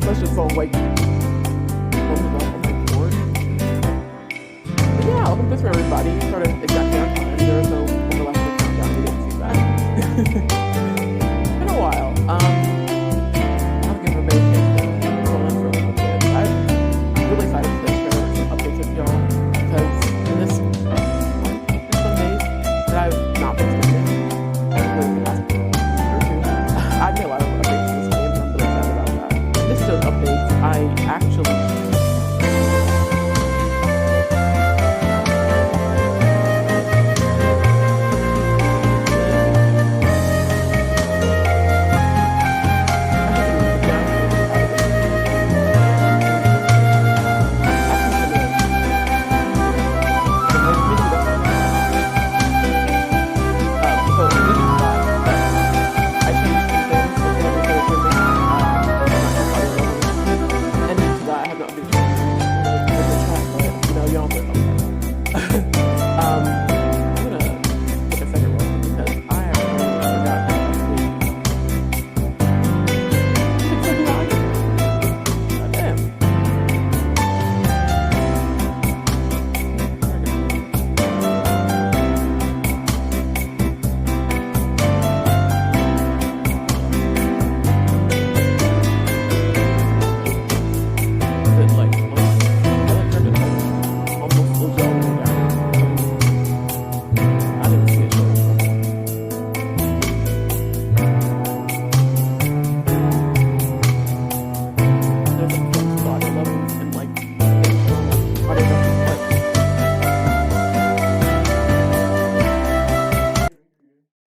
That's just so like most of on my board. But yeah, welcome to everybody. Started exactly on time. There was no overlap with the countdown. We didn't see that. Been a while. I'll give everybody a chance to roll in for a little bit. I'm really excited to share some updates with y'all because in this some days that I've not been streaming, really the last year or two, I've made a lot of updates to this game, and I'm really excited about that. And this is those updates I actually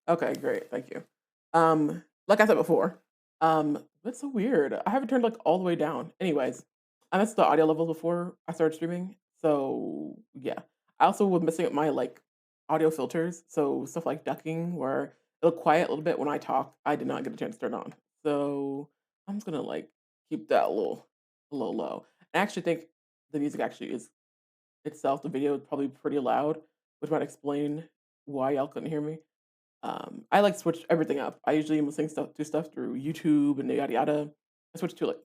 Okay, great. Thank you. Like I said before, that's so weird. I haven't turned like all the way down. Anyways, I missed the audio levels before I started streaming. So yeah. I also was messing up my like audio filters. So stuff like ducking where it'll quiet a little bit when I talk. I did not get a chance to turn on. So I'm just gonna like keep that a little low. I actually think the music actually is itself, the video is probably pretty loud, which might explain why y'all couldn't hear me. I like switch everything up. I usually am listening to stuff through YouTube and yada yada. I switch to like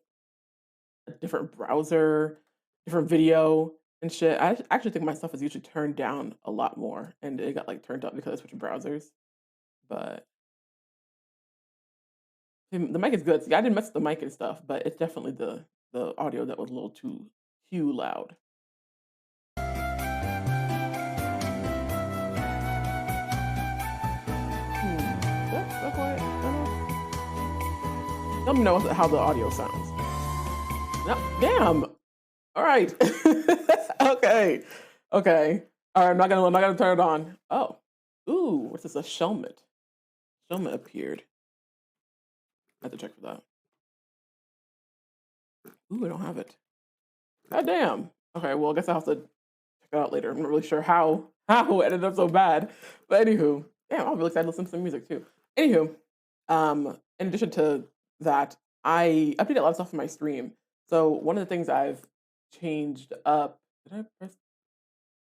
a different browser, different video and shit. Actually think my stuff is usually turned down a lot more, and it got like turned up because I switched browsers. But the mic is good. See, I didn't mess with the mic and stuff, but it's definitely the audio that was a little too loud. That's why. Let me know how the audio sounds. No, damn. All right. Okay. Okay. All right. I'm not gonna turn it on. Oh. Ooh. What's this? A Shelmet. Shelmet appeared. I have to check for that. Ooh, I don't have it. God damn. Okay. Well, I guess I'll have to check it out later. I'm not really sure how it ended up so bad, but anywho, damn, I'm really excited to listen to some music too. Anywho, in addition to that, I updated a lot of stuff in my stream. So one of the things I've changed up. Did I press?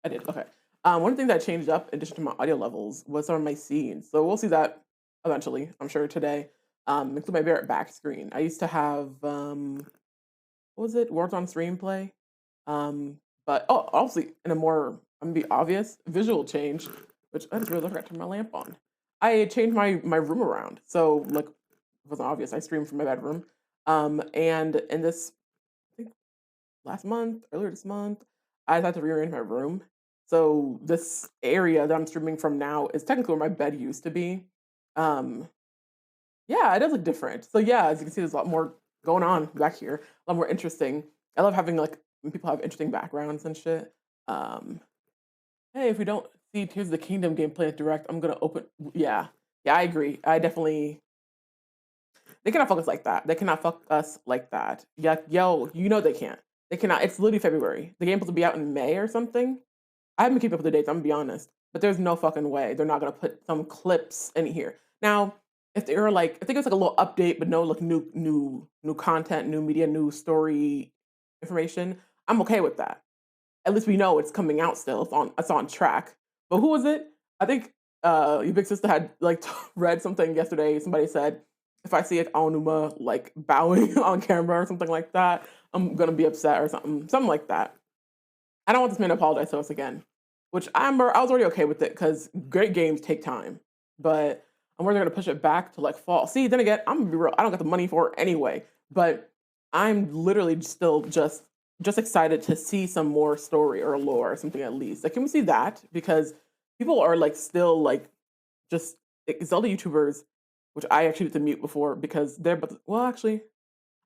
I did. Okay. One of the things I changed up in addition to my audio levels was some of my scenes. So we'll see that eventually. I'm sure today. Include my Barrett back screen. I used to have what was it? Words on Screenplay. But obviously in a more I'm gonna be obvious visual change, which I just realized I forgot to turn my lamp on. I changed my room around. So like it wasn't obvious. I streamed from my bedroom. And in this I think earlier this month, I had to rearrange my room. So this area that I'm streaming from now is technically where my bed used to be. Um, yeah, it does look different. So yeah, as you can see, there's a lot more going on back here. A lot more interesting. I love having like when people have interesting backgrounds and shit. Um, hey, if we don't see Tears of the Kingdom gameplay direct, I'm gonna open. Yeah, I agree. I definitely. They cannot fuck us like that. They cannot fuck us like that. Yeah, yo, you know they can't. They cannot. It's literally February. The game's supposed to be out in May or something. I haven't been keeping up with the dates. I'm gonna be honest, but there's no fucking way they're not gonna put some clips in here. Now, if they were like, I think it's like a little update, but no like new content, new media, new story information, I'm okay with that. At least we know it's coming out still. It's on track. But who was it? I think your big sister had like read something yesterday. Somebody said if I see Aonuma like bowing on camera or something like that, I'm gonna be upset or something like that. I don't want this man to apologize to us again, which I was already okay with it because great games take time, but I'm worried they're gonna push it back to like fall. See, then again, I'm gonna be real. I don't got the money for it anyway, but I'm literally still just excited to see some more story or lore or something at least. Like, can we see that? Because people are like still like just Zelda YouTubers, which I actually had to mute before because they're but well actually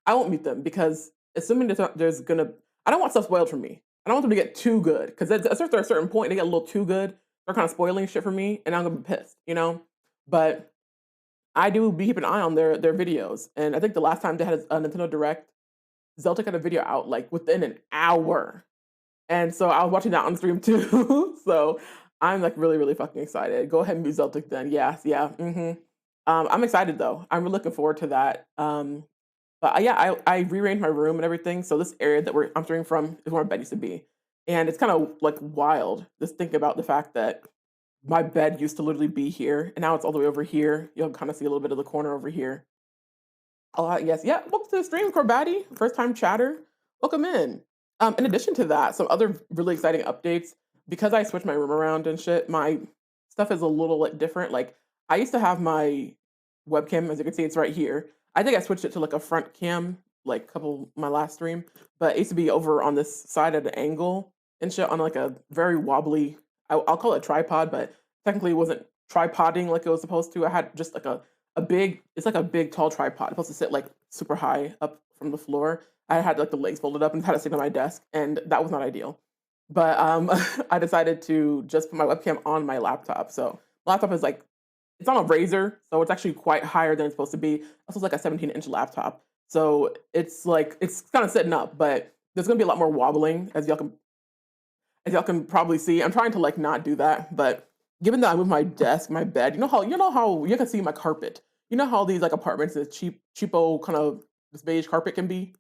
I won't mute them because assuming there's gonna I don't want stuff spoiled for me. I don't want them to get too good because after a certain point they get a little too good. They're kind of spoiling shit for me, and I'm gonna be pissed, you know. But I do be keeping an eye on their videos, and I think the last time they had a Nintendo Direct, Zelda got a video out like within an hour, and so I was watching that on stream too. So I'm like really really fucking excited. Go ahead and mute Zelda then. Yes, yeah. I'm excited though. I'm really looking forward to that. But yeah, I rearranged my room and everything. So this area that I'm starting from is where my bed used to be, and it's kind of like wild. Just think about the fact that my bed used to literally be here, and now it's all the way over here. You'll kind of see a little bit of the corner over here. Yes, yeah. Welcome to the stream, Corbatti. First time chatter. Welcome in. In addition to that, some other really exciting updates. Because I switched my room around and shit, my stuff is a little like different. Like I used to have my webcam, as you can see, it's right here. I think I switched it to like a front cam, like couple my last stream, but it used to be over on this side at an angle and shit on like a very wobbly. I'll call it a tripod, but technically it wasn't tripoding like it was supposed to. I had just like a big, it's like a big tall tripod. It's supposed to sit like super high up from the floor. I had like the legs folded up and had it sit on my desk, and that was not ideal. But I decided to just put my webcam on my laptop. So my laptop is like it's on a Razer, so it's actually quite higher than it's supposed to be. This is like a 17-inch laptop, so it's like it's kind of sitting up, but there's gonna be a lot more wobbling as y'all can probably see. I'm trying to like not do that, but given that I moved my desk, my bed, you know how you can see my carpet. You know how these like apartments, this cheapo kind of this beige carpet can be.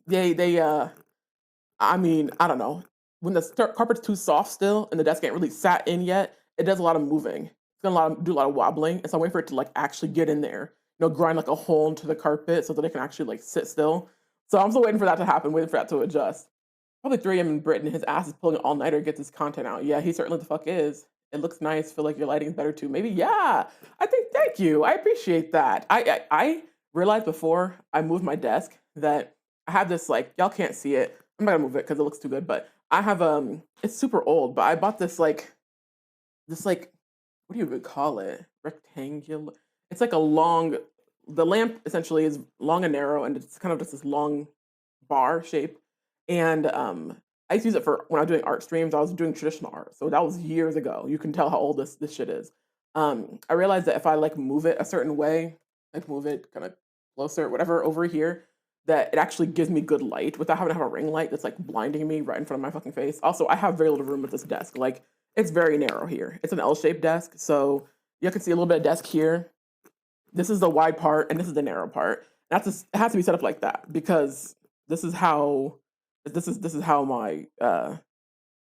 They I mean, I don't know. When the carpet's too soft still and the desk ain't really sat in yet, it does a lot of moving. It's gonna do a lot of wobbling, and so I'm waiting for it to like actually get in there. Grind like a hole into the carpet so that it can actually like sit still. So I'm still waiting for that to happen, waiting for that to adjust. Probably 3 a.m. in Britain. His ass is pulling an all nighter to get this content out. Yeah, he certainly the fuck is. It looks nice. Feel like your lighting is better too. Maybe yeah. I think thank you. I appreciate that. I realized before I moved my desk that I have this like y'all can't see it. I'm not gonna move it because it looks too good. But I have it's super old. But I bought this like what do you even call it? Rectangular. It's like a long. The lamp essentially is long and narrow, and it's kind of just this long bar shape. And I used to use it for when I was doing art streams. I was doing traditional art, so that was years ago. You can tell how old this shit is. I realized that if I like move it a certain way, like move it kind of closer, whatever, over here, that it actually gives me good light without having to have a ring light that's like blinding me right in front of my fucking face. Also, I have very little room with this desk. Like it's very narrow here. It's an L-shaped desk, so you can see a little bit of desk here. This is the wide part, and this is the narrow part. It has to be set up like that because this is how this is how my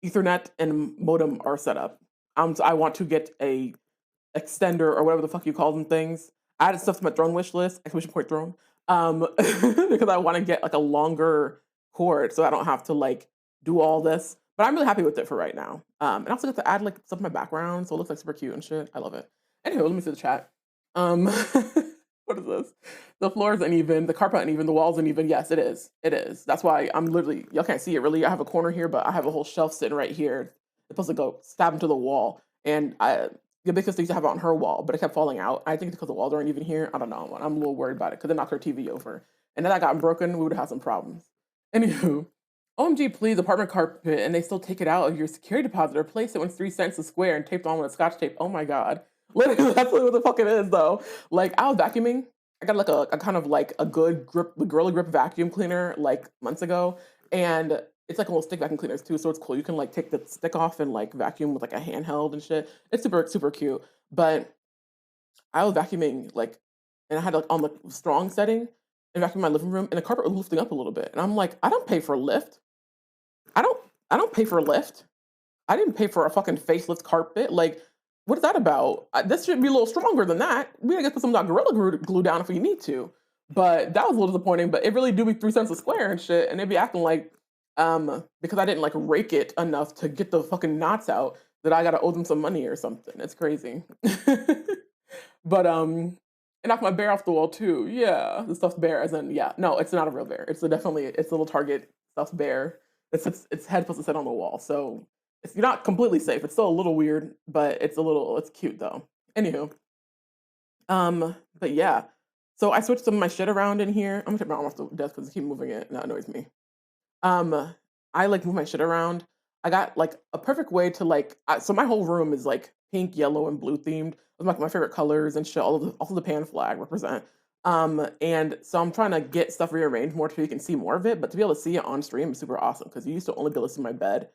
Ethernet and modem are set up. So I want to get a extender or whatever the fuck you call them things. I added stuff to my throne wish list, exclamation point throne, because I want to get like a longer cord so I don't have to like do all this. But I'm really happy with it for right now. And I also get to add like stuff in my background, so it looks like super cute and shit. I love it. Anyway, let me see the chat. What is this? The floor is uneven, the carpet uneven, the walls uneven. Yes, it is. It is. That's why I'm literally y'all can't see it really. I have a corner here, but I have a whole shelf sitting right here. It's supposed to go stab into the wall, and the big sister used to have it on her wall, but it kept falling out. I think it's because the walls aren't even here. I don't know. I'm a little worried about it because it knocked her TV over, and if that got broken, we would have had some problems. Anywho, OMG, please, apartment carpet, and they still take it out of your security deposit or place it when it's 3 cents a square and taped on with scotch tape. Oh my god. Literally, that's what the fuck it is, though. Like, I was vacuuming. I got like a kind of like a good grip, the Gorilla Grip vacuum cleaner like months ago, and it's like a little stick vacuum cleaners too, so it's cool. You can like take the stick off and like vacuum with like a handheld and shit. It's super super cute. But I was vacuuming like, and I had like on the strong setting and vacuuming my living room, and the carpet was lifting up a little bit, and I'm like, I don't pay for a lift. I don't I don't pay for a lift. I didn't pay for a fucking facelift carpet. Like What is that about? This should be a little stronger than that. We gotta get some of that gorilla glue down if we need to. But that was a little disappointing. But it really do be 3 cents a square and shit, and they be acting like because I didn't like rake it enough to get the fucking knots out that I gotta owe them some money or something. It's crazy. But it knocked my bear off the wall too. Yeah, the stuffed bear. As in, yeah, no, it's not a real bear. It's a little Target stuffed bear. Its head supposed to sit on the wall. So you're not completely safe. It's still a little weird, but it's cute though. Anywho, but yeah. So I switched some of my shit around in here. I'm gonna take my arm off the desk because I keep moving it and that annoys me. Um, I like move my shit around. I got like a perfect way to so my whole room is like pink, yellow, and blue themed. With like my favorite colors and shit. All of the pan flag represent. And so I'm trying to get stuff rearranged more so you can see more of it. But to be able to see it on stream is super awesome because you used to only be able to see my bed,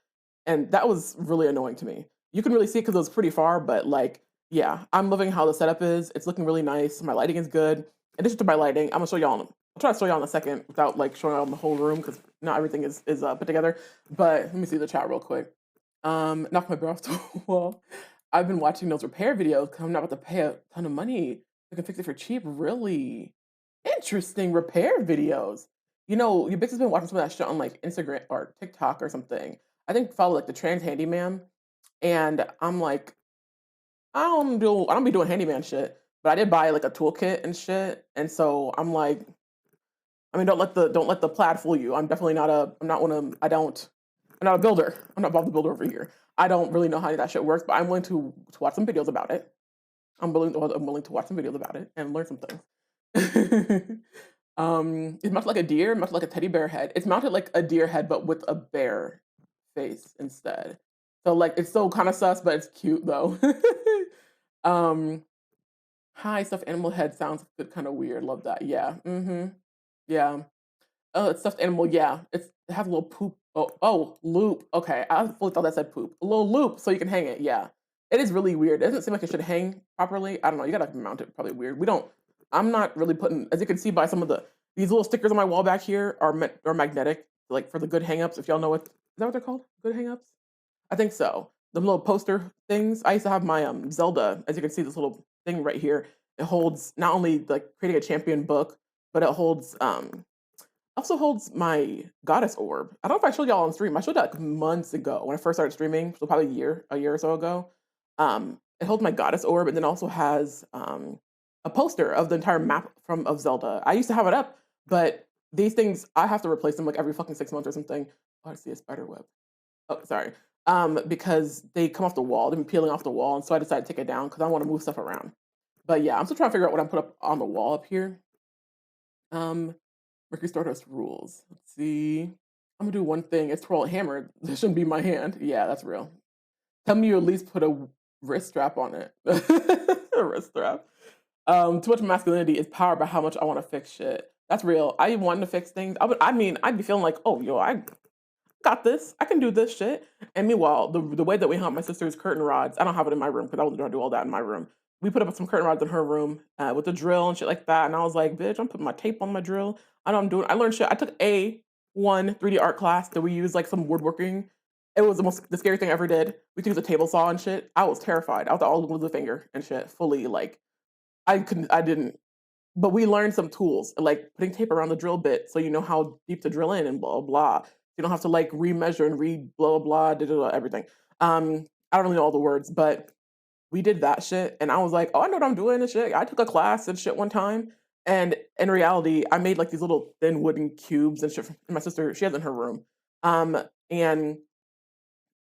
and that was really annoying to me. You can really see it because it was pretty far, but like, yeah, I'm loving how the setup is. It's looking really nice. My lighting is good. In addition to my lighting, I'm gonna show y'all. I'll try to show y'all in a second without like showing y'all the whole room because not everything is put together. But let me see the chat real quick. Knock my bear off the wall. I've been watching those repair videos because I'm not about to pay a ton of money. I can fix it for cheap. Really interesting repair videos. You know, your bitch has been watching some of that shit on like Instagram or TikTok or something. I think follow like the trans handyman, and I'm like, I don't be doing handyman shit, but I did buy like a toolkit and shit, and so I'm like, I mean, don't let the plaid fool you. I'm not one of I don't I'm not a builder. I'm not Bob the Builder over here. I don't really know how any of that shit works, but I'm willing to watch some videos about it. I'm willing to watch some videos about it and learn some things. It's mounted like a deer, mounted like a teddy bear head. It's mounted like a deer head, but with a bear face instead. So like it's still kind of sus, but it's cute though. um, Hi, stuffed animal head sounds good, kind of weird. Love that. Yeah. Yeah. Oh, it's stuffed animal. Yeah, it has a little poop. Oh, loop. Okay, I fully thought that said poop. A little loop so you can hang it. Yeah, it is really weird. It doesn't seem like it should hang properly. I don't know. You gotta mount it probably weird. We don't. I'm not really putting. As you can see by some of these little stickers on my wall back here are magnetic, like for the good hang ups. If y'all know what is that what they're called? Good hang ups? I think so. The little poster things. I used to have my Zelda. As you can see, this little thing right here. It holds not only like creating a champion book, but it holds also holds my goddess orb. I don't know if I showed y'all on stream. I showed that like months ago when I first started streaming, so probably a year or so ago. It holds my goddess orb, and then also has a poster of the entire map of Zelda. I used to have it up, but these things I have to replace them like every fucking 6 months or something. Oh, I see a spider web. Oh, sorry. Because they come off the wall, they've been peeling off the wall, and so I decided to take it down because I want to move stuff around. But yeah, I'm still trying to figure out what I'm put up on the wall up here. Um, Mercury Stardust rules. Let's see. I'm gonna do one thing. It's twirl a hammer. This shouldn't be my hand. Yeah, that's real. Tell me you at least put a wrist strap on it. A wrist strap. Too much masculinity is powered by how much I want to fix shit. That's real. I want to fix things. I'd be feeling like, oh, yo, I got this. I can do this shit. And meanwhile, the way that we hung up my sister's curtain rods, I don't have it in my room because I wasn't gonna do all that in my room. We put up some curtain rods in her room with the drill and shit like that. And I was like, bitch, I'm putting my tape on my drill. I know I'm doing. I learned shit. I took A1 3D art class that we used like some woodworking. It was the scary thing I ever did. We used a table saw and shit. I was terrified. I was all with the finger and shit, fully like I didn't. But we learned some tools, like putting tape around the drill bit so you know how deep to drill in and blah, blah. You don't have to like remeasure and read blah, blah, blah, blah, everything. I don't really know all the words, but we did that shit. And I was like, oh, I know what I'm doing and shit. I took a class and shit one time. And in reality, I made like these little thin wooden cubes and shit. And my sister, she has it in her room. And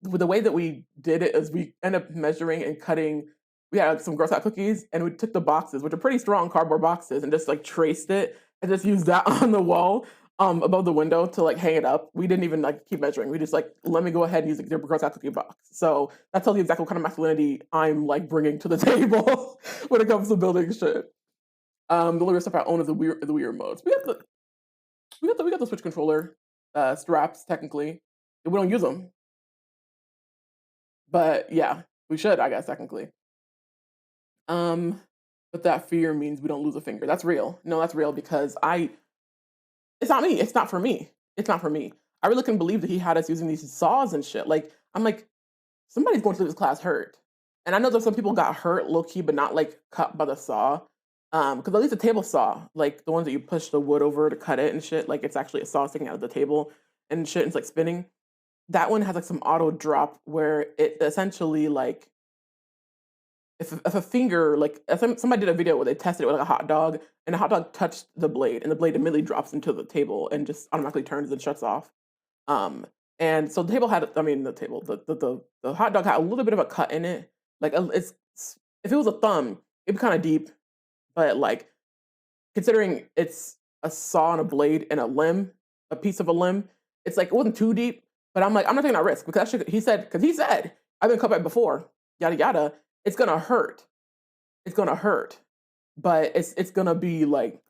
the way that we did it is we end up measuring and cutting. We had like, some Girl Scout cookies, and we took the boxes, which are pretty strong cardboard boxes, and just like traced it, and just used that on the wall above the window to like hang it up. We didn't even like keep measuring. We just like let me go ahead and use the Girl Scout cookie box. So that tells you exactly what kind of masculinity I'm like bringing to the table when it comes to building shit. The only stuff I own is the Wii remotes. We got the Switch controller straps technically. We don't use them, but yeah, we should, I guess, technically. Um, but that fear means we don't lose a finger. That's real. No, that's real because it's not me. It's not for me. It's not for me. I really couldn't believe that he had us using these saws and shit. Like, I'm like, somebody's going to this class hurt. And I know that some people got hurt low key, but not like cut by the saw. Because at least a table saw, like the ones that you push the wood over to cut it and shit, like it's actually a saw sticking out of the table and shit, and it's like spinning. That one has like some auto drop where it essentially like if a finger like if somebody did a video where they tested it with like a hot dog and the hot dog touched the blade and the blade immediately drops into the table and just automatically turns and shuts off. Um, and so the table had, I mean, the table, the hot dog had a little bit of a cut in it. Like if it was a thumb, it'd be kind of deep, but like considering it's a saw and a blade and a limb, a piece of a limb, it's like it wasn't too deep. But I'm like, I'm not taking that risk because because he said I've been cut by before, yada yada. It's gonna hurt. It's gonna hurt, but it's gonna be like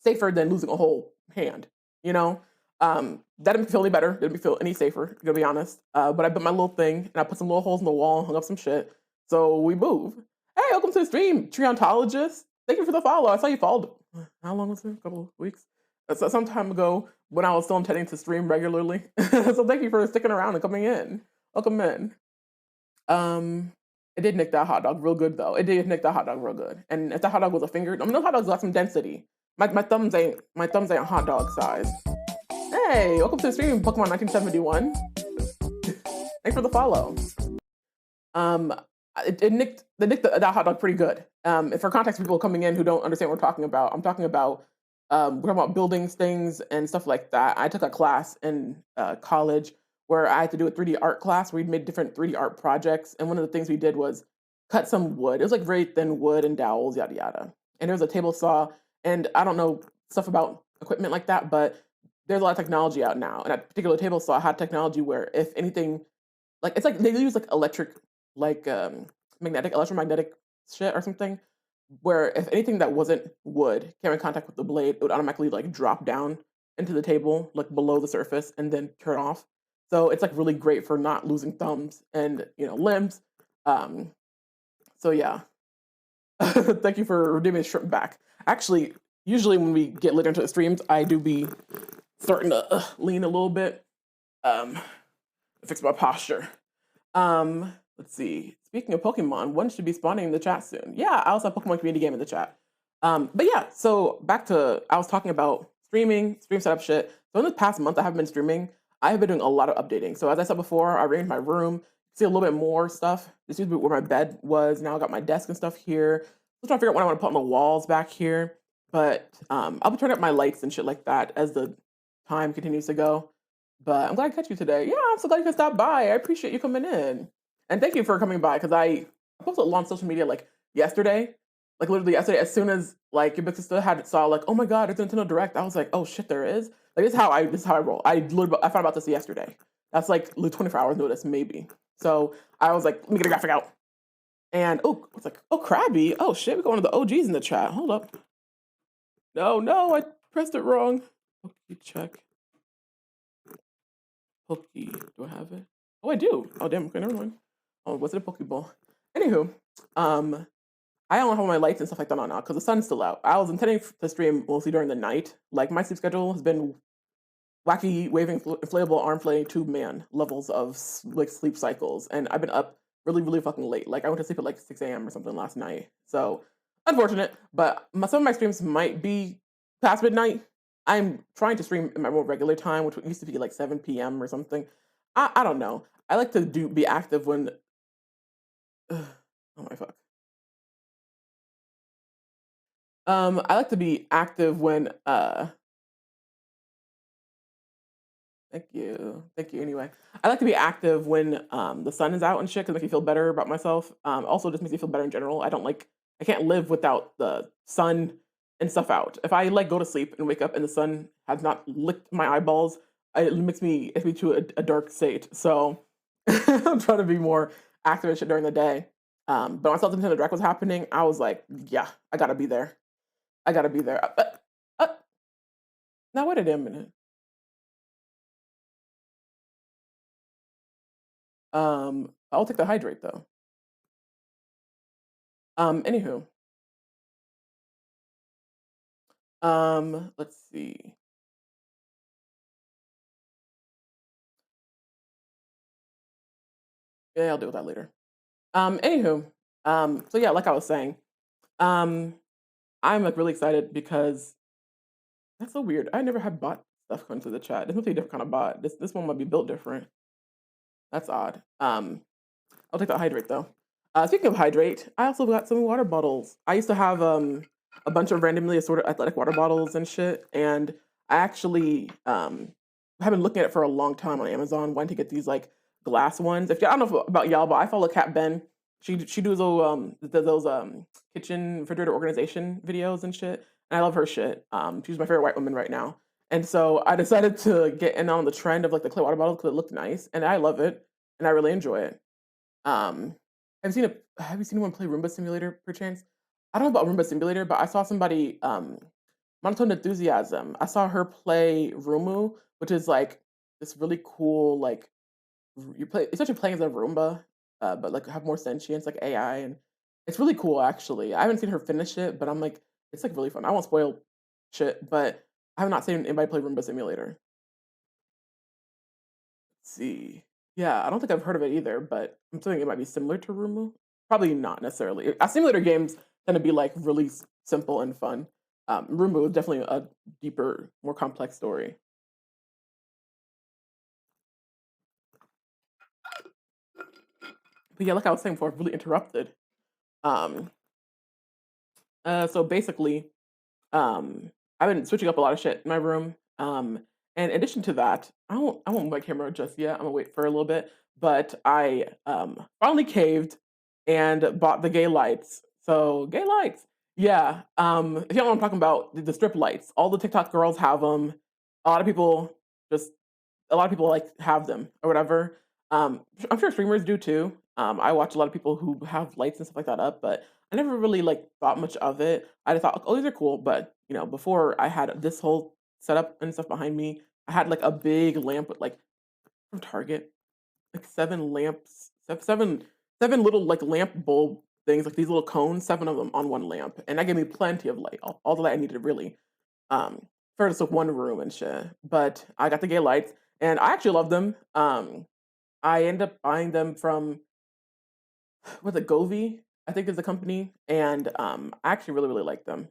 safer than losing a whole hand, you know? That didn't feel any better, didn't feel any safer, to be honest. But I built my little thing and I put some little holes in the wall and hung up some shit. So we move. Hey, welcome to the stream, Treontologist. Thank you for the follow. I saw you followed. How long was it? A couple of weeks? Some time ago when I was still intending to stream regularly. So thank you for sticking around and coming in. Welcome in. It did nick that hot dog real good though. It did nick that hot dog real good. And if that hot dog was a finger, I mean, those hot dogs got some density. My thumbs ain't hot dog size. Hey, welcome to the stream, Pokemon 1971. Thanks for the follow. Um, it nicked that hot dog pretty good. And for context, people coming in who don't understand what we're talking about, I'm talking about we're talking about buildings, things, and stuff like that. I took a class in college where I had to do a 3D art class. We made different 3D art projects, and one of the things we did was cut some wood. It was like very thin wood and dowels, yada yada. And there was a table saw, and I don't know stuff about equipment like that, but there's a lot of technology out now. And that particular table saw had technology where if anything, like it's like they use like electric, like electromagnetic shit or something, where if anything that wasn't wood came in contact with the blade, it would automatically like drop down into the table, like below the surface, and then turn off. So it's like really great for not losing thumbs and limbs. Um, so yeah, thank you for redeeming shrimp back. Actually, usually when we get later into the streams, I do be starting to lean a little bit, fix my posture. Let's see. Speaking of Pokemon, one should be spawning in the chat soon. Yeah, I also have Pokemon community game in the chat. But yeah, so back to I was talking about streaming, stream setup shit. So in the past month, I haven't been streaming. I have been doing a lot of updating. So as I said before, I arranged my room. See a little bit more stuff. This used to be where my bed was. Now I got my desk and stuff here. I'm trying to figure out what I want to put on the walls back here. But I'll be turning up my lights and shit like that as the time continues to go. But I'm glad I catch you today. Yeah, I'm so glad you can stop by. I appreciate you coming in. And thank you for coming by because I posted a lot on social media like yesterday. Like literally yesterday, as soon as like your big sister had saw like, oh my god, it's Nintendo Direct, I was like, oh shit, there is. Like this is how I roll. I found about this yesterday. That's like 24 hours notice, maybe. So I was like, let me get a graphic out. And it's like, oh Krabby. Oh shit, we're going to the OGs in the chat. Hold up. No, I pressed it wrong. Okay, check. Pokey. Do I have it? Oh, I do. Oh, damn. Okay, never mind. Oh, was it a Pokeball? Anywho, I don't have my lights and stuff like that on now because the sun's still out. I was intending to stream mostly during the night. Like my sleep schedule has been wacky, waving, inflatable arm flailing tube man levels of like sleep cycles, and I've been up really, really fucking late. Like I went to sleep at like 6 a.m. or something last night. So unfortunate, but some of my streams might be past midnight. I'm trying to stream in my more regular time, which used to be like 7 p.m. or something. I don't know. I like to be active when. Oh my fuck. I like to be active when. Thank you. Thank you. Anyway, I like to be active when the sun is out and shit because it makes me feel better about myself. Also, just makes me feel better in general. I can't live without the sun and stuff out. If I like go to sleep and wake up and the sun has not licked my eyeballs, it makes me to a dark state. So I'm trying to be more active and shit during the day. But when I saw the Nintendo Direct was happening, I was like, yeah, I gotta be there. I gotta be there. Uh, now wait a damn minute. I'll take the hydrate though. Anywho, let's see. Yeah, I'll deal with that later. Anywho, so yeah, like I was saying, um, I'm like really excited because that's so weird. I never had bot stuff come to the chat. This must be a different kind of bot. This one might be built different. That's odd. I'll take that hydrate though. Speaking of hydrate, I also got some water bottles. I used to have a bunch of randomly assorted athletic water bottles and shit, and I actually have been looking at it for a long time on Amazon, wanting to get these like glass ones. If I don't know about y'all, but I follow Kat Ben. She does those kitchen refrigerator organization videos and shit, and I love her shit. She's my favorite white woman right now, and so I decided to get in on the trend of like the clay water bottles because it looked nice, and I love it, and I really enjoy it. Um, have you seen anyone play Roomba Simulator perchance? I don't know about Roomba Simulator, but I saw somebody Monotone Enthusiasm. I saw her play Rumu, which is like this really cool like you play essentially playing as a Roomba, but like have more sentience like AI, and it's really cool actually. I haven't seen her finish it, but I'm like it's like really fun. I won't spoil shit, but I have not seen anybody play Roomba Simulator. See. Yeah, I don't think I've heard of it either, but I'm thinking it might be similar to Rumu. Probably not necessarily. Simulator games tend to be like really simple and fun. Rumu is definitely a deeper, more complex story. But yeah, like I was saying before, I've really interrupted. Um, so basically, I've been switching up a lot of shit in my room. And in addition to that, I won't move my camera just yet. I'm gonna wait for a little bit. But I finally caved and bought the gay lights. So gay lights, yeah. If you don't know what I'm talking about, the strip lights. All the TikTok girls have them. A lot of people just a lot of people like have them or whatever. I'm sure streamers do too. I watch a lot of people who have lights and stuff like that up, but I never really like thought much of it. I just thought, oh, these are cool. But you know, before I had this whole setup and stuff behind me, I had like a big lamp with like from Target, like seven lamps, seven little like lamp bulb things, like these little cones, seven of them on one lamp, and that gave me plenty of light, all the light I needed really, um, for just like one room and shit. But I got the gay lights, and I actually love them. I end up buying them from what's it, Govee, I think is the company, and I actually really like them.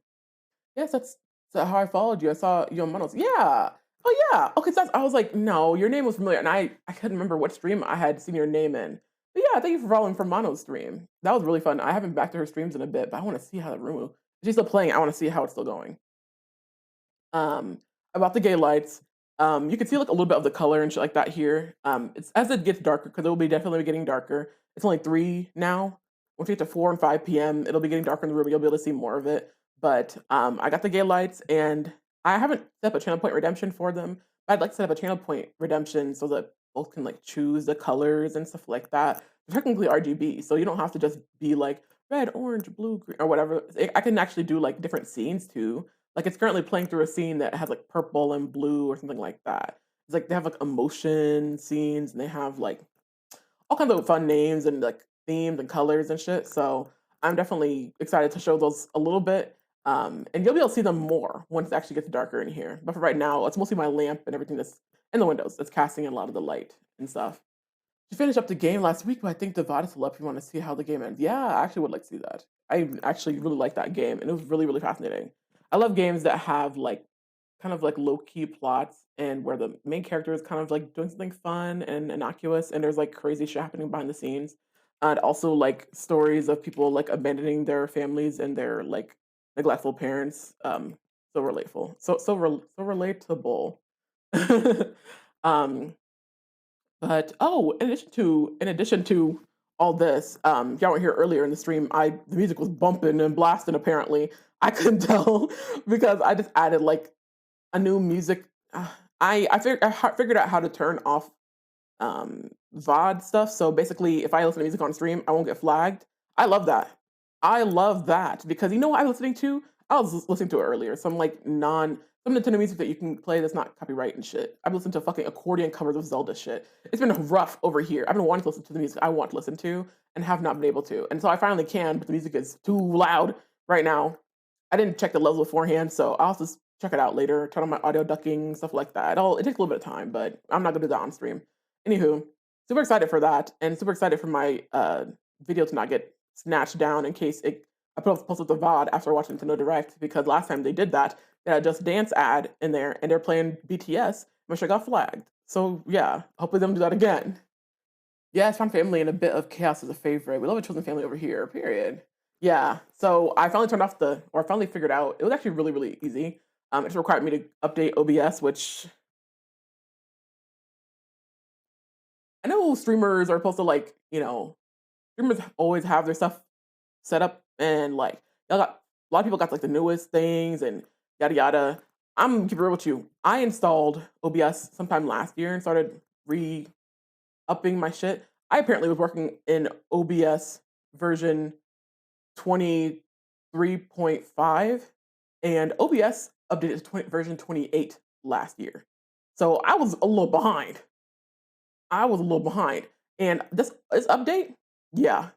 Yes, that's how I followed you. I saw you on Monos. Yeah. Oh yeah. Okay, so I was like, no, your name was familiar, and I couldn't remember what stream I had seen your name in. But yeah, thank you for following from Mono's stream. That was really fun. I haven't been back to her streams in a bit, but I want to see how the room. She's still playing. I want to see how it's still going. Um, about the gay lights, you can see like a little bit of the color and shit like that here. It's as it gets darker because it will be definitely getting darker. It's only 3 now. Once you get to 4 and 5 p.m., it'll be getting darker in the room. You'll be able to see more of it. But I got the gay lights, and I haven't set up a channel point redemption for them. But I'd like to set up a channel point redemption so that both can like choose the colors and stuff like that. They're technically RGB, so you don't have to just be like red, orange, blue, green, or whatever. I can actually do like different scenes too. Like it's currently playing through a scene that has like purple and blue or something like that. It's like they have like emotion scenes, and they have like all kinds of fun names and like themes and colors and shit. So I'm definitely excited to show those a little bit. And you'll be able to see them more once it actually gets darker in here. But for right now, it's mostly my lamp and everything that's in the windows that's casting in a lot of the light and stuff. She finished up the game last week, but I think the VOD is still up if you want to see how the game ends. Yeah, I actually would like to see that. I actually really like that game, and it was really fascinating. I love games that have like kind of like low key plots and where the main character is kind of like doing something fun and innocuous, and there's like crazy shit happening behind the scenes. And also like stories of people like abandoning their families and their like neglectful parents. So relatable. So relatable. um but oh, in addition to all this, if y'all were here earlier in the stream, the music was bumping and blasting apparently. I couldn't tell because I just added like a new music. Figured out how to turn off VOD stuff. So basically, if I listen to music on stream, I won't get flagged. I love that. I love that because you know what I was listening to? I was listening to it earlier. Some Nintendo music that you can play that's not copyright and shit. I've listened to fucking accordion covers of Zelda shit. It's been rough over here. I've been wanting to listen to the music I want to listen to and have not been able to. And so I finally can, but the music is too loud right now. I didn't check the levels beforehand, so I'll just check it out later, turn on my audio ducking, stuff like that. It takes a little bit of time, but I'm not gonna do that on stream. Anywho, super excited for that, and super excited for my video to not get snatched down in case I posted the VOD after watching Nintendo Direct because last time they did that, they had a Just Dance ad in there and they're playing BTS, which I got flagged. So yeah, hopefully they don't do that again. Yes, Found Family and a bit of Chaos is a favorite. We love a chosen family over here, period. Yeah. So I finally turned off or I finally figured out it was actually really, really easy. It just required me to update OBS, which I know streamers are supposed to like, streamers always have their stuff set up and like y'all got a lot of people got like the newest things and yada yada. I'm keep it real with you. I installed OBS sometime last year and started re upping my shit. I apparently was working in OBS version 23.5 and OBS updated to version 28 last year. So I was a little behind. I was a little behind. And this update, yeah,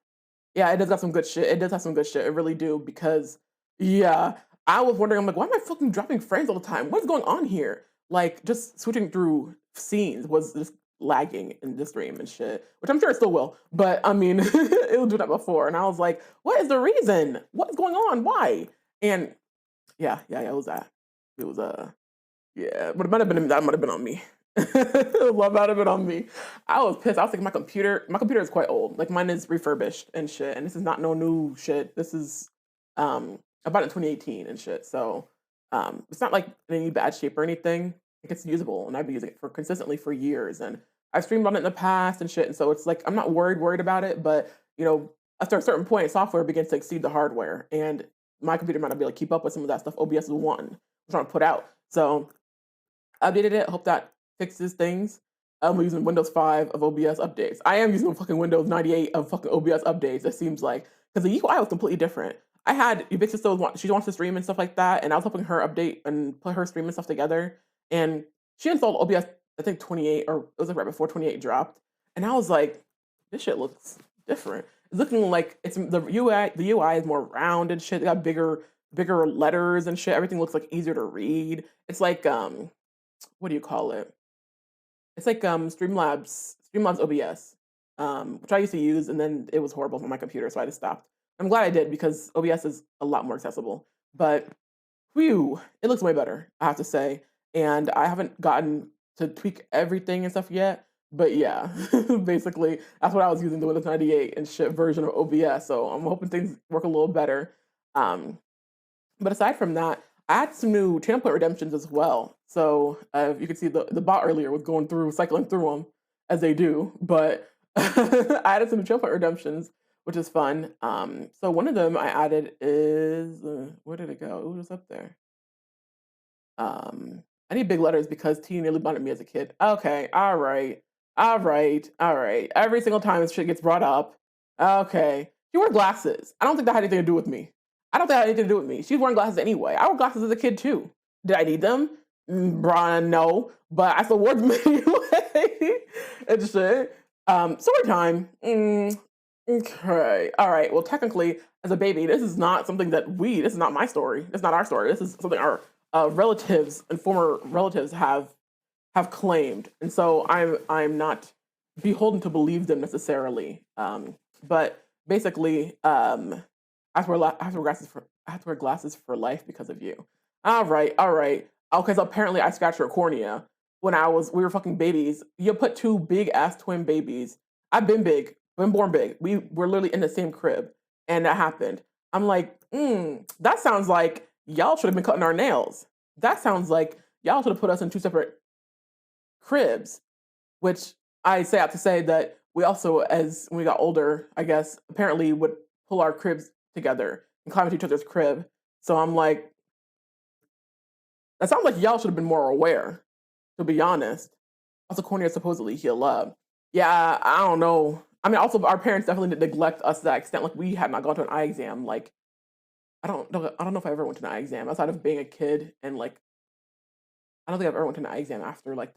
yeah, it does got some good shit. It does have some good shit. It really do because yeah, I was wondering. I'm like, why am I fucking dropping frames all the time? What's going on here? Like, just switching through scenes was just lagging in the stream and shit, which I'm sure it still will. But I mean, it will do that before, and I was like, what is the reason? What's going on? Why? And yeah, it was that. It was yeah, but it might have been that might have been on me. What might have been on me? I was pissed. I was thinking my computer is quite old. Like mine is refurbished and shit. And this is not no new shit. This is about in 2018 and shit. So it's not like in any bad shape or anything. Like it's usable and I've been using it for consistently for years. And I've streamed on it in the past and shit. And so it's like I'm not worried about it, but after a certain point, software begins to exceed the hardware. And my computer might not be able to keep up with some of that stuff OBS is one trying to put out. So updated it. Hope that fixes things. I'm using Windows 5 of OBS updates. I am using fucking Windows 98 of fucking OBS updates. It seems like because the UI was completely different. I had Ubiquitous still she wants to stream and stuff like that, and I was helping her update and put her stream and stuff together. And she installed OBS, I think 28 or it was like right before 28 dropped, and I was like, this shit looks different. It's looking like it's the UI. The UI is more round and shit. They got bigger letters and shit. Everything looks like easier to read. It's like what do you call it? It's like Streamlabs OBS, which I used to use, and then it was horrible for my computer, so I just stopped. I'm glad I did because OBS is a lot more accessible. But whew, it looks way better, I have to say. And I haven't gotten to tweak everything and stuff yet. But yeah, basically that's what I was using the Windows 98 and shit version of OBS. So I'm hoping things work a little better. Um, but aside from that, I had some new channel point redemptions as well. So you can see the bot earlier was cycling through them as they do. But I added some new channel point redemptions, which is fun. So one of them I added is where did it go? It was up there. I need big letters because T nearly blinded me as a kid. Okay, all right. Every single time this shit gets brought up. Okay. She wore glasses. I don't think that had anything to do with me. I don't think that had anything to do with me. She's wearing glasses anyway. I wore glasses as a kid too. Did I need them? Bruh, no. But I still wore them anyway. And shit. Story time. Okay. All right. Well, technically, as a baby, this is not something this is not my story. It's not our story. This is something our relatives and former relatives have claimed, and so I'm not beholden to believe them necessarily. But basically, I have to wear glasses for life because of you. All right. Oh, because apparently I scratched her cornea when we were fucking babies. You put two big ass twin babies. I've been born big. We were literally in the same crib, and that happened. I'm like, that sounds like y'all should have been cutting our nails. That sounds like y'all should have put us in two separate cribs, which I say out to say that we also, as when we got older, I guess, apparently would pull our cribs together and climb into each other's crib. So I'm like, that sounds like y'all should have been more aware, to be honest. Also, cornea supposedly heal up. Yeah, I don't know. I mean, also, our parents definitely didn't neglect us to that extent. Like, we had not gone to an eye exam. Like, I don't know if I ever went to an eye exam outside of being a kid and like I don't think I've ever went to an eye exam after like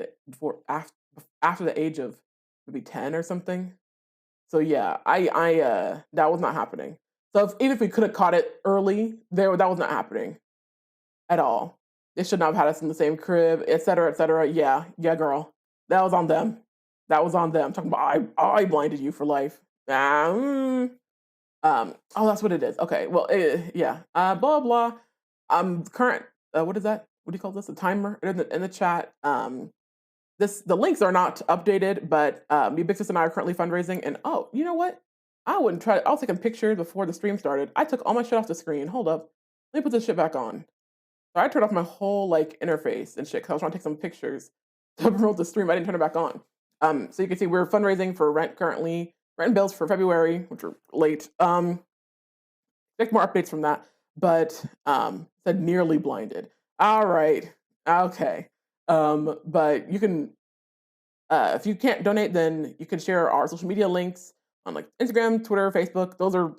after the age of maybe 10 or something. So yeah, I that was not happening. So even if we could have caught it early, that was not happening at all. They should not have had us in the same crib, et cetera, et cetera. Yeah, girl, that was on them. That was on them. Talking about I blinded you for life. Um, oh, that's what it is. Okay, well, yeah. Blah blah. Current. What is that? What do you call this? A timer in the chat. The links are not updated, but Ubixus and I are currently fundraising. And oh, you know what? I wouldn't try. I was taking pictures before the stream started. I took all my shit off the screen. Hold up, let me put this shit back on. So I turned off my whole like interface and shit because I was trying to take some pictures to promote the stream. I didn't turn it back on. So you can see we're fundraising for rent currently, rent and bills for February, which are late. Expect more updates from that. But said nearly blinded. All right, okay. But you can if you can't donate, then you can share our social media links on like Instagram, Twitter, Facebook. Those are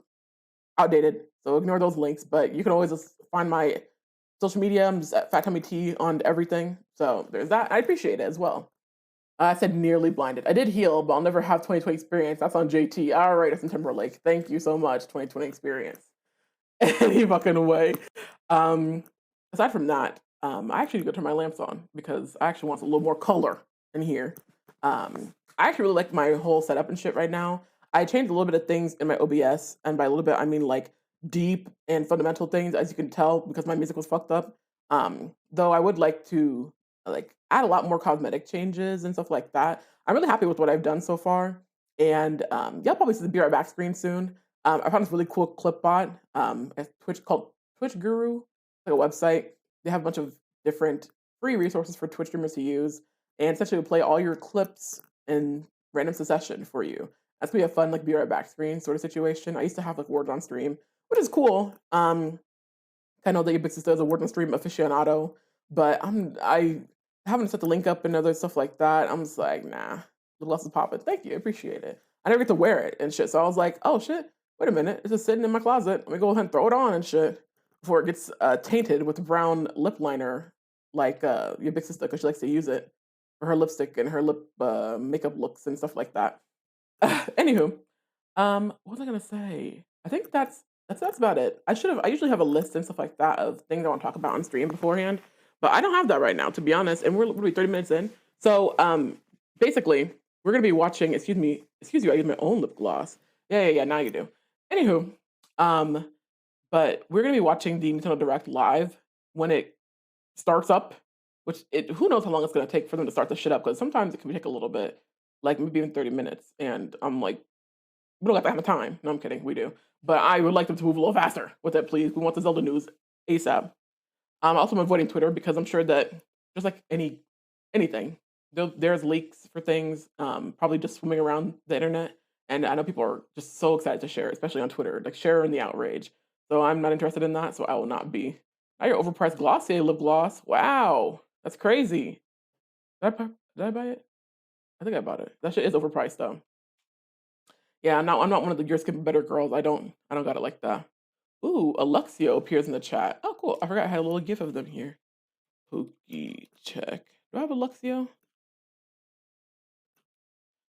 outdated, so ignore those links. But you can always just find my social media. I'm just at Fat Tummy T on everything. So there's that. I appreciate it as well. I said nearly blinded. I did heal, but I'll never have 2020 experience. That's on JT. All right, Justin Timberlake. Thank you so much, 2020 experience. Any fucking way. Aside from that, I actually need to turn my lamps on because I actually want a little more color in here. I actually really like my whole setup and shit right now. I changed a little bit of things in my OBS, and by a little bit, I mean like deep and fundamental things, as you can tell, because my music was fucked up. Though I would like to like add a lot more cosmetic changes and stuff like that. I'm really happy with what I've done so far, and y'all probably see the Be Right Back screen soon. I found this really cool clip bot at Twitch called Twitch Guru, like a website. They have a bunch of different free resources for Twitch streamers to use, and essentially will play all your clips in random succession for you. That's gonna be a fun like Be Right Back screen sort of situation. I used to have like words on stream, which is cool. I know that Ubixus does a word on stream aficionado, but I haven't set the link up and other stuff like that. I'm just like, nah, little less is popping. Thank you, appreciate it. I never get to wear it and shit, so I was like, oh shit, wait a minute, it's just sitting in my closet. Let me go ahead and throw it on and shit before it gets tainted with brown lip liner, like Ubixus, because she likes to use it for her lipstick and her lip makeup looks and stuff like that. Anywho, what was I gonna say? I think that's about it. I usually have a list and stuff like that of things I want to talk about on stream beforehand, but I don't have that right now, to be honest. And we're literally 30 minutes in. So basically, we're gonna be watching. Excuse you. I use my own lip gloss. Yeah. Now you do. Anywho, but we're gonna be watching the Nintendo Direct live when it starts up. Who knows how long it's gonna take for them to start the shit up? Because sometimes it can take a little bit, like maybe even 30 minutes. And I'm like, we don't got that kind of time. No, I'm kidding. We do. But I would like them to move a little faster with it, please. We want the Zelda news ASAP. Also, I'm avoiding Twitter because I'm sure that just like anything, there's leaks for things, probably just swimming around the internet. And I know people are just so excited to share, especially on Twitter, like sharing the outrage. So I'm not interested in that. So I will not be. Now your overpriced Glossier lip gloss. Wow, that's crazy. Did I buy it? I think I bought it. That shit is overpriced though. Yeah, I'm not one of the you're skipping better girls. I don't got it like that. Ooh, Alexio appears in the chat. Oh, cool. I forgot I had a little gif of them here. Pokey check. Do I have Alexio?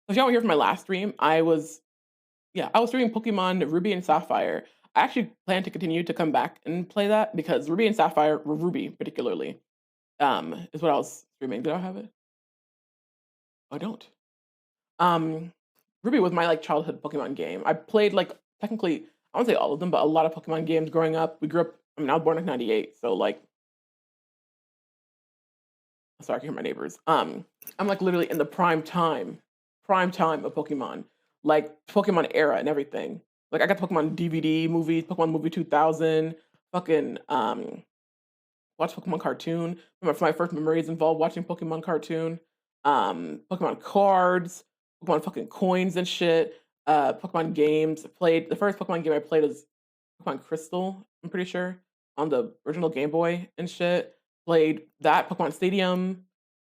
If y'all were here for my last stream, I was streaming Pokemon Ruby and Sapphire. I actually plan to continue to come back and play that because Ruby and Sapphire, Ruby particularly, is what I was streaming. Did I have it? Oh, I don't. Ruby was my like childhood Pokemon game. I played like technically I won't say all of them, but a lot of Pokemon games growing up. We grew up. I mean, I was born in '98, so like, sorry, I can hear my neighbors. I'm like literally in the prime time of Pokemon, like Pokemon era and everything. Like I got the Pokemon DVD movies, Pokemon movie 2000, fucking watch Pokemon cartoon. My first memories involved watching Pokemon cartoon, Pokemon cards, Pokemon fucking coins and shit. Pokemon games. Played the first Pokemon game I played was Pokemon Crystal. I'm pretty sure on the original Game Boy and shit. Played that Pokemon Stadium.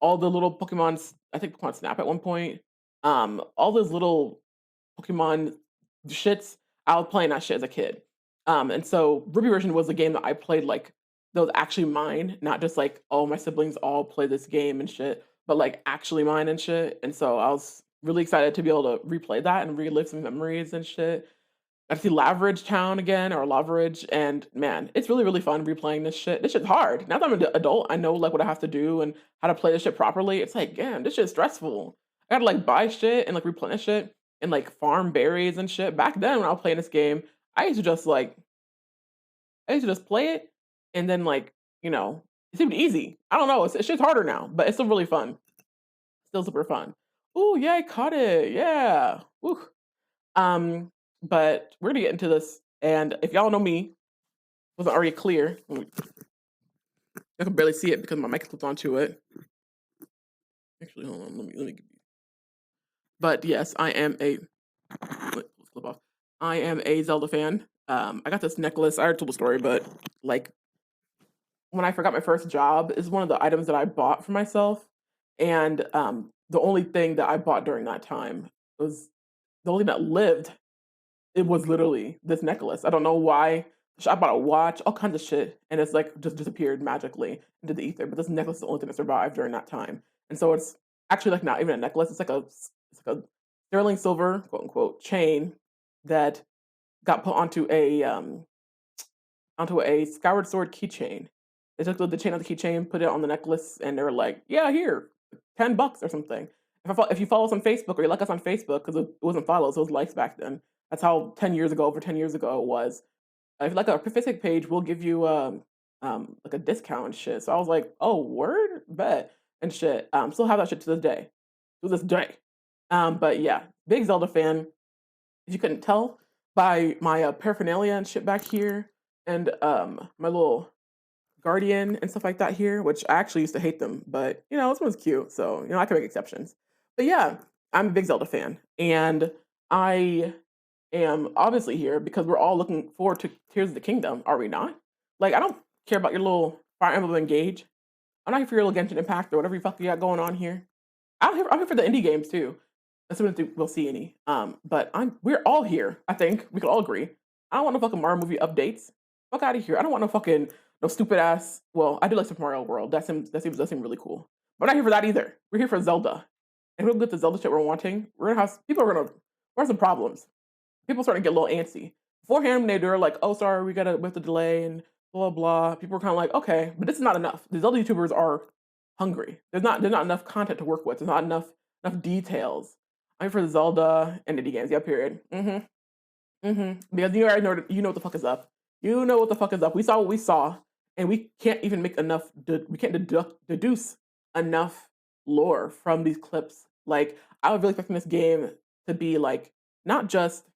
All the little Pokemon. I think Pokemon Snap at one point. All those little Pokemon shits. I was playing that shit as a kid. And so Ruby version was a game that I played like that was actually mine, not just like, oh, my siblings all play this game and shit, but like actually mine and shit. And so I was really excited to be able to replay that and relive some memories and shit. I see Laveridge Town again or Laveridge, and man, it's really, really fun replaying this shit. This shit's hard. Now that I'm an adult, I know like what I have to do and how to play this shit properly. It's like, damn, this shit's stressful. I gotta like buy shit and like replenish it. and like farm berries and shit. Back then when I was playing this game, I used to just like I used to just play it and then like, it seemed easy. I don't know, it's shit's harder now, but it's still really fun. Still super fun. Ooh, yeah, I caught it. Yeah. Woo. Um, but we're gonna get into this, and if y'all know me, wasn't already clear. I can barely see it because my mic is clipped onto it. Actually, hold on. Let me give you. But yes, I am a. Let's flip off. I am a Zelda fan. I got this necklace. I already told the story, but like when I forgot my first job is one of the items that I bought for myself, and the only thing that I bought during that time was the only thing that lived. It was literally this necklace. I don't know why. I bought a watch, all kinds of shit, and it's like just disappeared magically into the ether. But this necklace is the only thing that survived during that time, and so it's actually like not even a necklace. It's like a sterling silver quote unquote chain that got put onto a Skyward Sword keychain. They took the chain of the keychain, put it on the necklace, and they were like, "Yeah, here, $10 or something." If you follow us on Facebook or you like us on Facebook, because it wasn't follows, it was likes back then. That's how 10 years ago, over 10 years ago, it was. If you like our Facebook page, we'll give you like a discount and shit. So I was like, "Oh, word, bet," and shit. Still have that shit to this day, to this day. But yeah, big Zelda fan. If you couldn't tell by my paraphernalia and shit back here, and my little guardian and stuff like that here, which I actually used to hate them, but this one's cute, so I can make exceptions. But yeah, I'm a big Zelda fan, and I am obviously here because we're all looking forward to Tears of the Kingdom, are we not? Like, I don't care about your little Fire Emblem Engage. I'm not here for your little Genshin Impact or whatever you fuck you got going on here. I'm here for the indie games too. Assuming that we'll see any. But we're all here. I think we can all agree. I don't want no fucking Mario movie updates. Fuck out of here. I don't want no stupid ass. Well, I do like Super Mario World. That seems really cool. But we're not here for that either. We're here for Zelda. And we'll get the Zelda shit we're wanting. We're gonna have some problems. People starting to get a little antsy. Beforehand, when they were like, "Oh, sorry, we have to delay," and blah blah. People were kind of like, "Okay," but this is not enough. The Zelda YouTubers are hungry. There's not enough content to work with. There's not enough details. I'm for Zelda and indie games. Yeah, period. Because you already know what the fuck is up. You know what the fuck is up. We saw what we saw, and we can't even make enough. We can't deduce enough lore from these clips. Like, I was really expecting this game to be like not just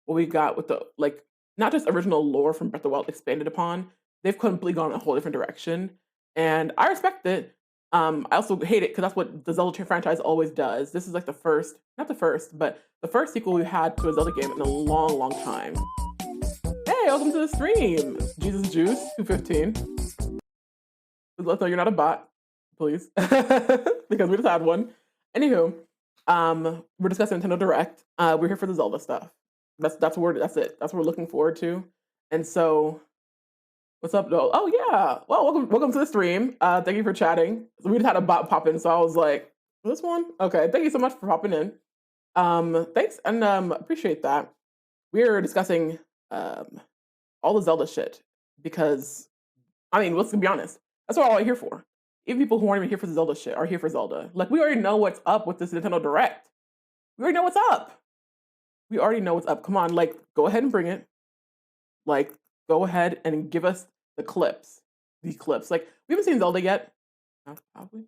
what we got with the like not just original lore from Breath of the Wild expanded upon. They've completely gone in a whole different direction, and I respect it. I also hate it because that's what the Zelda franchise always does. This is like not the first, but the first sequel we've had to a Zelda game in a long, long time. Hey, welcome to the stream, Jesus Juice 215. Let's know you're not a bot, please, because we just had one. Anywho, we're discussing Nintendo Direct. We're here for the Zelda stuff. That's it. That's what we're looking forward to. And so, what's up, though? Oh yeah. Well, welcome to the stream. Thank you for chatting. So we just had a bot pop in, so I was like, this one? Okay. Thank you so much for popping in. Thanks, and appreciate that. We're discussing all the Zelda shit because let's be honest. That's what we're all here for. Even people who aren't even here for the Zelda shit are here for Zelda. Like, we already know what's up with this Nintendo Direct. We already know what's up. We already know what's up. Come on, like, go ahead and bring it. Like, go ahead and give us the clips. These clips. Like, we haven't seen Zelda yet. Probably.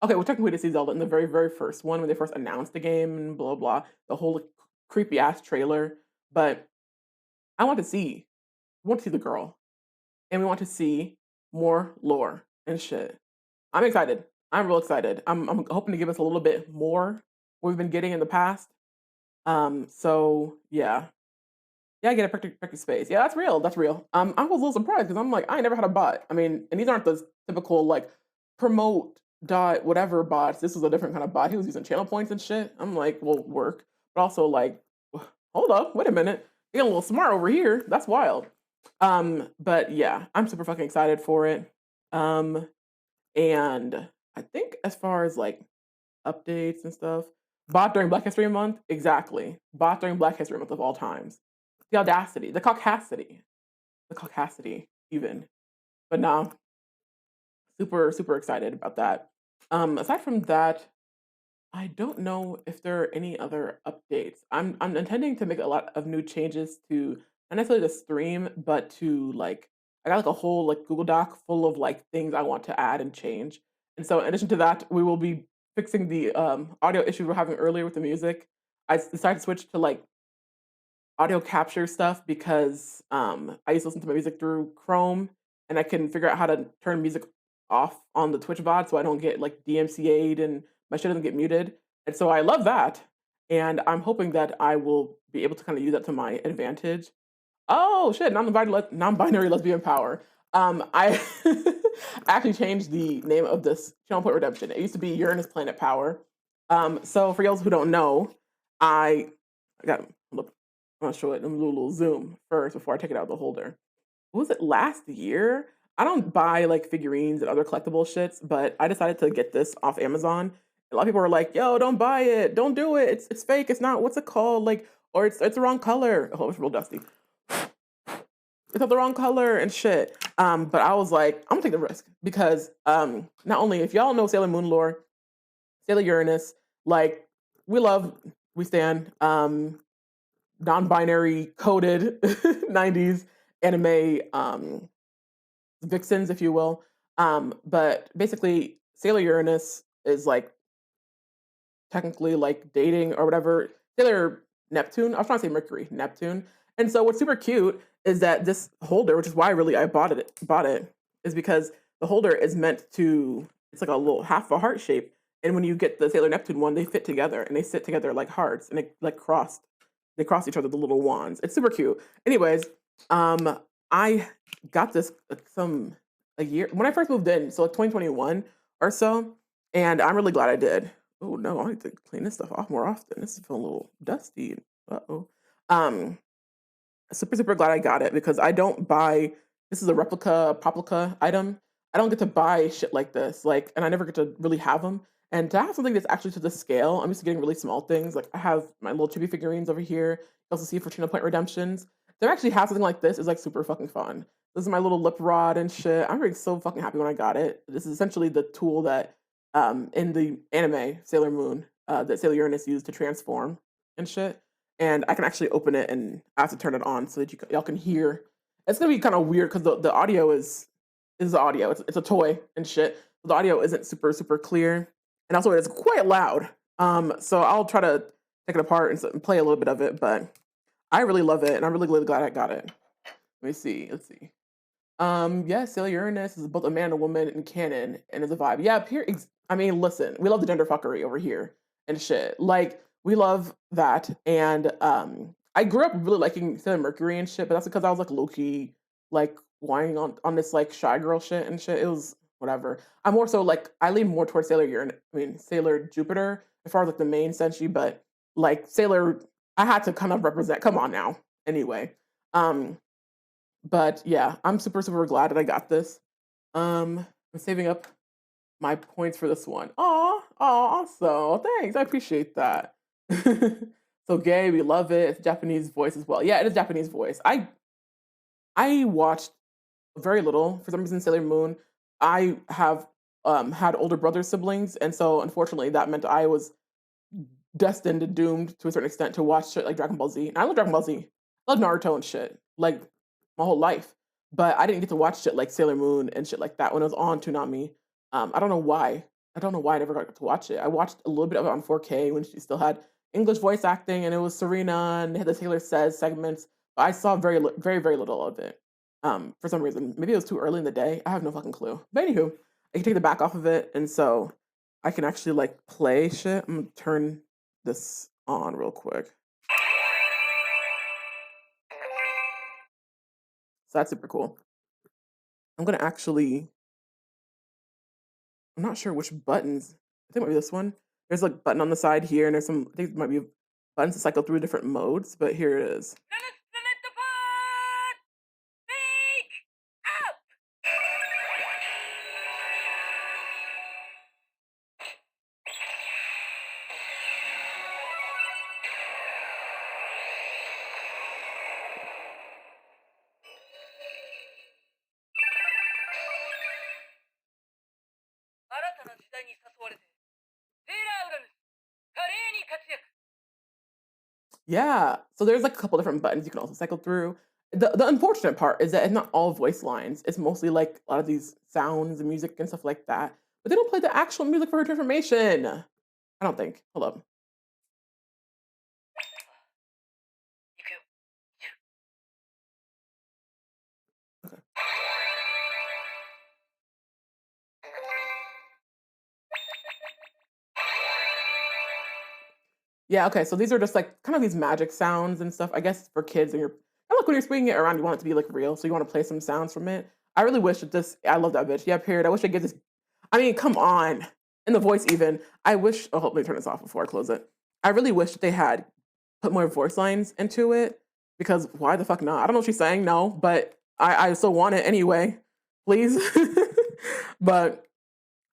Okay, well, technically we did see Zelda in the very, very first one when they first announced the game and blah, blah. The whole creepy ass trailer. But I want to see. We want to see the girl. And we want to see more lore and shit. I'm excited. I'm real excited. I'm hoping to give us a little bit more what we've been getting in the past. So yeah. Yeah, I get a practice space. Yeah, that's real. That's real. I was a little surprised because I'm like, I never had a bot. And these aren't the typical like promote dot whatever bots. This was a different kind of bot. He was using channel points and shit. I'm like, well, work. But also like, hold up, wait a minute. You're a little smart over here. That's wild. But yeah, I'm super fucking excited for it. And I think as far as like updates and stuff, bot during Black History Month, exactly. Bot during Black History Month of all times. The audacity, the caucasity, even. But no, super, super excited about that. Aside from that, I don't know if there are any other updates. I'm intending to make a lot of new changes to not necessarily the stream, but to like I got like a whole like Google Doc full of like things I want to add and change. And so in addition to that, we will be fixing the audio issues we're having earlier with the music. Decided to switch to like audio capture stuff because I used to listen to my music through Chrome and I can figure out how to turn music off on the Twitch VOD so I don't get like DMCA'd and my shit doesn't get muted. And so I love that. And I'm hoping that I will be able to kind of use that to my advantage. Oh shit, non-binary lesbian power. I I actually changed the name of this channel point redemption. It used to be Uranus Planet Power. So for y'all who don't know, I got look. I'm gonna show it in a little zoom first before I take it out of the holder. What was it last year? I don't buy like figurines and other collectible shits, but I decided to get this off Amazon. A lot of people were like, "Yo, don't buy it! Don't do it! It's fake! It's not what's it called? Like, or it's the wrong color." Oh, it's real dusty. It's not the wrong color and shit. But I was like, I'm gonna take the risk because not only if y'all know Sailor Moon lore, Sailor Uranus, like we stand non-binary coded 90s anime vixens, if you will. But basically, Sailor Uranus is like technically like dating or whatever. Sailor Neptune. I was trying to say Mercury, Neptune. And so what's super cute is that this holder, which is why really I bought it, is because the holder is meant to. It's like a little half a heart shape. And when you get the Sailor Neptune one, they fit together and they sit together like hearts and they cross each other the little wands. It's super cute. Anyways, I got this some a year when I first moved in, so like 2021 or so, and I'm really glad I did. Oh no, I need to clean this stuff off more often. This is feeling a little dusty. Uh-oh. Um, super glad I got it because I don't buy this is a replica Poplica item. I don't get to buy shit like this. Like, and I never get to really have them. And to have something that's actually to the scale, I'm used to getting really small things. Like I have my little chibi figurines over here. You also see Fortuna Point Redemptions. To actually have something like this is like super fucking fun. This is my little lip rod and shit. I'm really so fucking happy when I got it. This is essentially the tool that in the anime Sailor Moon that Sailor Uranus used to transform and shit. And I can actually open it and I have to turn it on so that y'all can hear. It's gonna be kind of weird because the audio is the audio. It's a toy and shit. The audio isn't super clear, and also it's quite loud. So I'll try to take it apart and play a little bit of it, but I really love it, and I'm really glad I got it. Let me see. Let's see. Yes, Sailor Uranus is both a man and a woman in canon, and is a vibe. Yeah, I mean, listen, we love the gender fuckery over here and shit. Like, we love that. And I grew up really liking Sailor Mercury and shit, but that's because I was like low key, like whining on this like shy girl shit and shit. It was whatever. I'm more so like I lean more towards Sailor Uranus. I mean, Sailor Jupiter as far as like the main senshi, but like Sailor, I had to kind of represent. Come on now. Anyway, um, but yeah, I'm super glad that I got this. I'm saving up my points for this one. Aw, so thanks. I appreciate that. So gay, we love it. It's Japanese voice as well. Yeah, it is Japanese voice. I watched very little for some reason Sailor Moon. I have had older brother siblings, and so unfortunately that meant I was destined and doomed to a certain extent to watch shit like Dragon Ball Z. And I love Dragon Ball Z. I love Naruto and shit. Like my whole life. But I didn't get to watch shit like Sailor Moon and shit like that when it was on Toonami. I don't know why. I don't know why I never got to watch it. I watched a little bit of it on 4K when she still had English voice acting, and it was Serena, and they had the Taylor Says segments. But I saw very little of it. For some reason, maybe it was too early in the day. I have no fucking clue. But anywho, I can take the back off of it, and so I can actually like play shit. I'm gonna turn this on real quick. So that's super cool. I'm gonna actually I'm not sure which buttons. I think it might be this one. There's like button on the side here, and there's some. I think it might be buttons to cycle through different modes. But here it is. Yeah. So there's like a couple different buttons you can also cycle through. The unfortunate part is that it's not all voice lines. It's mostly like a lot of these sounds and music and stuff like that. But they don't play the actual music for her transformation. I don't think. Hold up. Okay. Yeah, okay. So these are just like kind of these magic sounds and stuff. I guess for kids and you're kind of like when you're swinging it around, you want it to be like real. So you want to play some sounds from it. I really wish that this I love that bitch. Yeah, period. I wish I get this. I mean, come on. And the voice even. I wish oh let me turn this off before I close it. I really wish that they had put more voice lines into it because why the fuck not? I don't know what she's saying, no, but I still want it anyway. Please. But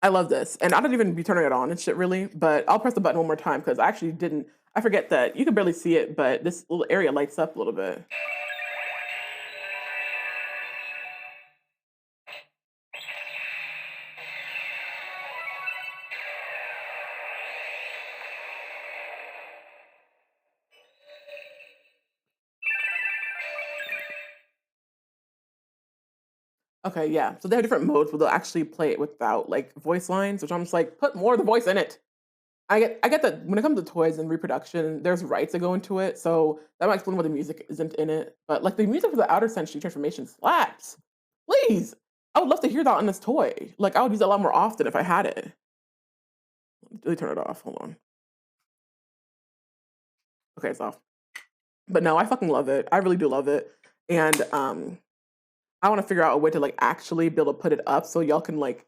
I love this, and I don't even be turning it on and shit really, but I'll press the button one more time because I actually didn't. I forget that you can barely see it, but this little area lights up a little bit. Okay, yeah. So they have different modes where they'll actually play it without like voice lines, which I'm just like, put more of the voice in it. I get that when it comes to toys and reproduction, there's rights that go into it, so that might explain why the music isn't in it. But like the music for the outer sensory transformation slaps. Please, I would love to hear that on this toy. Like I would use it a lot more often if I had it. Let me turn it off. Hold on. Okay, it's off. But no, I fucking love it. I really do love it. And I want to figure out a way to like actually be able to put it up so y'all can like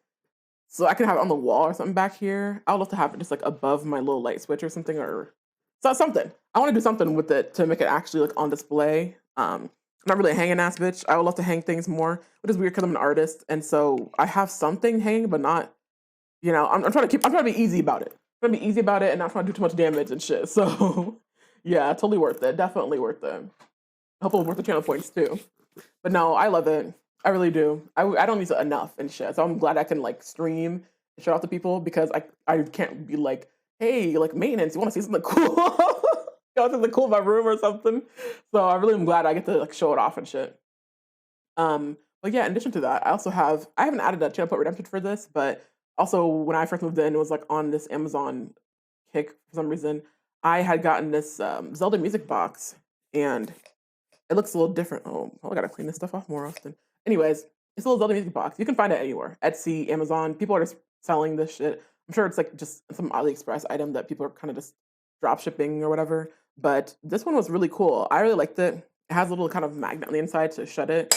so I can have it on the wall or something back here. I would love to have it just like above my little light switch or something or so something. I want to do something with it to make it actually like on display. I'm not really a hanging ass bitch. I would love to hang things more, which is weird because I'm an artist, and so I have something hanging, but not. I'm trying to keep. I'm trying to be easy about it. I'm trying to be easy about it and not trying to do too much damage and shit. So, yeah, totally worth it. Definitely worth it. Hopefully worth the channel points too. But no, I love it. I really do. I don't use it enough and shit. So I'm glad I can like stream and shout out to people because I can't be like, hey, like maintenance, you want to see something cool? You want something cool in my room or something? So I really am glad I get to like show it off and shit. But yeah, in addition to that, I haven't added a channel point redemption for this, but also when I first moved in, it was like on this Amazon kick for some reason. I had gotten this Zelda music box and it looks a little different. Oh, I gotta clean this stuff off more often. Anyways, it's a little Zelda music box. You can find it anywhere. Etsy, Amazon. People are just selling this shit. I'm sure it's like just some AliExpress item that people are kind of just drop shipping or whatever. But this one was really cool. I really liked it. It has a little kind of magnet on the inside to shut it.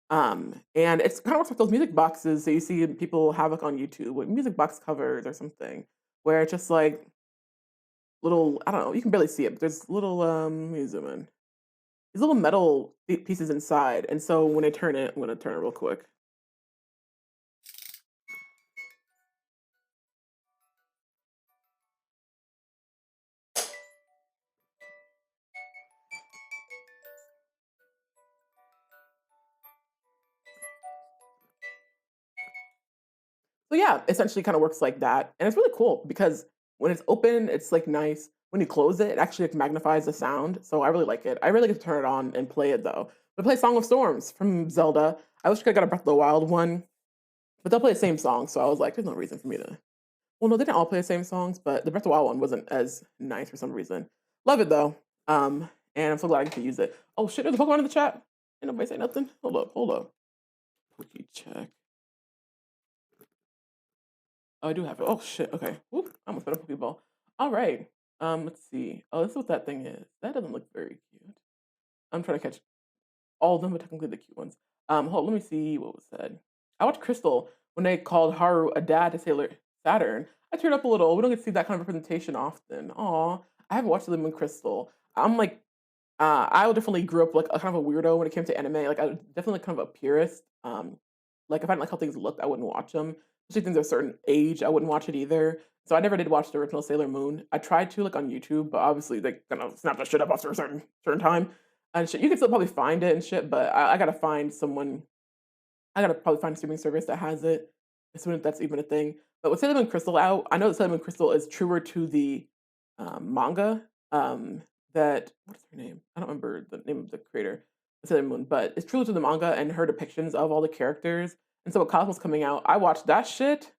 And it's kind of works like those music boxes that you see people have like on YouTube with music box covers or something, where it's just like little, I don't know, you can barely see it, but there's little let me zoom in. These little metal pieces inside, and so when I turn it, I'm gonna turn it real quick. So yeah, essentially kind of works like that. And it's really cool because when it's open, it's like nice. When you close it, it actually like magnifies the sound. So I really like it. I really get to turn it on and play it though. But play Song of Storms from Zelda. I wish I got a Breath of the Wild one, but they'll play the same song. So I was like, there's no reason for me to. Well, no, they didn't all play the same songs, but the Breath of the Wild one wasn't as nice for some reason. Love it though. And I'm so glad I get to use it. Oh shit, there's a Pokemon in the chat. Ain't nobody say nothing. Hold up. Poke check. Oh, I do have it. Oh shit. Okay. Whoop. I almost put a Pokeball. All right. Let's see. Oh, this is what that thing is. That doesn't look very cute. I'm trying to catch all of them, but technically the cute ones. Hold. Let me see what was said. I watched Crystal when they called Haru a dad to Sailor Saturn. I teared up a little. We don't get to see that kind of representation often. Aw. I haven't watched them in Crystal. I'm like, I definitely grew up like a kind of a weirdo when it came to anime. Like I was definitely kind of a purist. Like if I didn't like how things looked, I wouldn't watch them. Especially things of a certain age, I wouldn't watch it either. So I never did watch the original Sailor Moon. I tried to like on YouTube, but obviously they kind of snap that shit up after a certain time. And shit, you can still probably find it and shit, but I gotta find someone. I gotta probably find a streaming service that has it, as soon as that's even a thing. But with Sailor Moon Crystal out, I know that Sailor Moon Crystal is truer to the manga. That what's her name? I don't remember the name of the creator of Sailor Moon, but it's true to the manga and her depictions of all the characters. And so, with Cosmos coming out, I watched that shit.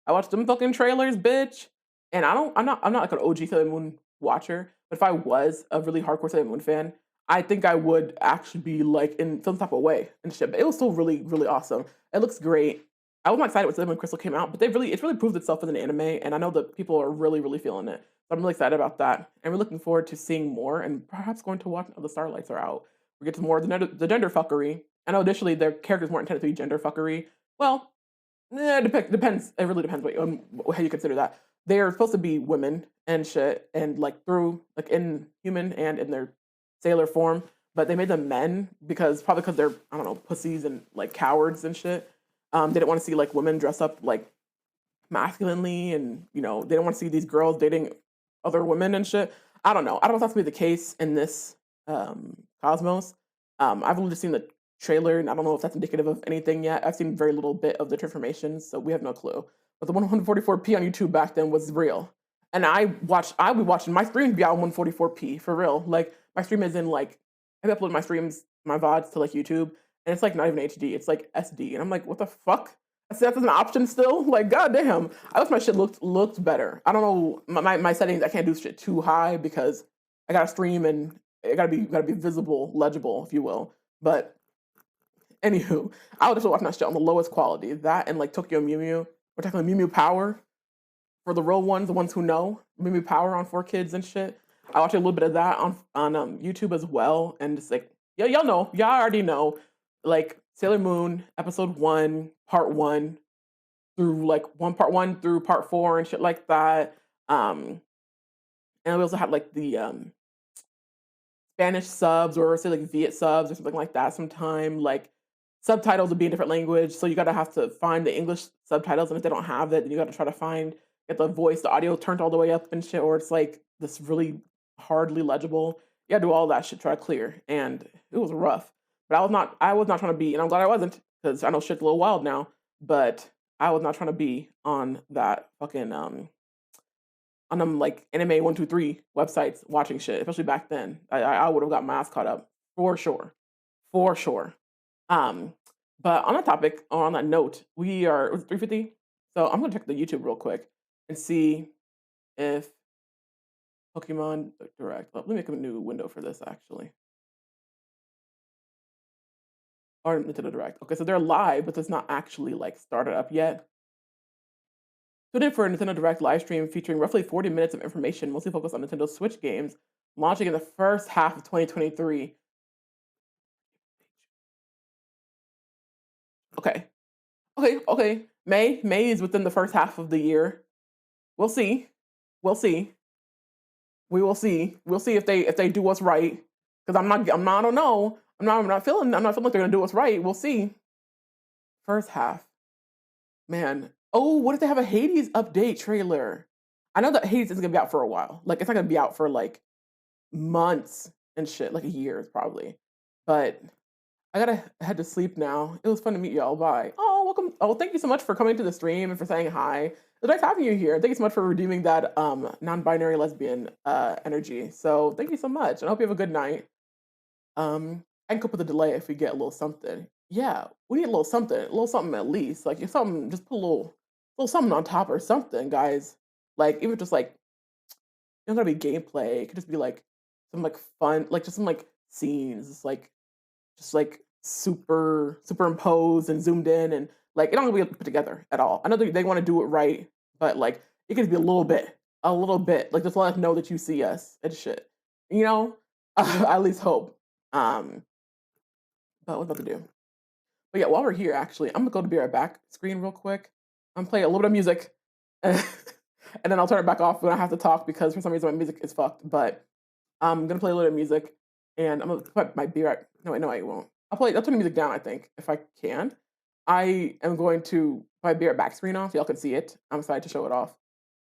I watched them fucking trailers, bitch. And I'm not like an OG Sailor Moon watcher, but if I was a really hardcore Sailor Moon fan, I think I would actually be like in some type of way and shit. But it was still really, really awesome. It looks great. I was not excited when Sailor Moon Crystal came out, but it's really proved itself as an anime, and I know that people are really, really feeling it. So I'm really excited about that. And we're looking forward to seeing more and perhaps going to watch now the Starlights are out. We get to more of the gender fuckery. I know initially their characters weren't intended to be gender fuckery. Well, depends. It really depends how you consider that. They're supposed to be women and shit, and like through like in human and in their sailor form, but they made them men because probably because they're I don't know pussies and like cowards and shit. They didn't want to see like women dress up like masculinely, and they didn't want to see these girls dating other women and shit. I don't know. I don't know if that's gonna be the case in this Cosmos. I've only just seen the trailer, and I don't know if that's indicative of anything yet. I've seen very little bit of the transformations, so we have no clue. But the 144p on YouTube back then was real, and I'll be watching my streams be out on 144p for real. Like my stream is in like I upload my streams, my VODs to like YouTube, and it's like not even HD. It's like SD, and I'm like, what the fuck? I said that's an option still. Like, goddamn, I wish my shit looked better. I don't know my settings. I can't do shit too high because I gotta stream and it gotta be visible, legible, if you will. But anywho, I was just watching that shit on the lowest quality. That and like Tokyo Mew Mew. We're talking Mew Mew Power for the real ones, the ones who know Mew Mew Power on 4Kids and shit. I watched a little bit of that on YouTube as well, and it's like, yeah, y'all know, y'all already know, like Sailor Moon episode 1, part 1 through like part 1 through part 4 and shit like that. And we also had like the Spanish subs or say like Viet subs or something like that sometime. Like subtitles would be in different language, so you gotta have to find the English subtitles, and if they don't have it, then you gotta try to get the audio turned all the way up and shit, or it's like this really hardly legible. You gotta do all that shit, try to clear, and it was rough. But I was not trying to be, and I'm glad I wasn't, because I know shit's a little wild now, but I was not trying to be on that fucking on them like anime 123 websites watching shit, especially back then. I would have got my ass caught up for sure, for sure. Um, but on that topic or on that note, we are it was 3:50, so I'm gonna check the YouTube real quick and see if Pokemon Direct. Let me make a new window for this actually, or Nintendo Direct. Okay, so they're live, but it's not actually like started up yet. Tune in for a Nintendo Direct live stream featuring roughly 40 minutes of information, mostly focused on Nintendo Switch games, launching in the first half of 2023. Okay. Okay. May is within the first half of the year. We'll see. We'll see. We will see. We'll see if they do what's right. Because I don't know. I'm not feeling like they're gonna do what's right. We'll see. First half. Man. Oh, what if they have a Hades update trailer? I know that Hades isn't gonna be out for a while. Like it's not gonna be out for like months and shit, like a year probably. But I gotta head to sleep now. It was fun to meet y'all. Bye. Oh, welcome. Oh, thank you so much for coming to the stream and for saying hi. It's nice having you here. Thank you so much for redeeming that non-binary lesbian energy. So thank you so much. And I hope you have a good night. I can cope with the delay if we get a little something. Yeah, we need a little something at least. Like if something, just put little something on top or something, guys. Like even just like it don't gotta be gameplay. It could just be like some like fun, like just some like scenes. It's like just like superimposed and zoomed in, and like it don't be put together at all. I know they want to do it right, but like it could be a little bit, like just let us know that you see us and shit. You know, I at least hope. But what about to do? But yeah, while we're here, actually, I'm gonna go to be right back screen real quick. I'm playing a little bit of music, and then I'll turn it back off when I have to talk because for some reason my music is fucked. But I'm gonna play a little bit of music, and I'm gonna put my beer. No, wait, no, I won't. I'll turn the music down. I think if I can, I am going to put my beer back screen off. Y'all can see it. I'm excited to show it off.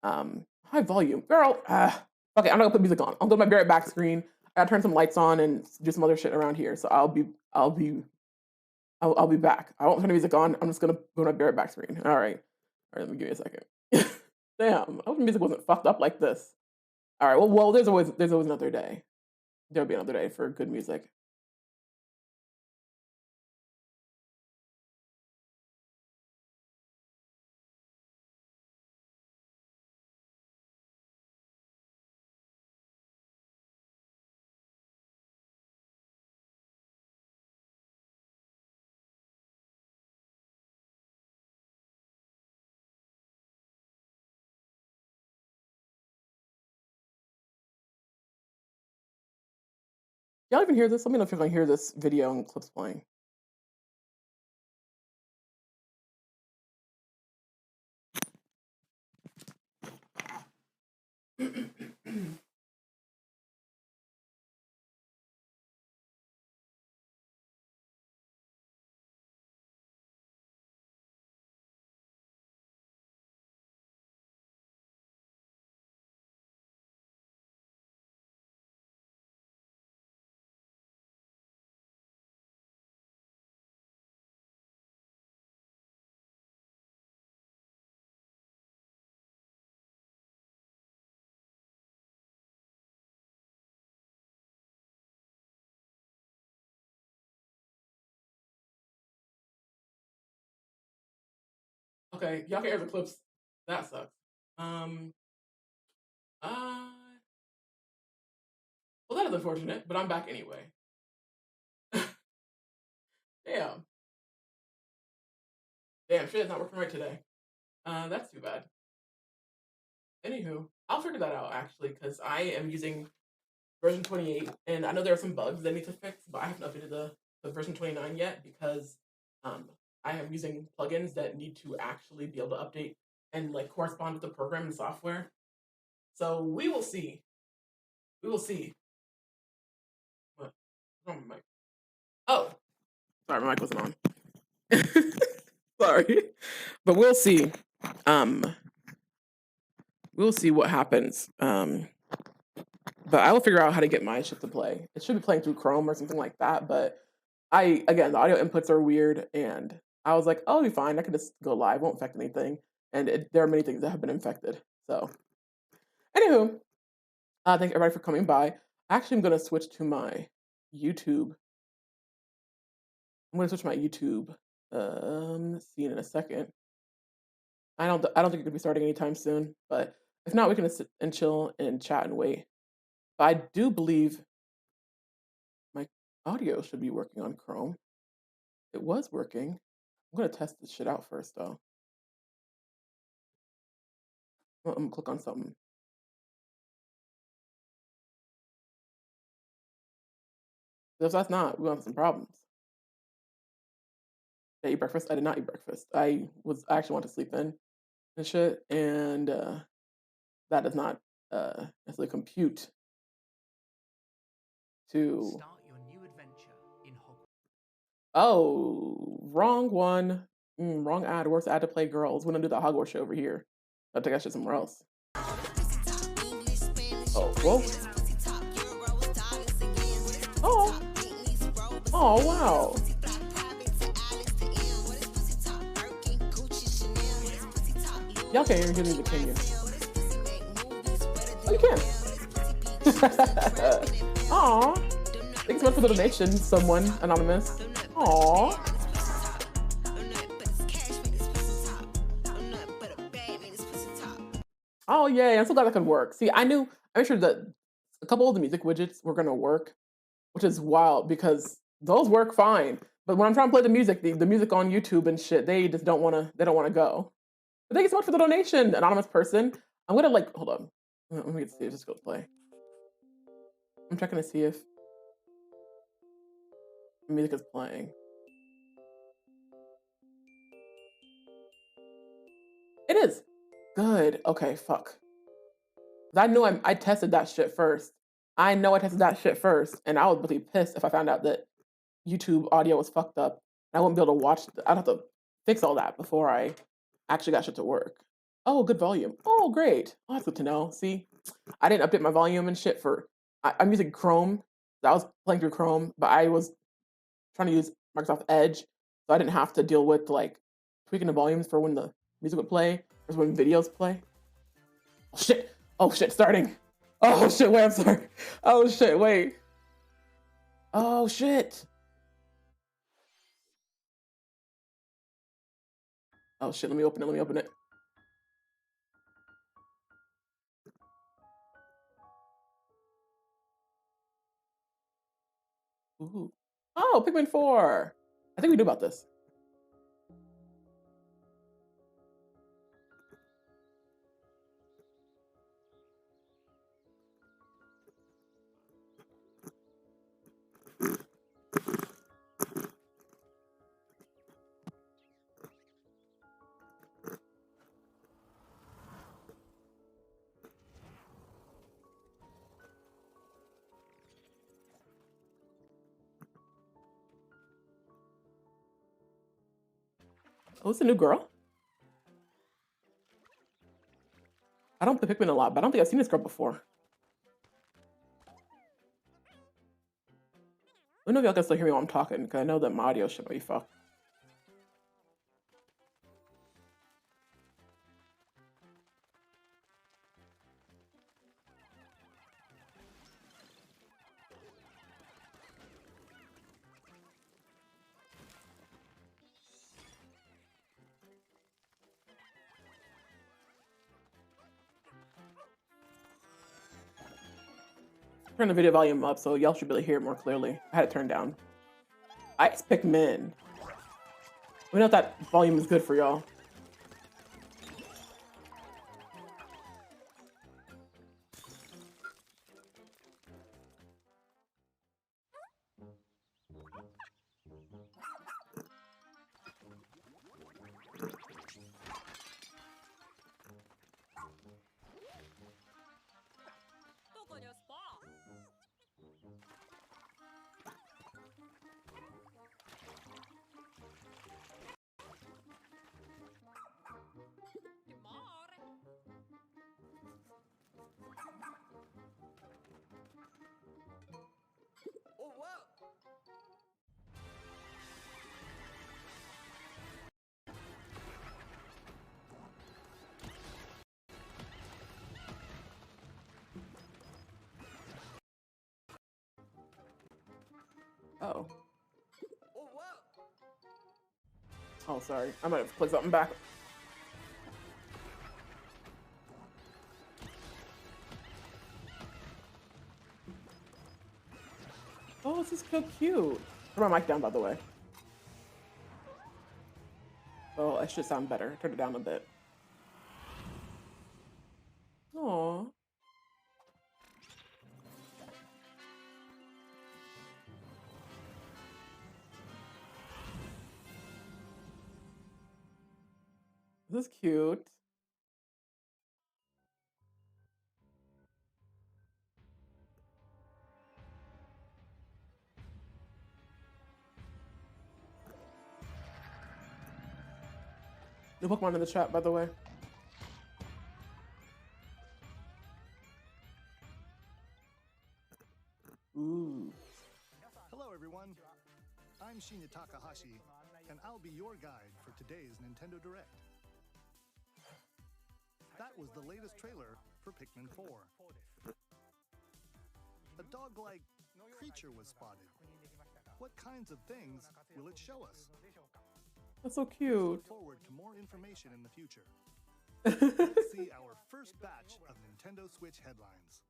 High volume, girl. Okay, I'm not gonna put music on. I'll go to my beer back screen. I gotta turn some lights on and do some other shit around here. So I'll be back. I won't turn the music on. I'm just gonna go to my beer back screen. All right, let me give you a second. Damn, I hope the music wasn't fucked up like this. All right. Well, there's always another day. There'll be another day for good music. Y'all even hear this? Let me know if you can hear this video and clips playing. Okay, y'all can hear the clips. That sucks. Um, uh, well, that is unfortunate, but I'm back anyway. Damn, damn, shit, it's not working right today. That's too bad. Anywho, I'll figure that out actually, because I am using version 28, and I know there are some bugs that need to fix, but I haven't updated the version 29 yet because um, I am using plugins that need to actually be able to update and like correspond with the program and software. So we will see. We will see. What? Oh, my mic. Oh, sorry, my mic wasn't on. Sorry, but we'll see. Um, we'll see what happens. But I will figure out how to get my shit to play. It should be playing through Chrome or something like that. But again, the audio inputs are weird, and I was like, oh, it'll be fine. I can just go live, won't affect anything. And there are many things that have been infected. So, anywho, thank everybody for coming by. Actually, I'm gonna switch to my YouTube. I'm gonna switch to my YouTube. See you in a second. I don't think it could be starting anytime soon. But if not, we can just sit and chill and chat and wait. But I do believe my audio should be working on Chrome. It was working. I'm gonna test this shit out first, though. I'm gonna click on something. If that's not, we're gonna have some problems. Did I eat breakfast? I did not eat breakfast. I actually want to sleep in and shit, and that does not necessarily compute to. Start your new adventure in Hogwarts. Oh, wrong one. Wrong ad. Worst ad to play girls. We're gonna do the Hogwarts show over here. I'll take that shit somewhere else. Oh, whoa. Oh. Oh, wow. Y'all can't even give me the opinion. Oh, you can. Aw. Thanks so much for the donation, someone anonymous. Aw. Oh, yay. I'm so glad that could work. See, I made sure that a couple of the music widgets were going to work, which is wild because those work fine. But when I'm trying to play the music, the music on YouTube and shit, they just don't want to go. But thank you so much for the donation, anonymous person. I'm going to hold on. Let me see if this goes play. I'm checking to see if the music is playing. It is. Good. Okay, fuck. I knew I tested that shit first. I know I tested that shit first, and I would be pissed if I found out that YouTube audio was fucked up. I wouldn't be able to watch. I'd have to fix all that before I actually got shit to work. Oh, good volume. Oh, great. Oh, that's good to know. See, I didn't update my volume and shit I'm using Chrome. I was playing through Chrome, but I was trying to use Microsoft Edge, so I didn't have to deal with tweaking the volumes for when the music would play or when videos play. Oh shit! Oh shit! Starting. Oh shit, wait, I'm sorry. Oh shit, wait. Oh shit. Oh shit, let me open it, let me open it. Ooh. Oh, Pikmin 4. I think we knew about this. Oh, it's a new girl? I don't play Pikmin a lot, but I don't think I've seen this girl before. I don't know if y'all can still hear me while I'm talking, because I know that my audio should be fucked. Turn the video volume up so y'all should be able to hear it more clearly. I had it turned down. Ice Pikmin. We know if that volume is good for y'all. Oh. Oh, sorry. I might have clicked something back. Oh, this is so cute. Turn my mic down, by the way. Oh, it should sound better. Turn it down a bit. Aww. This is cute. New Pokemon in the chat, by the way. Ooh. Hello, everyone. I'm Shinya Takahashi, and I'll be your guide for today's Nintendo Direct. That was the latest trailer for Pikmin 4. A dog-like creature was spotted. What kinds of things will it show us? That's so cute. Look forward to more information in the future. Let's see our first batch of Nintendo Switch headlines.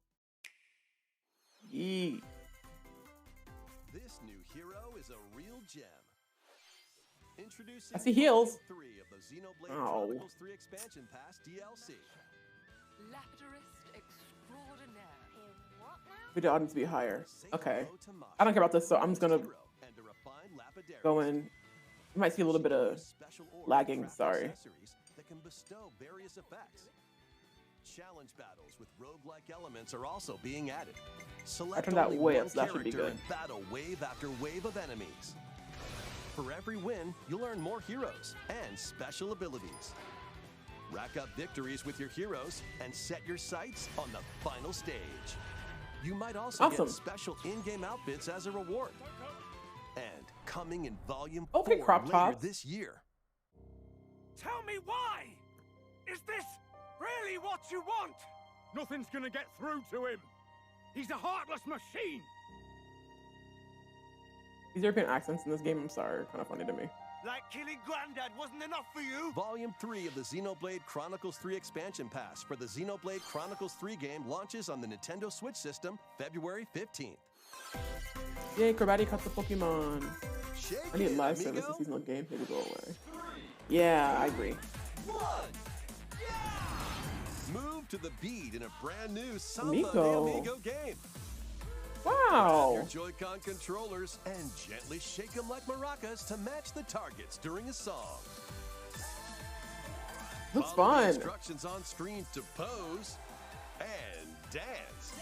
Yee. This new hero is a real gem. Introducing I see heels. 3 of the Xenoblade Oh. Chronicles 3 Expansion Pass DLC. Lapidurist extraordinaire. Video audience be higher. Say Okay. hello to Maya, I don't care about this, so I'm just gonna hero and a refined lapidary. go in. You might see a little bit of Special order lagging, craft sorry. accessories that can bestow various effects. Challenge battles with roguelike elements are also being added. Select turned that only way one up, so that should be character good. and battle wave after wave of enemies. For every win, you'll earn more heroes and special abilities. Rack up victories with your heroes and set your sights on the final stage. You might also Awesome. get special in-game outfits as a reward. And coming in Volume Okay, 4 crop later tops. this year. Tell me why! Is this really what you want? Nothing's gonna get through to him. He's a heartless machine. These European accents in this game, I'm sorry, are kind of funny to me. Like killing Granddad wasn't enough for you? Volume 3 of the Xenoblade Chronicles 3 expansion pass for the Xenoblade Chronicles 3 game launches on the Nintendo Switch system February 15th. Yay, Karate cut the Pokemon. Shake I need it, live amigo. service and seasonal gameplay to go away. Yeah, I agree. Move to the beat in a brand new Samba Amigo. de Amigo game. Wow. Your Joy-Con controllers and gently shake them like maracas to match the targets during a song. Looks Follow the fun. instructions on screen to pose and dance.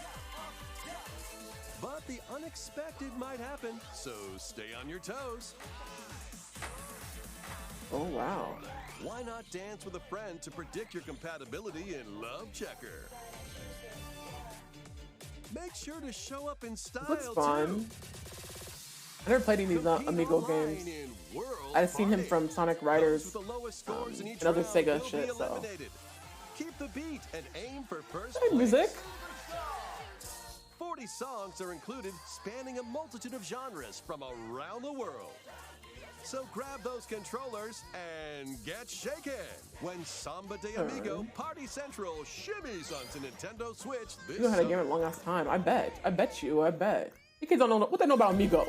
But the unexpected might happen, so stay on your toes. Oh, wow. Why not dance with a friend to predict your compatibility in Love Checker? Make sure to show up in style, This looks fun. too. I never played any of these Compete Amigo online games. in World I've seen him Party. from Sonic Those Riders with the lowest scores in each and other round Sega will be shit, so. eliminated. Keep the beat and aim for first Hey, place. music. 40 songs are included, spanning a multitude of genres from around the world. So grab those controllers and get shaken when Samba de Amigo Party Central shimmies onto Nintendo Switch this You know how to game summer. it long ass time. I bet. I bet you. I bet. You kids don't know what they know about Amigo.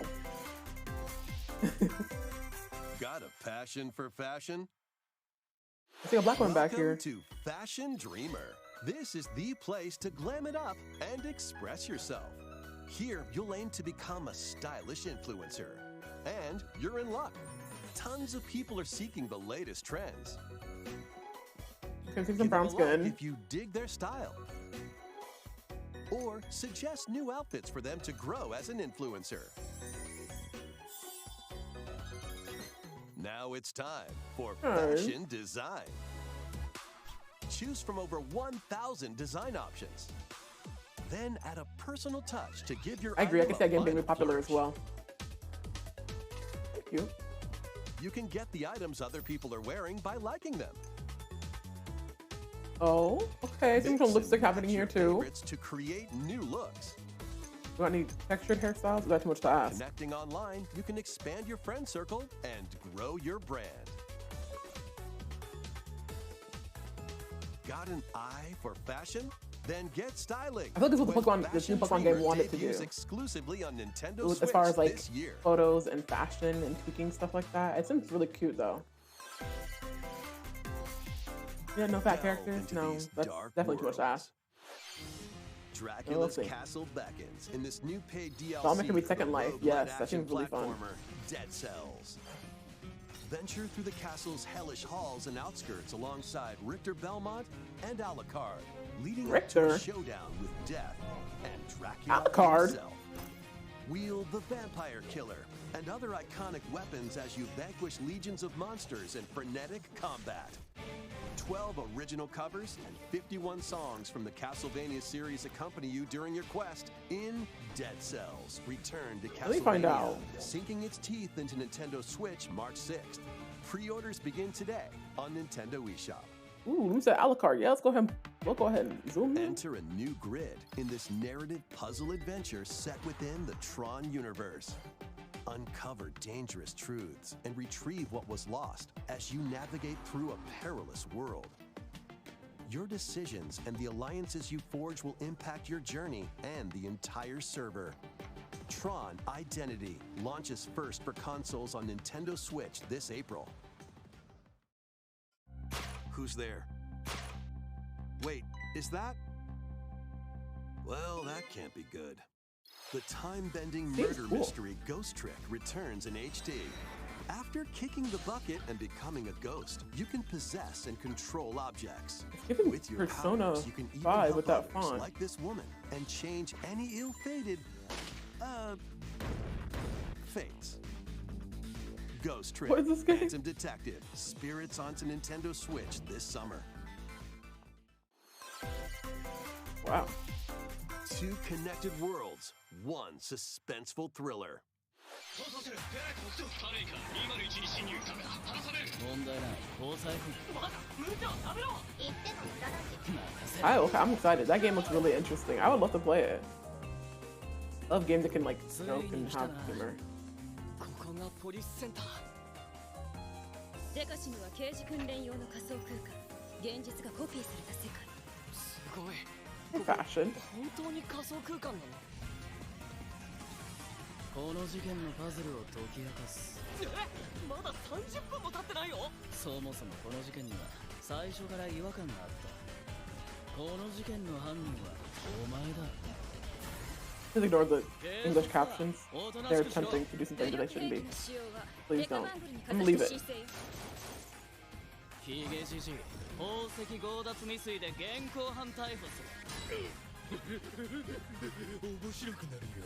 Got a passion for fashion? I see a black one back Welcome here. to Fashion Dreamer. This is the place to glam it up and express yourself. Here, you'll aim to become a stylish influencer. And you're in luck. Tons of people are seeking the latest trends. Can see Give some them brown a like skin. if you dig their style. Or suggest new outfits for them to grow as an influencer. Now it's time for Alright. fashion design. Choose from over 1,000 design options. Then add a personal touch to give your I agree. I item can see that a game being vital popular as flourish. well. Thank you. You can get the items other people are wearing by liking them. Oh, okay. Some Mix some and lipstick happening match here your too. favorites to create new looks. Do I need textured hairstyles? Is that too much to ask? Connecting online, you can expand your friend circle and grow your brand. Got an eye for fashion? Then get styling. I feel like this is what when Pokemon, this new Fashion Pokemon game Dreamer wanted to debuts do. exclusively on Nintendo As Switch far as like this year. photos and fashion and tweaking stuff like that. It seems really cute though. Yeah, no fat Delve characters? into No, these that's dark definitely too much to worlds. ask. Dracula's see. castle beckons in this new paid DLC. So I'm making me for Second the Life. roguelite Yes, that action seems really fun. platformer Dead Cells. Venture through the castle's hellish halls and outskirts alongside Richter Belmont and Alucard, leading up to a Richter? showdown with death and Dracula Alucard? himself. Wield the Vampire Killer and other iconic weapons as you vanquish legions of monsters in frenetic combat. 12 original covers and 51 songs from the Castlevania series accompany you during your quest in Dead Cells. Return to Castlevania, me find out. sinking its teeth into Nintendo Switch March 6th. Pre-orders begin today on Nintendo eShop. Ooh, who said Alucard? Yeah, let's go ahead. We'll go ahead and zoom in. Enter a new grid in this narrative puzzle adventure set within the Tron universe. Uncover dangerous truths and retrieve what was lost as you navigate through a perilous world. Your decisions and the alliances you forge will impact your journey and the entire server. Tron Identity launches first for consoles on Nintendo Switch this April. Who's there? Wait, is that? Well, that can't be good. The time-bending Seems murder cool. mystery Ghost Trick returns in HD. After kicking the bucket and becoming a ghost, you can possess and control objects. It's giving With your Persona powers, you can even 5 help with that others, font. like this woman, and change any ill-fated, fates. Ghost Trick, What is this game? Phantom Detective, Spirits onto Nintendo Switch this summer. Wow. Two connected worlds, one suspenseful thriller. Okay, I'm excited. That game looks really interesting. I would love to play it. I love games that can like joke and have humor. デカシには刑事訓練用の仮想空間、現実がコピーされた世界。すごい。 Fashion. 本当に仮想空間なの？この事件のパズルを解き明かす。まだ30分も経ってないよ。そもそもこの事件には最初から違和感があった。この事件の犯人はお前だ。 Just ignore the English captions. They're attempting to do something that they shouldn't be. Please don't. I'm gonna leave it. ヒゲじじい、宝石強奪未遂で現行犯逮捕する。面白くなるよ。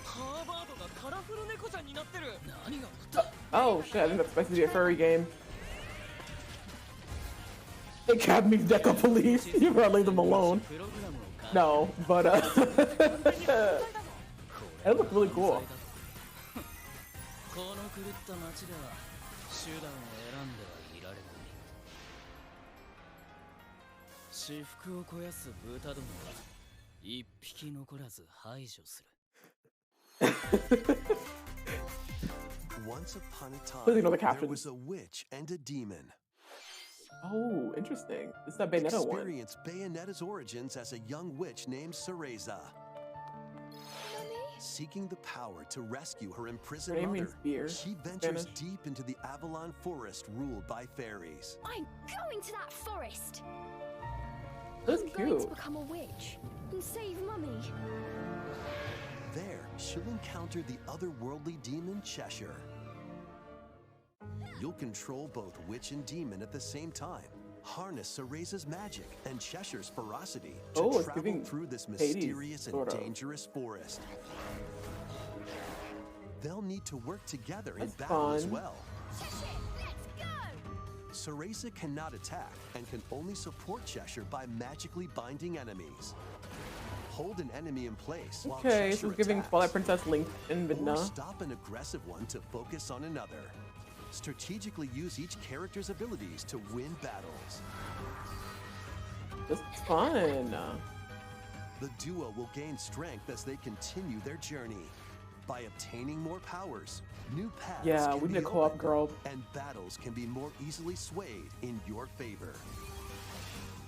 ハーバードがカラフル猫ちゃんになってる。何が起こった？ Oh shit! I think that's supposed to be a furry game. Academy Deca Police. You better leave them alone. No, but it looks really cool. この狂った街では手段を選んではいられない。私服を肥やす豚どもは一匹残らず排除する。 Once upon a Please ignore time, the there captions. was a witch and a demon. Oh, interesting. This is that Bayonetta one. Experience Bayonetta's origins as a young witch named Cereza. Seeking the power to rescue her imprisoned Her name mother, means beer, she ventures Spanish. deep into the Avalon forest ruled by fairies. I'm going to that forest. That's I'm going to cute. become a witch and save Mummy. There, she'll encounter the otherworldly demon Cheshire. You'll control both witch and demon at the same time. Harness Cereza's magic and Cheshire's ferocity to Oh, it's travel giving through this 80s, mysterious and sort of. dangerous forest. They'll need to work together in That's battle as fun. well. Let's go. Cereza cannot attack and can only support Cheshire by magically binding enemies. Hold an enemy in place while Okay, Cheshire so it's giving attacks. Twilight Princess Link and Or Midna. stop an aggressive one to focus on another. Strategically use each character's abilities to win battles. This is fun. The duo will gain strength as they continue their journey. By obtaining more powers, new paths Yeah, can we need be a co-op opened, girl. and battles can be more easily swayed in your favor.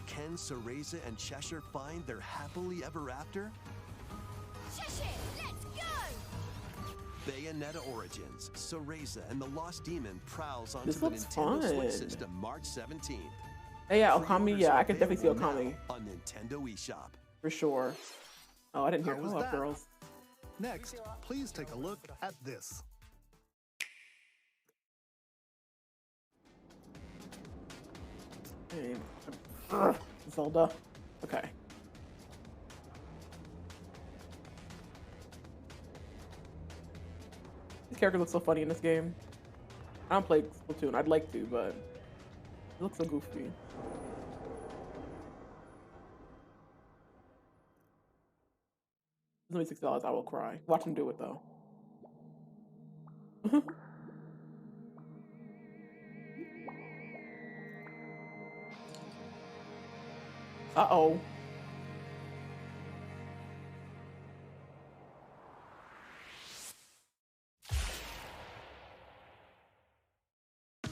Can Cereza and Cheshire find their happily ever after? Cheshire, let's go. Bayonetta Origins, Cereza and the Lost Demon prowls onto This the looks Nintendo Switch fun. system March 17th. Hey, yeah, Okami. Pre-orders Yeah, are I could definitely see available Okami now on Nintendo eShop. for sure. Oh, I didn't hear How was co-op that? girls. Next, please take a look at this. Hey, Zelda. Okay. This character looks so funny in this game. I don't play Splatoon. I'd like to, but it looks so goofy. It's only $6. I will cry. Watch him do it though. Uh-oh.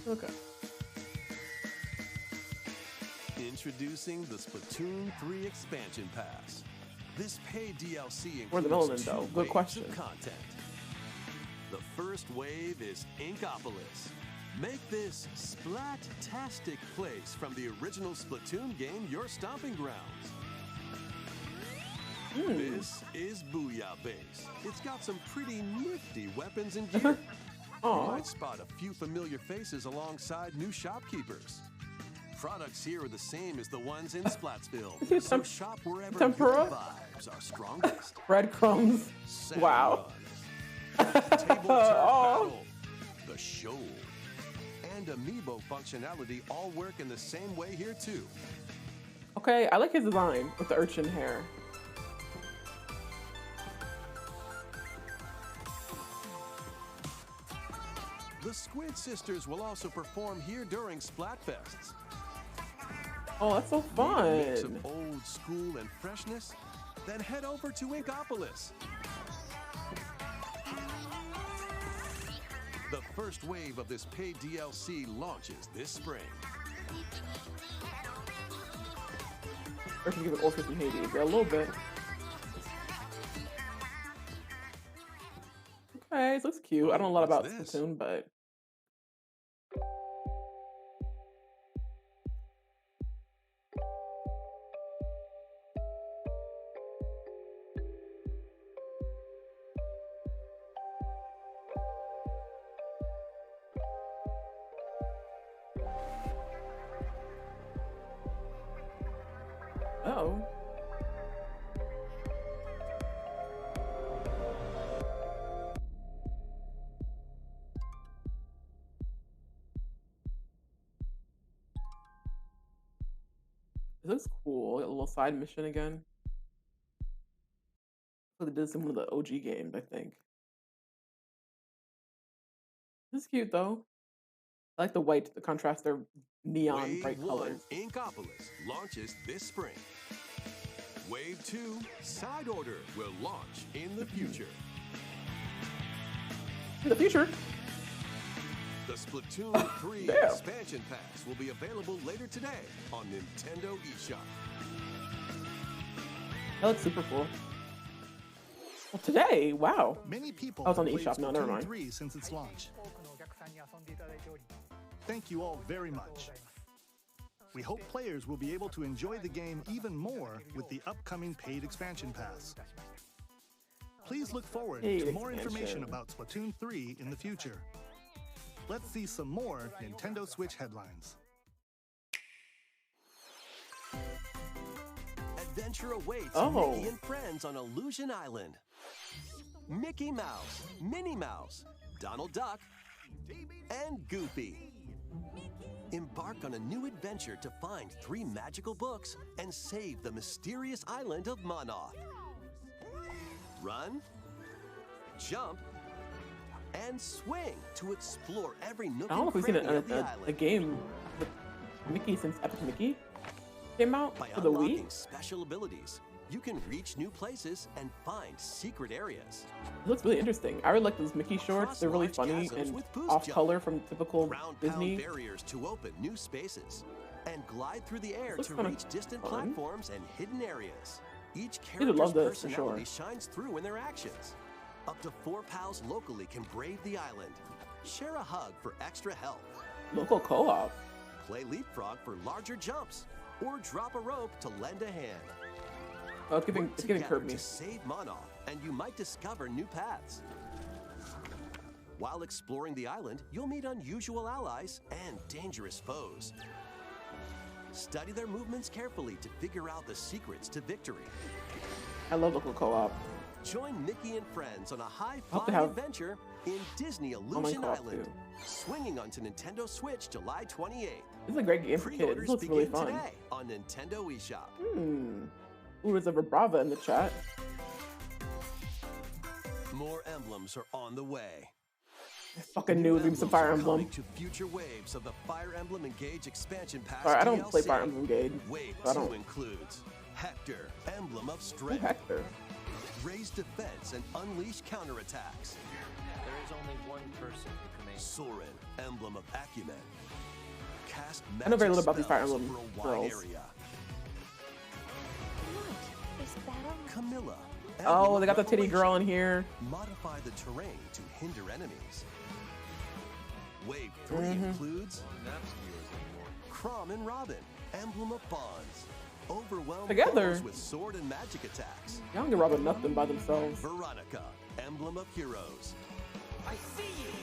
Okay. Introducing the Splatoon 3 Expansion Pass. This paid DLC Where's the includes Melon, though? two Good waves question. of content. The first wave is Inkopolis. Make this splat-tastic place from the original Splatoon game your stomping grounds. This is Booyah Base. It's got some pretty nifty weapons and gear. You Aw. might spot a few familiar faces alongside new shopkeepers. Products here are the same as the ones in Splatsville, so shop wherever Tempura? your vibes are strongest. Breadcrumbs. Salmon Wow. Run, Table Turf Oh. Battle, The Show, and Amiibo functionality all work in the same way here too. Okay, I like his design with the urchin hair. The Squid Sisters will also perform here during Splatfests. Oh, that's so Need a fun. mix of old school and freshness? Then head over to Inkopolis. The first wave of this paid DLC launches this spring. Or should give it Orpheus and Hades. Yeah, a little bit. Okay, this looks cute. I don't know a lot about What's this? Splatoon, but oh. This looks cool. A little side mission again. So they did this in one of the OG games, I think. This is cute though. I like the white to contrast their neon Wave bright 1, colors. Inkopolis, launches this spring. Wave 2, Side Order, will launch in the future. In the future. The Splatoon 3 Damn. expansion pass will be available later today on Nintendo eShop. That looks super cool. Well, today, wow. Many people I was on have the played eShop, no, never Splatoon mind. 3 since its launch. Thank you all very much. We hope players will be able to enjoy the game even more with the upcoming paid expansion pass. Please look forward Paid to more information expansion. about Splatoon 3 in the future. Let's see some more Nintendo Switch headlines. Adventure awaits Oh. Mickey and friends on Illusion Island. Mickey Mouse, Minnie Mouse, Donald Duck, and Goofy. Embark on a new adventure to find 3 magical books and save the mysterious island of Monoth. Run, jump, and swing to explore every nook I don't know and if we've seen cranny of the a island. game with Mickey since Epic Mickey came out By for the unlocking Wii. special abilities, you can reach new places and find secret areas. It looks really interesting. I really like those Mickey shorts. Cross They're really large funny chasms and with boost off jump. color from typical Ground Disney. pound barriers to open new spaces, and glide through the air Looks to kinda reach distant fun. platforms and hidden areas. Each would character's love this for personality sure. shines through in their actions. Up to 4 pals locally can brave the island. Share a hug for extra health. Local co-op. Play leapfrog for larger jumps, or drop a rope to lend a hand. Oh, it's giving Work it's getting together Kirby. to save Monoth, and you might discover new paths. While exploring the island, you'll meet unusual allies and dangerous foes. Study their movements carefully to figure out the secrets to victory. I love local co-op. Join Mickey and friends on a hope they high-flying have adventure in Disney online Illusion co-op Island, too. swinging onto Nintendo Switch July 28th. This is a great game for kids. This Pre-orders looks begin really fun. today on Nintendo eShop. Ooh, there's a Vibrava in the chat. More emblems are on the way. I fucking knew it was gonna be some Fire are Emblem. coming to future waves of the Fire Emblem Engage expansion pass. Sorry, I don't DLC. play Fire Emblem Gage. Wave So I 2 don't. includes Hector, Emblem of Who's Strength, Hector? raise defense and unleash counterattacks. There is only one person who commands. Soren, Emblem of Acumen. Cast I know very magic little about these Fire spells Emblem over a wide girls. area. What? Is that on? Camilla. Oh, Emblem they got the of titty girl in Revelation. here. Modify the terrain to hinder enemies. Wave 3 Mm-hmm. includes Crom and Robin, Emblem of Bonds. Overwhelm Together. foes with sword and magic attacks. Y'all don't get Robin nothing by themselves. Veronica, Emblem of Heroes.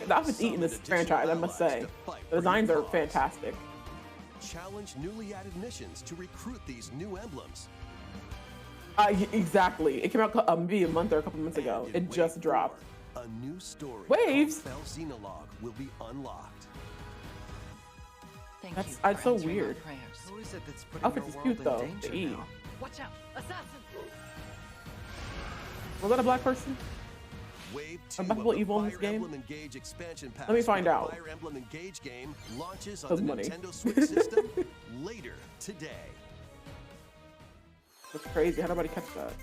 The outfit's eating this franchise, I must say. The designs are fantastic. Challenge newly added missions to recruit these new emblems. Exactly. It came out maybe a month or a couple months ago. And in It just Wave dropped. 4, a new story Waves? called Fell Xenologue will be unlocked. Thank That's- you that's for so answering my weird. prayers. Who is it that's putting Outfit your is world cute in though. danger To eat. now? Watch out! Assassin! Was that a black person? Wave 2 Am I of supposed the evil in this Fire game? Emblem Engage expansion pass Let me for find the out. Fire Emblem Engage game launches on Cause the money. Nintendo Switch system later today. That's crazy. How did nobody catch that?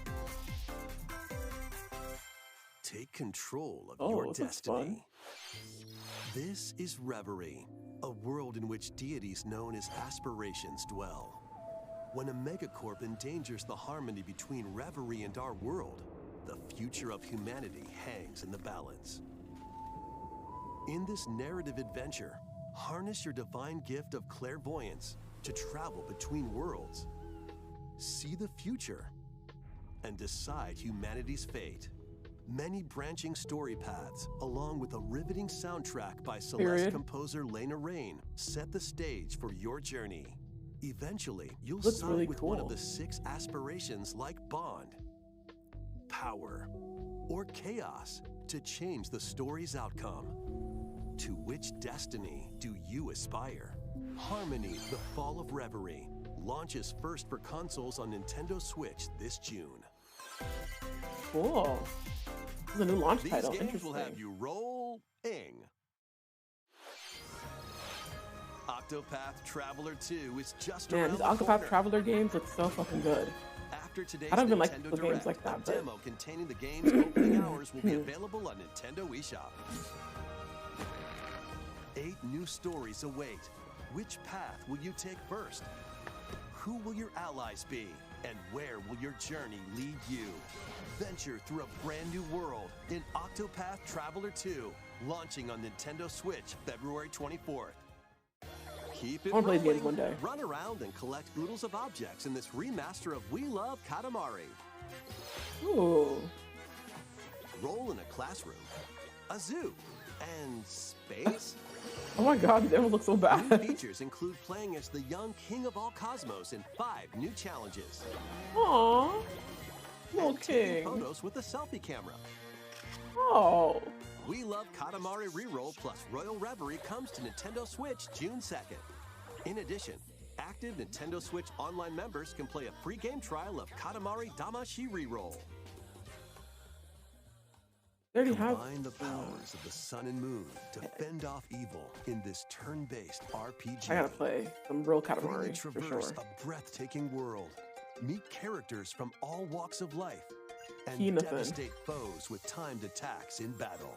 Take control of Oh, your this is fun. destiny. This is Reverie, a world in which deities known as aspirations dwell. When a megacorp endangers the harmony between Reverie and our world, the future of humanity hangs in the balance. In this narrative adventure, harness your divine gift of clairvoyance to travel between worlds, see the future, and decide humanity's fate. Many branching story paths, along with a riveting soundtrack by Celeste Period. composer Lena Raine, set the stage for your journey. Eventually, you'll Looks sign really with one of cool. the 6 aspirations like Bond, Power, or Chaos to change the story's outcome. To which destiny do you aspire? Harmony, The Fall of Reverie, launches first for consoles on Nintendo Switch this June. Cool. This is a new launch These title. games will have Interesting. you rolling. Octopath Traveler 2 is just Man, around these the Octopath corner. Traveler games look so fucking good. After today's I don't even like Nintendo the games Direct, like that, a but- demo containing the game's opening hours will be available on Nintendo eShop. 8 new stories await. Which path will you take first? Who will your allies be? And where will your journey lead you? Venture through a brand new world in Octopath Traveler 2, launching on Nintendo Switch February 24th. Keep it I wanna play these games rolling. one day. Run around and collect oodles of objects in this remaster of We Love Katamari. Ooh. Roll in a classroom, a zoo, and space? Oh my god, these demos look so New bad. features include playing as the young king of all cosmos in 5 new challenges. Aww. Little And taking king. photos with a selfie camera. Oh. We Love Katamari Reroll plus Royal Reverie comes to Nintendo Switch June 2nd. In addition, active Nintendo Switch Online members can play a free game trial of Katamari Damashi Reroll. They already have. Combine the powers of the sun and moon to fend off evil in this turn-based RPG. I gotta play some real Freely Katamari for traverse sure. a breathtaking world. Meet characters from all walks of life and Keenathan. devastate foes with timed attacks in battle.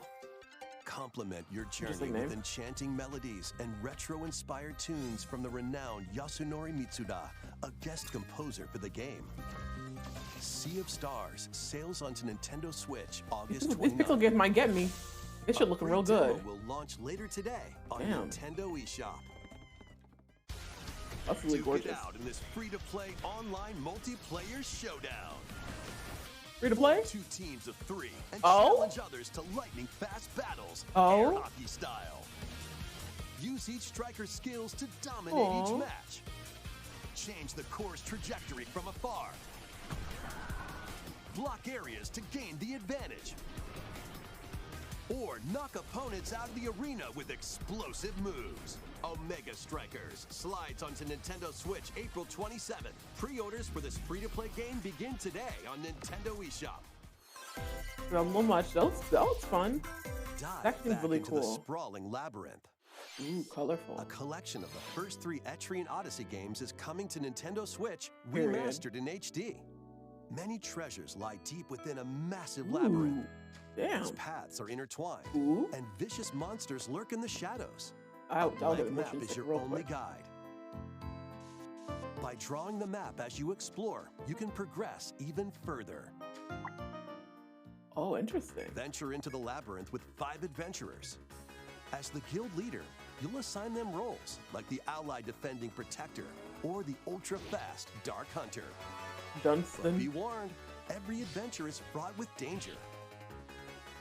Complement your journey Interesting with name. enchanting melodies and retro-inspired tunes from the renowned Yasunori Mitsuda, a guest composer for the game. Sea of Stars sails onto Nintendo Switch August These 29th. pixel games might get me. This should look A free real demo good. will launch later today on Damn. Nintendo eShop. That's really Duke gorgeous. it out in this free-to-play online multiplayer showdown. Free to play? 2 teams of 3 and Oh? challenge others to lightning-fast battles, Oh? air hockey style. Use each striker's skills to dominate Aw. each match. Change the course trajectory from afar. Block areas to gain the advantage. Or knock opponents out of the arena with explosive moves. Omega Strikers slides onto Nintendo Switch April 27th. Pre-orders for this free-to-play game begin today on Nintendo eShop. Not much. That looks fun. Dive That seems back really into the cool. sprawling labyrinth. Ooh, colorful. A collection of the first 3 Etrian Odyssey games is coming to Nintendo Switch, Period. remastered in HD. Many treasures lie deep within a massive labyrinth. Damn. Its paths are intertwined, Ooh. and vicious monsters lurk in the shadows. I'll A get blank the map motion is sick your real only quick. guide. By drawing the map as you explore, you can progress even further. Oh, interesting. Venture into the labyrinth with 5 adventurers. As the guild leader, you'll assign them roles, like the ally defending protector or the ultra-fast dark hunter. But be Dunstan. warned, every adventure is fraught with danger.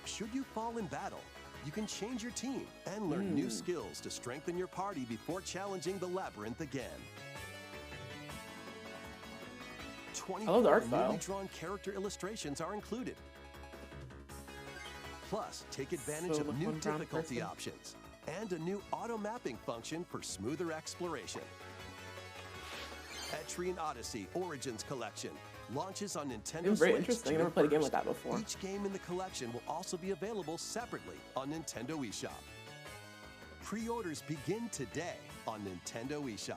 Should you fall in battle, you can change your team and learn new skills to strengthen your party before challenging the labyrinth again. I love the art 24 style. newly drawn character illustrations are included. Plus, take advantage So of the new fun brown difficulty person. options and a new auto mapping function for smoother exploration. Etrian Odyssey Origins Collection launches on Nintendo It's Switch. very interesting. I never played a game like that before. Each game in the collection will also be available separately on Nintendo eShop. Pre-orders begin today on Nintendo eShop.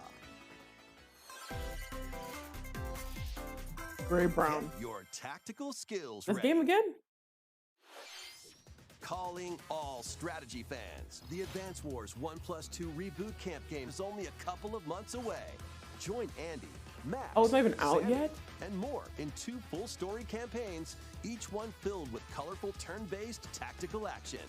Gray Brown. Get your tactical skills This ready. game again? Calling all strategy fans. The Advance Wars 1+2 Reboot Camp game is only a couple of months away. Join Andy, Max, Oh, it's not even out Sammy, yet? and more in 2 full story campaigns, each one filled with colorful turn-based tactical action.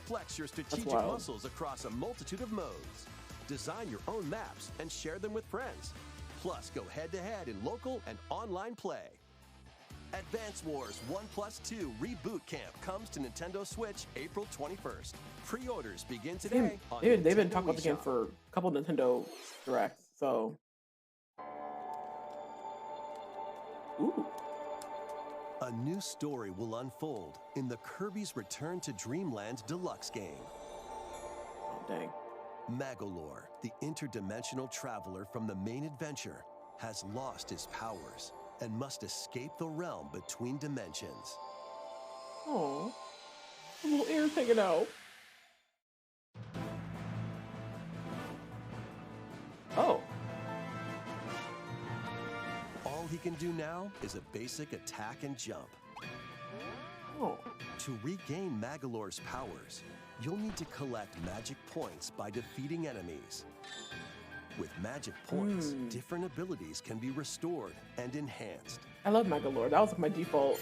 Flex your strategic wild. muscles across a multitude of modes. Design your own maps and share them with friends. Plus, go head-to-head in local and online play. Advance Wars 1+2 Reboot Camp comes to Nintendo Switch April 21st. Pre-orders begin today on They've been Nintendo talking about the game eShop. for a couple Nintendo Directs, so. Ooh. A new story will unfold in the Kirby's Return to Dreamland Deluxe game. Oh, dang. Magolor, the interdimensional traveler from the main adventure, has lost his powers and must escape the realm between dimensions. Oh. Little ears hanging out. Oh. All he can do now is a basic attack and jump. Oh. To regain Magolor's powers, you'll need to collect magic points by defeating enemies. With magic points, different abilities can be restored and enhanced. I love Magolor. That was like my default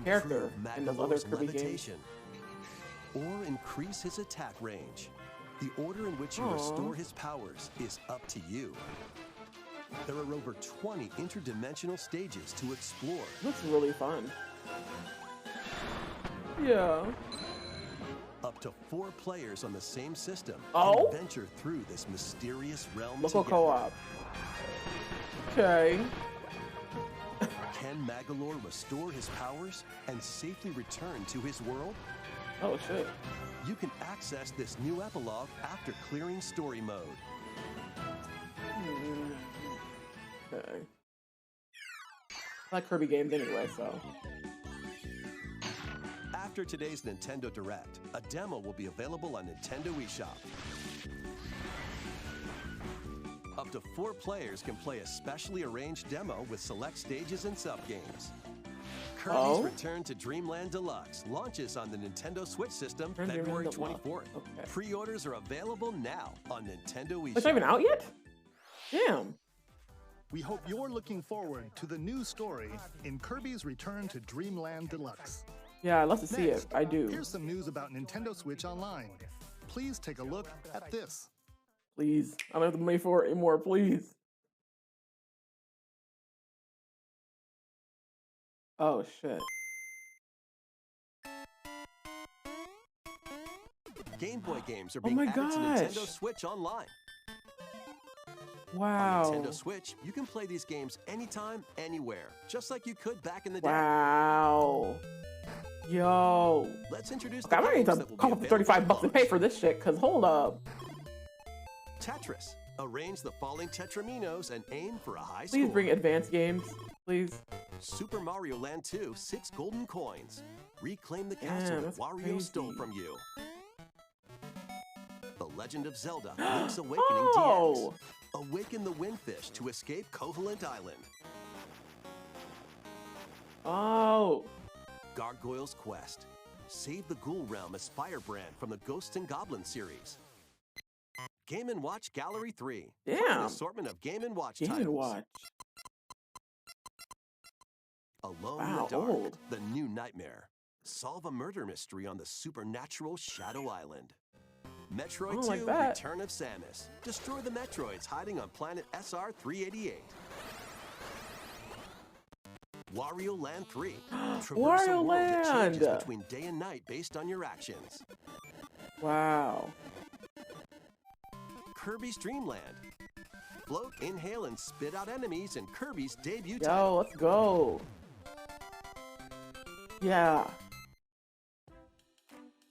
character Improve in those other Magolor's Kirby games. levitation, or increase his attack range. The order in which you Aw. restore his powers is up to you. There are over 20 interdimensional stages to explore. Looks really fun. Yeah. Up to 4 players on the same system Oh? can venture through this mysterious realm Local together. co-op. Okay. Can Magolor restore his powers and safely return to his world? Oh shit. You can access this new epilogue after clearing story mode. Okay. I like Kirby games anyway, so. After today's Nintendo Direct, a demo will be available on Nintendo eShop. Up to 4 players can play a specially arranged demo with select stages and sub-games. Kirby's Oh? Return to Dreamland Deluxe launches on the Nintendo Switch system Return to February Dreamland Deluxe. 24th. Okay. Pre-orders are available now on Nintendo It's not even eShop. out yet? Damn. We hope you're looking forward to the new story in Kirby's Return to Dreamland Deluxe. Yeah, I'd love to see it. Next, I do. Here's some news about Nintendo Switch Online. Please take a look at this. Please. I don't have the money for it anymore, please. Oh shit. Game Boy games are Oh being my added to Nintendo gosh. Switch Online. Wow. On Nintendo Switch, you can play these games anytime, anywhere, just like you could back in the day. Wow. Yo. Let's introduce Okay, the I'm gonna need games to that will come be up with available 35 at bucks to pay launch. for this shit, cause hold up. Tetris. Arrange the falling tetraminos and aim for a high Please score. bring advanced games, please. Super Mario Land 2, 6 golden coins. Reclaim the Yeah, castle that that's Wario stole crazy. from you. The Legend of Zelda, Link's Awakening Oh. DX. Awaken the Windfish to escape Koholint Island. Oh. Gargoyle's Quest. Save the Ghoul Realm as Firebrand from the Ghosts and Goblins series. Game & Watch Gallery 3. Play an Damn. assortment of Game & Watch Game titles. and Watch. Alone in Wow, the Dark. old. The New Nightmare. Solve a murder mystery on the supernatural Shadow Island. Metroid Oh, 2 like that. Return of Samus. Destroy the Metroids hiding on planet SR-388. Wario Land 3. Traverse a Wario world that changes Land. between day and night based on your actions. Wow. Kirby's Dream Land. Float, inhale, and spit out enemies in Kirby's debut Yo, title. let's go. Yeah.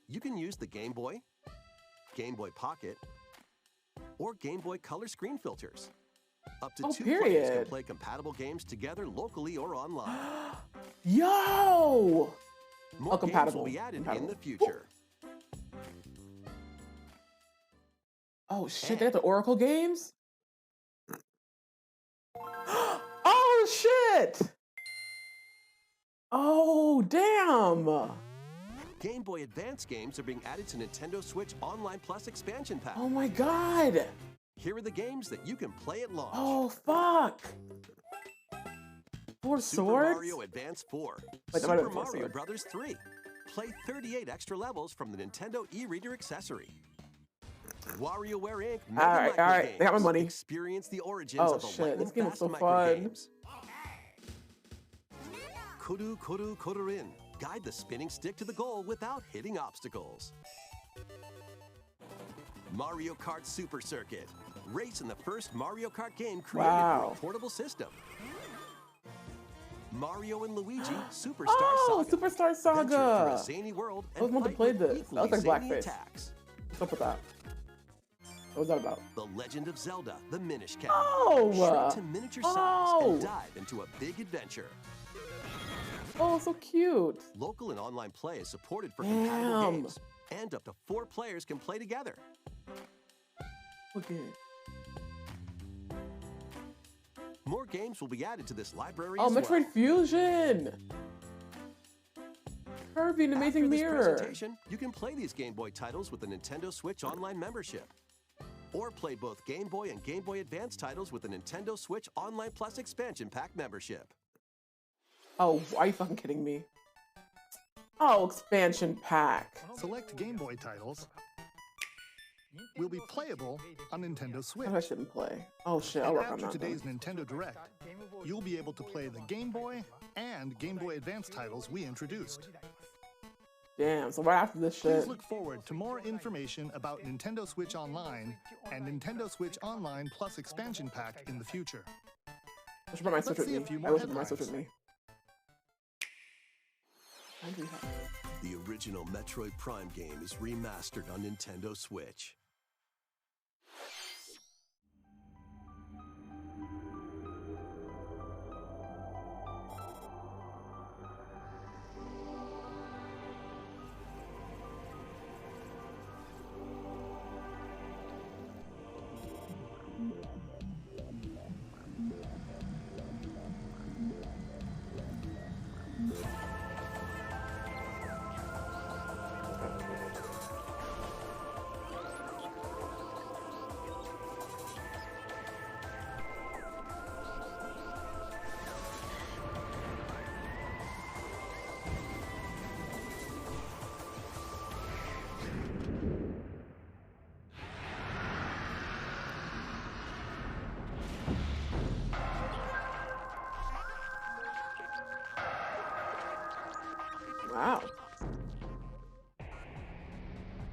You can use the Game Boy, Game Boy Pocket, or Game Boy Color screen filters. Up to Oh, 2 players can period. play compatible games together locally or online. Yo! More games compatible. will be added in Compatible. the future. Oh shit, they got the Oracle games? Oh shit! Oh damn! Game Boy Advance games are being added to Nintendo Switch Online Plus expansion pack. Oh my god! Here are the games that you can play at launch. Oh fuck! Four Super swords? Mario Advance 4. Wait, that might have Super been 4 Mario swords. Brothers 3. Play 38 extra levels from the Nintendo e-reader accessory. WarioWare Inc. Mega Alright, Micro alright, they got my Games. money. Experience the origins Oh of the shit, lightning this game looks fast so micro fun. games. Koru Koru Korurin. Guide the spinning stick to the goal without hitting obstacles. Mario Kart Super Circuit. Race in the first Mario Kart game created for Wow. a portable system. Mario and Luigi Superstar Oh, Saga. Superstar Venture through Saga! a zany world I was and meant to fight play with this. That equally looks like zany blackface. attacks. What's up with that? What was that about? The Legend of Zelda, the Minish Cap. Oh! Shrink to miniature size Oh! and dive into a big adventure. Oh, so cute! Local and online play is supported for Damn. compatible games, and up to 4 players can play together. Okay. More games will be added to this library Oh, as Metroid well. Fusion! Kirby and Amazing After this Mirror! presentation, you can play these Game Boy titles with the Nintendo Switch Online membership. Or play both Game Boy and Game Boy Advance titles with the Nintendo Switch Online Plus expansion pack membership. Oh, are you fucking kidding me? Oh, expansion pack. Select Game Boy titles will be playable on Nintendo Switch. I shouldn't play. Oh shit, I'll And work on after that. today's Then. Nintendo Direct, you'll be able to play the Game Boy and Game Boy Advance titles we introduced. Damn, so right after this Please shit. look forward to more information about Nintendo Switch Online and Nintendo Switch Online Plus expansion pack in the future. I should bring my Switch Let's with see a me. few I more wish I brought my Switch with headlines. me. How do we have- The original Metroid Prime game is remastered on Nintendo Switch. Wow.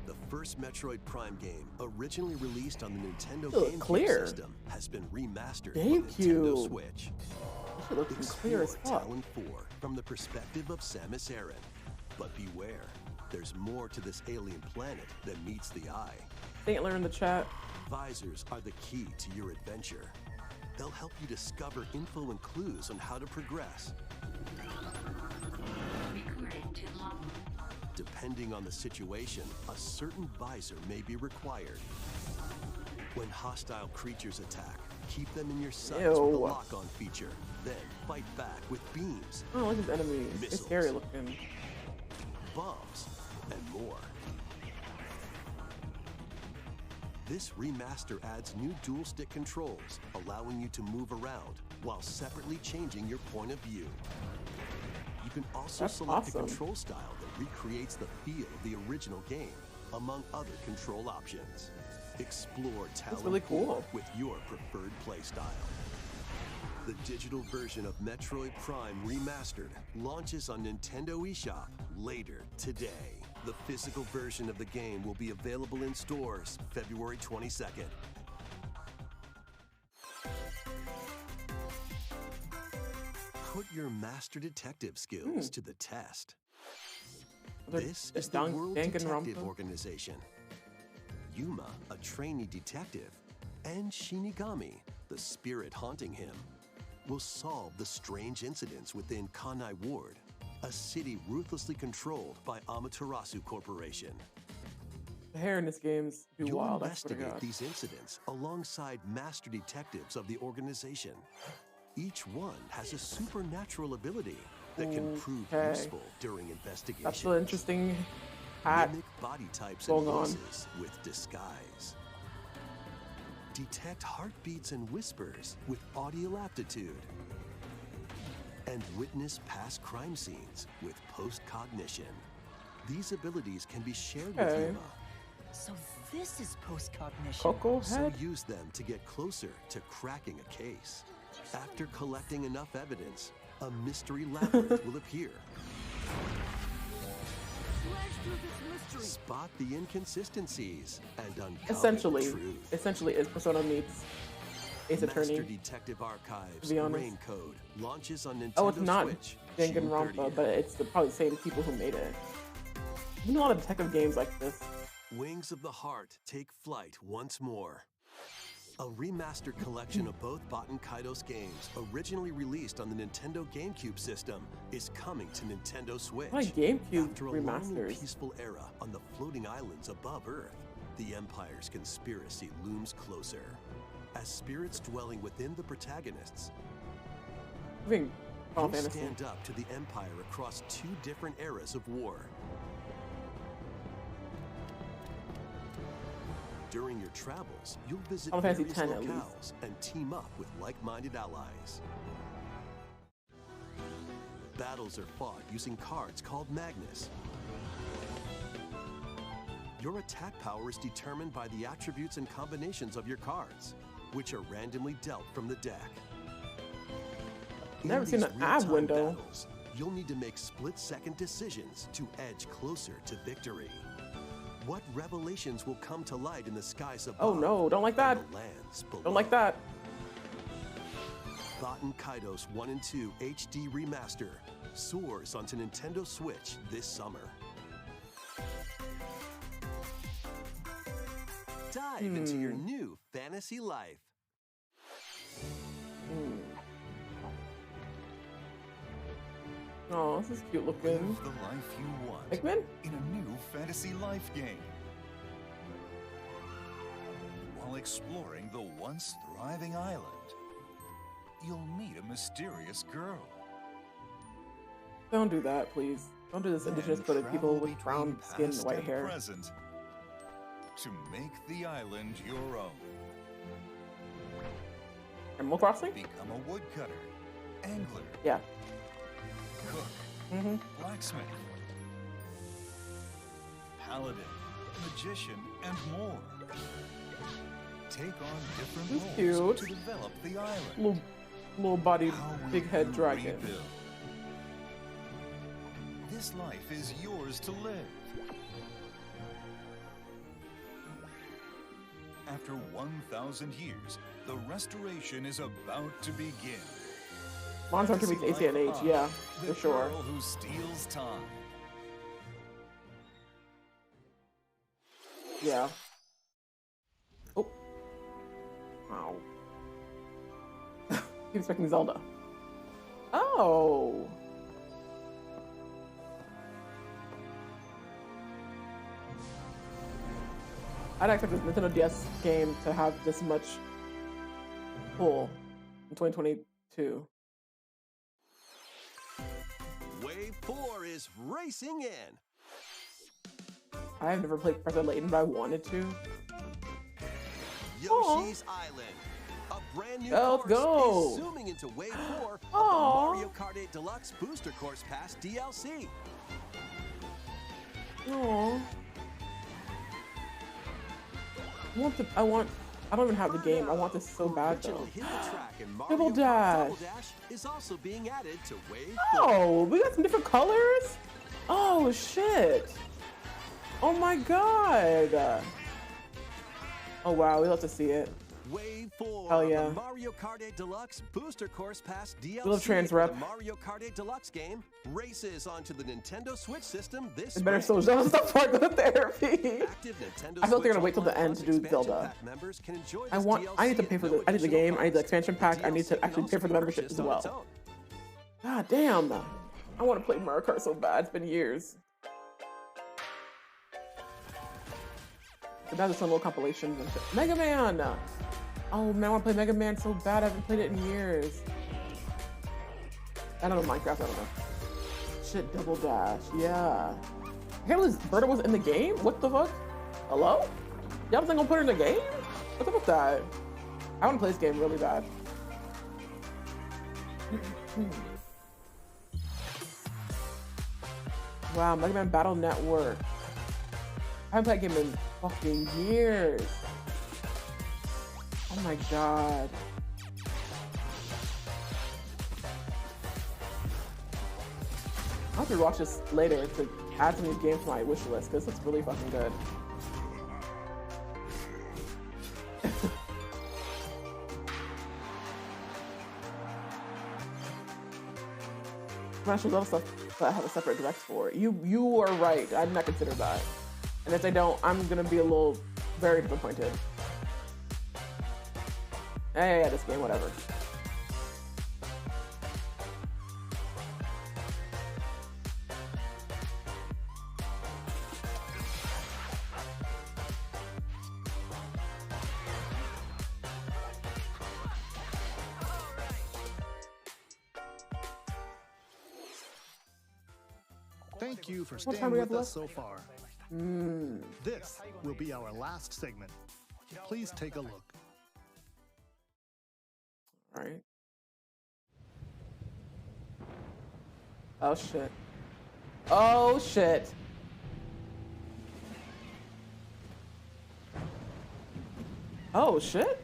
The first Metroid Prime game, originally released on the Nintendo Look GameCube clear. system, has been remastered on GameCube. Nintendo Switch. This shit looks clear as Explore fuck. Talon 4 from the perspective of Samus Aran. But beware, there's more to this alien planet than meets the eye. Saintler in the chat. Visors are the key to your adventure. They'll help you discover info and clues on how to progress. Depending on the situation, a certain visor may be required. When hostile creatures attack, keep them in your sights with the Ew. lock-on feature. Then fight back with beams, I don't like his enemies. It's Missiles. scary looking. bombs, and more. This remaster adds new dual-stick controls, allowing you to move around while separately changing your point of view. You can also That's select awesome. a control style that recreates the feel of the original game, among other control options. Explore Talon really 4 cool. with your preferred playstyle. The digital version of Metroid Prime Remastered launches on Nintendo eShop later today. The physical version of the game will be available in stores February 22nd. Put your master detective skills to the test. This is the World Detective Danganronpa? Organization. Yuma, a trainee detective, and Shinigami, the spirit haunting him, will solve the strange incidents within Kanai Ward, a city ruthlessly controlled by Amaterasu Corporation. The hair in this game's too You'll wild, I swear to investigate God. these incidents alongside master detectives of the organization. Each one has a supernatural ability that can prove Okay. useful during investigations. That's the interesting hat. Mimic body types and going on. voices with disguise. Detect heartbeats and whispers with audio aptitude. And witness past crime scenes with post-cognition. These abilities can be shared with Okay. Yuma, So this is post-cognition. Coco so head? use them to get closer to cracking a case. After collecting enough evidence, a mystery labyrinth will appear. Spot the inconsistencies and uncover Essentially, the truth. essentially is Persona meets Ace Master Attorney. Detective Archives to be honest. Rain Code launches on Nintendo Oh, it's not Switch Danganronpa, June 30th. but it's probably the same people who made it. You know a lot of detective games like this. Wings of the Heart take flight once more. A remastered collection of both Baten Kaitos games, originally released on the Nintendo GameCube system, is coming to Nintendo Switch. Why GameCube After a long and remasters? peaceful era on the floating islands above Earth, the Empire's conspiracy looms closer. As spirits dwelling within the protagonists, I think Final you'll Fantasy. stand up to the Empire across two different eras of war. During your travels, you'll visit Final Fantasy various 10 at least. locales and team up with like-minded allies. Battles are fought using cards called Magnus. Your attack power is determined by the attributes and combinations of your cards, which are randomly dealt from the deck. In Never seen these an ad real-time window. battles, you'll need to make split-second decisions to edge closer to victory. What revelations will come to light in the skies above? Oh no, don't like that. and the lands below? Don't like that. Baten Kaitos 1 and 2 HD Remaster soars onto Nintendo Switch this summer. Dive into your new fantasy life. Oh, this is cute looking. Live the life you want Pikmin? in a new fantasy life game. While exploring the once thriving island, you'll meet a mysterious girl. Don't do that, please. Don't do this indigenous Then coded people travel with brown between skin and past white hair. Present to make the island your own. Animal Crossing? Become a woodcutter, angler, Yeah. cook, Mm-hmm. blacksmith, paladin, magician, and more. Take on different He's roles cute. to develop the island. Little bodied, How will big head you dragon. rebuild? This life is yours to live. After 1,000 years, the restoration is about to begin. Monster Hunter meets Fantasy ACNH, Life yeah, the for sure. girl who steals time. Yeah. Oh. Wow. Keep expecting Zelda. Oh. I'd expect this Nintendo DS game to have this much pull in 2022. Wave 4 is racing in. I've never played President Layton, but I wanted to. Yoshi's Island. A brand new Let's course go. is zooming into Wave 4 of the Aw. Mario Kart 8 Deluxe Booster Course Pass DLC. Aww. I don't even have the game. I want this so bad though. Originally hit the track and Mario Double Kart Dash. Double Dash is also being added to Wave 4. Oh, we got some different colors? Oh, shit. Oh my god. Oh wow, we love to see it. Wave 4 Hell of yeah. the Mario Kart 8 Deluxe Booster Course Pass DLC love trans for the rep. Mario Kart 8 Deluxe game races onto the Nintendo Switch system this It better spring. so just start the therapy. Active Nintendo I feel like they're Switch gonna wait till the Online end to Plus do expansion Zelda. pack members can enjoy I this need to DLC pay for at the no I need the additional game, I need the cost. expansion pack, I need DLC to can actually pay also for the be membership purchased as on its well. own. God damn. I want to play Mario Kart so bad. It's been years. But now there's some little compilations and shit. Mega Man! Oh man, I want to play Mega Man so bad. I haven't played it in years. I don't know Minecraft, I don't know. Shit, Double Dash, yeah. I can't believe Berta was in the game? What the fuck? Hello? Y'all think I'm gonna put her in the game? What's up with that? I want to play this game really bad. Wow, Mega Man Battle Network. I haven't played that game in fucking years. Oh my god. I'll have to watch this later to add some of these games to my wish list because it's really fucking good. Actually, a lot of stuff that I have a separate direct for. You are right. I did not consider that. And if they don't, I'm gonna be a little very disappointed. Yeah, this game, whatever. Thank you for What time staying we with have us left? so far. This will be our last segment. Please take a look. All right. Oh shit. Oh shit. Oh shit.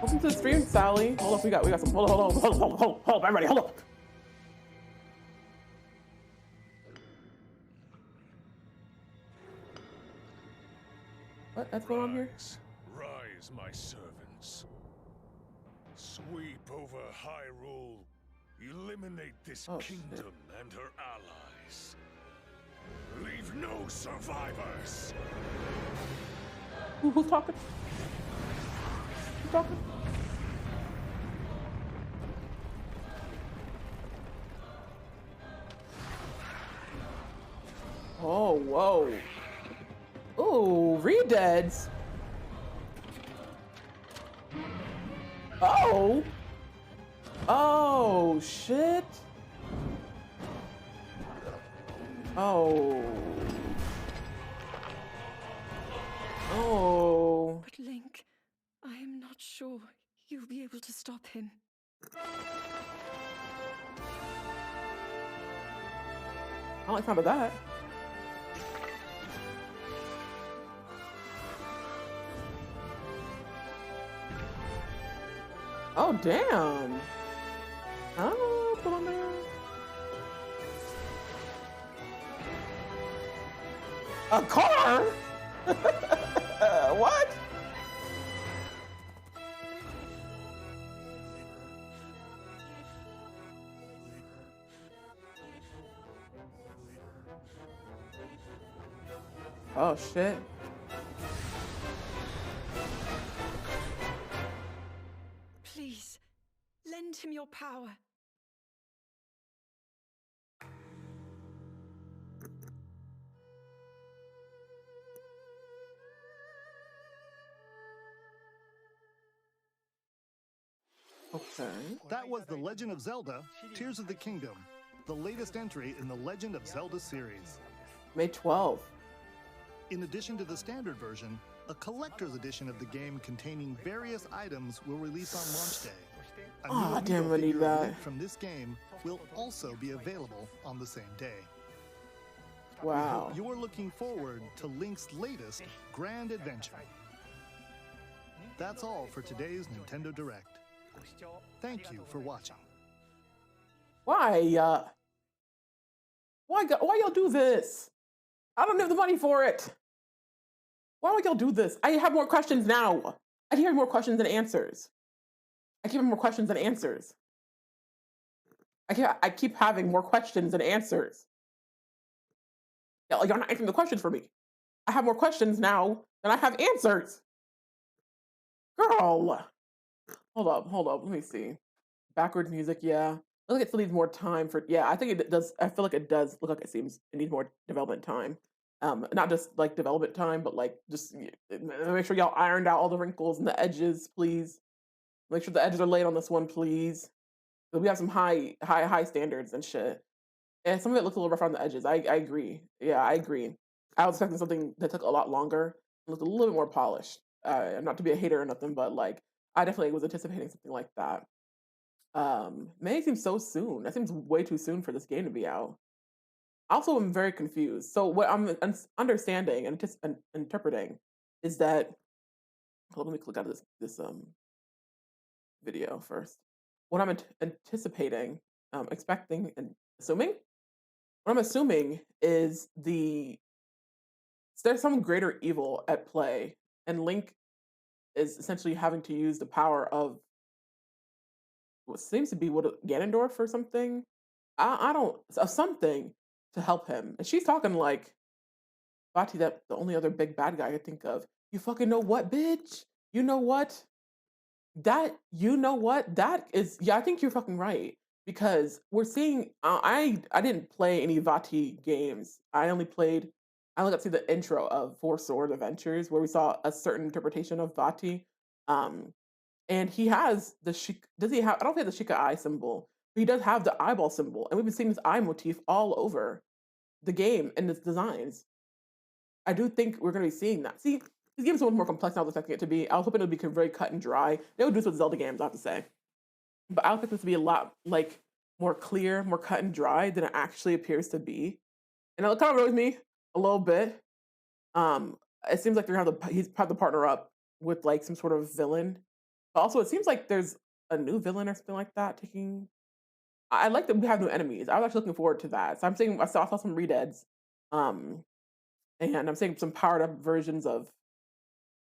Welcome to the stream, Sally. Hold up, we got some. Hold up, everybody, hold up. What's going on here? Rise, my servants. Sweep over Hyrule. Eliminate this kingdom and her allies. Leave no survivors. Who's talking? Who's talking? Oh, whoa. Ooh, Redeads. Oh. Oh, shit. Oh. Oh. But Link, I am not sure you'll be able to stop him. I don't like some of that. Oh, damn. Oh, come on there. A car? What? Oh, shit. Please, lend him your power. Okay. That was The Legend of Zelda, Tears of the Kingdom, the latest entry in the Legend of Zelda series. May 12th. In addition to the standard version, a collector's edition of the game containing various items will release on launch day. A new Aw, amiibo damn, I need figure of that. Link from this game will also be available on the same day. Wow. You're looking forward to Link's latest grand adventure. That's all for today's Nintendo Direct. Thank you for watching. Why y'all do this? I don't have the money for it. Why would y'all do this? I have more questions now. I keep having more questions than answers. I keep having more questions than answers. I keep having more questions than answers. Y'all not answering the questions for me. I have more questions now than I have answers. Girl. Hold up. Let me see. Backwards music, yeah. I think it still needs more time for, yeah, I think it does. I feel like it does look like it needs more development time. Not just like development time, but like just make sure y'all ironed out all the wrinkles and the edges, please. Make sure the edges are laid on this one, please. We have some high standards and shit. And some of it looks a little rough on the edges. I agree. Yeah, I agree. I was expecting something that took a lot longer, looked a little bit more polished. Not to be a hater or nothing, but like I definitely was anticipating something like that. May seems so soon. That seems way too soon for this game to be out. Also, I'm very confused. So what I'm understanding and interpreting is that. Hold on, let me click out of this video first. What I'm anticipating, expecting, and assuming. What I'm assuming is there's some greater evil at play, and Link is essentially having to use the power of what seems to be Ganondorf or something. I don't something to help him. And she's talking like Vati, that the only other big bad guy I could think of. You fucking know what, bitch? You know what? That is, yeah, I think you're fucking right. Because we're seeing I didn't play any Vati games. I only got to see the intro of Four Sword Adventures where we saw a certain interpretation of Vati. And he has does he have, I don't think he has the Shika eye symbol, but he does have the eyeball symbol. And we've been seeing this eye motif all over the game and its designs. I do think we're going to be seeing that. See, these games are much more complex than I was expecting it to be. I was hoping it would be very cut and dry. They would do this with Zelda games, I have to say. But I expect this to be a lot like more clear, more cut and dry than it actually appears to be. And it kind of annoys me a little bit. It seems like he's had to partner up with like some sort of villain. But also, it seems like there's a new villain or something like that taking. I like that we have new enemies. I was actually looking forward to that. So I saw some redeads, and I'm seeing some powered up versions of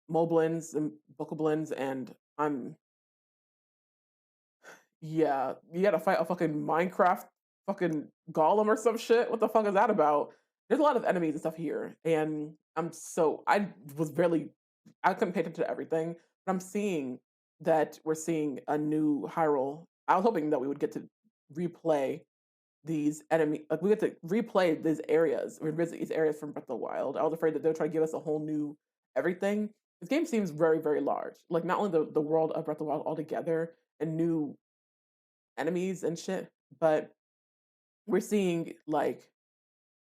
Moblins and Bokoblins, and yeah, you gotta fight a fucking Minecraft fucking golem or some shit. What the fuck is that about? There's a lot of enemies and stuff here, and I couldn't pay attention to everything, but I'm seeing that we're seeing a new Hyrule. I was hoping that we would get to replay these like we get to replay these areas, revisit these areas from Breath of the Wild. I was afraid that they'll try to give us a whole new everything. This game seems very, very large. Like not only the world of Breath of the Wild altogether and new enemies and shit, but we're seeing like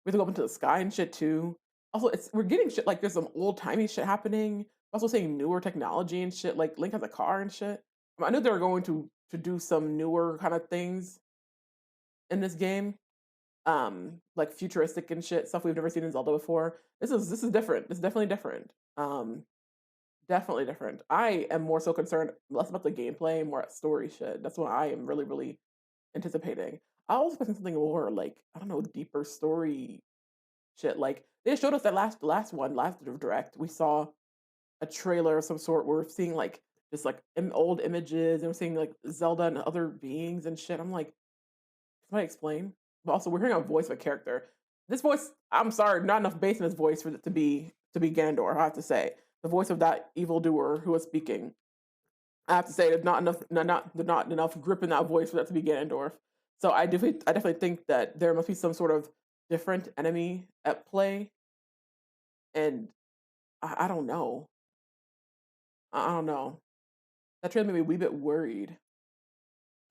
we have to go up into the sky and shit too. Also, we're getting shit like there's some old timey shit happening. We're also seeing newer technology and shit. Like Link has a car and shit. I knew they were going to do some newer kind of things in this game, like futuristic and shit, stuff we've never seen in Zelda before. This is different. It's definitely different. Definitely different. I am more so concerned less about the gameplay, more at story shit. That's what I am really, really anticipating. I was expecting something more like, I don't know, deeper story shit. Like they showed us that last direct, we saw a trailer of some sort where we're seeing like just like old images and we're seeing like Zelda and other beings and shit. I'm like, can I explain? But also we're hearing a voice of a character. This voice, I'm sorry, not enough bass in his voice for it to be Ganondorf, I have to say. The voice of that evildoer who was speaking. I have to say there's not enough grip in that voice for that to be Ganondorf. So I definitely think that there must be some sort of different enemy at play. And I don't know. I don't know. That trailer made me a wee bit worried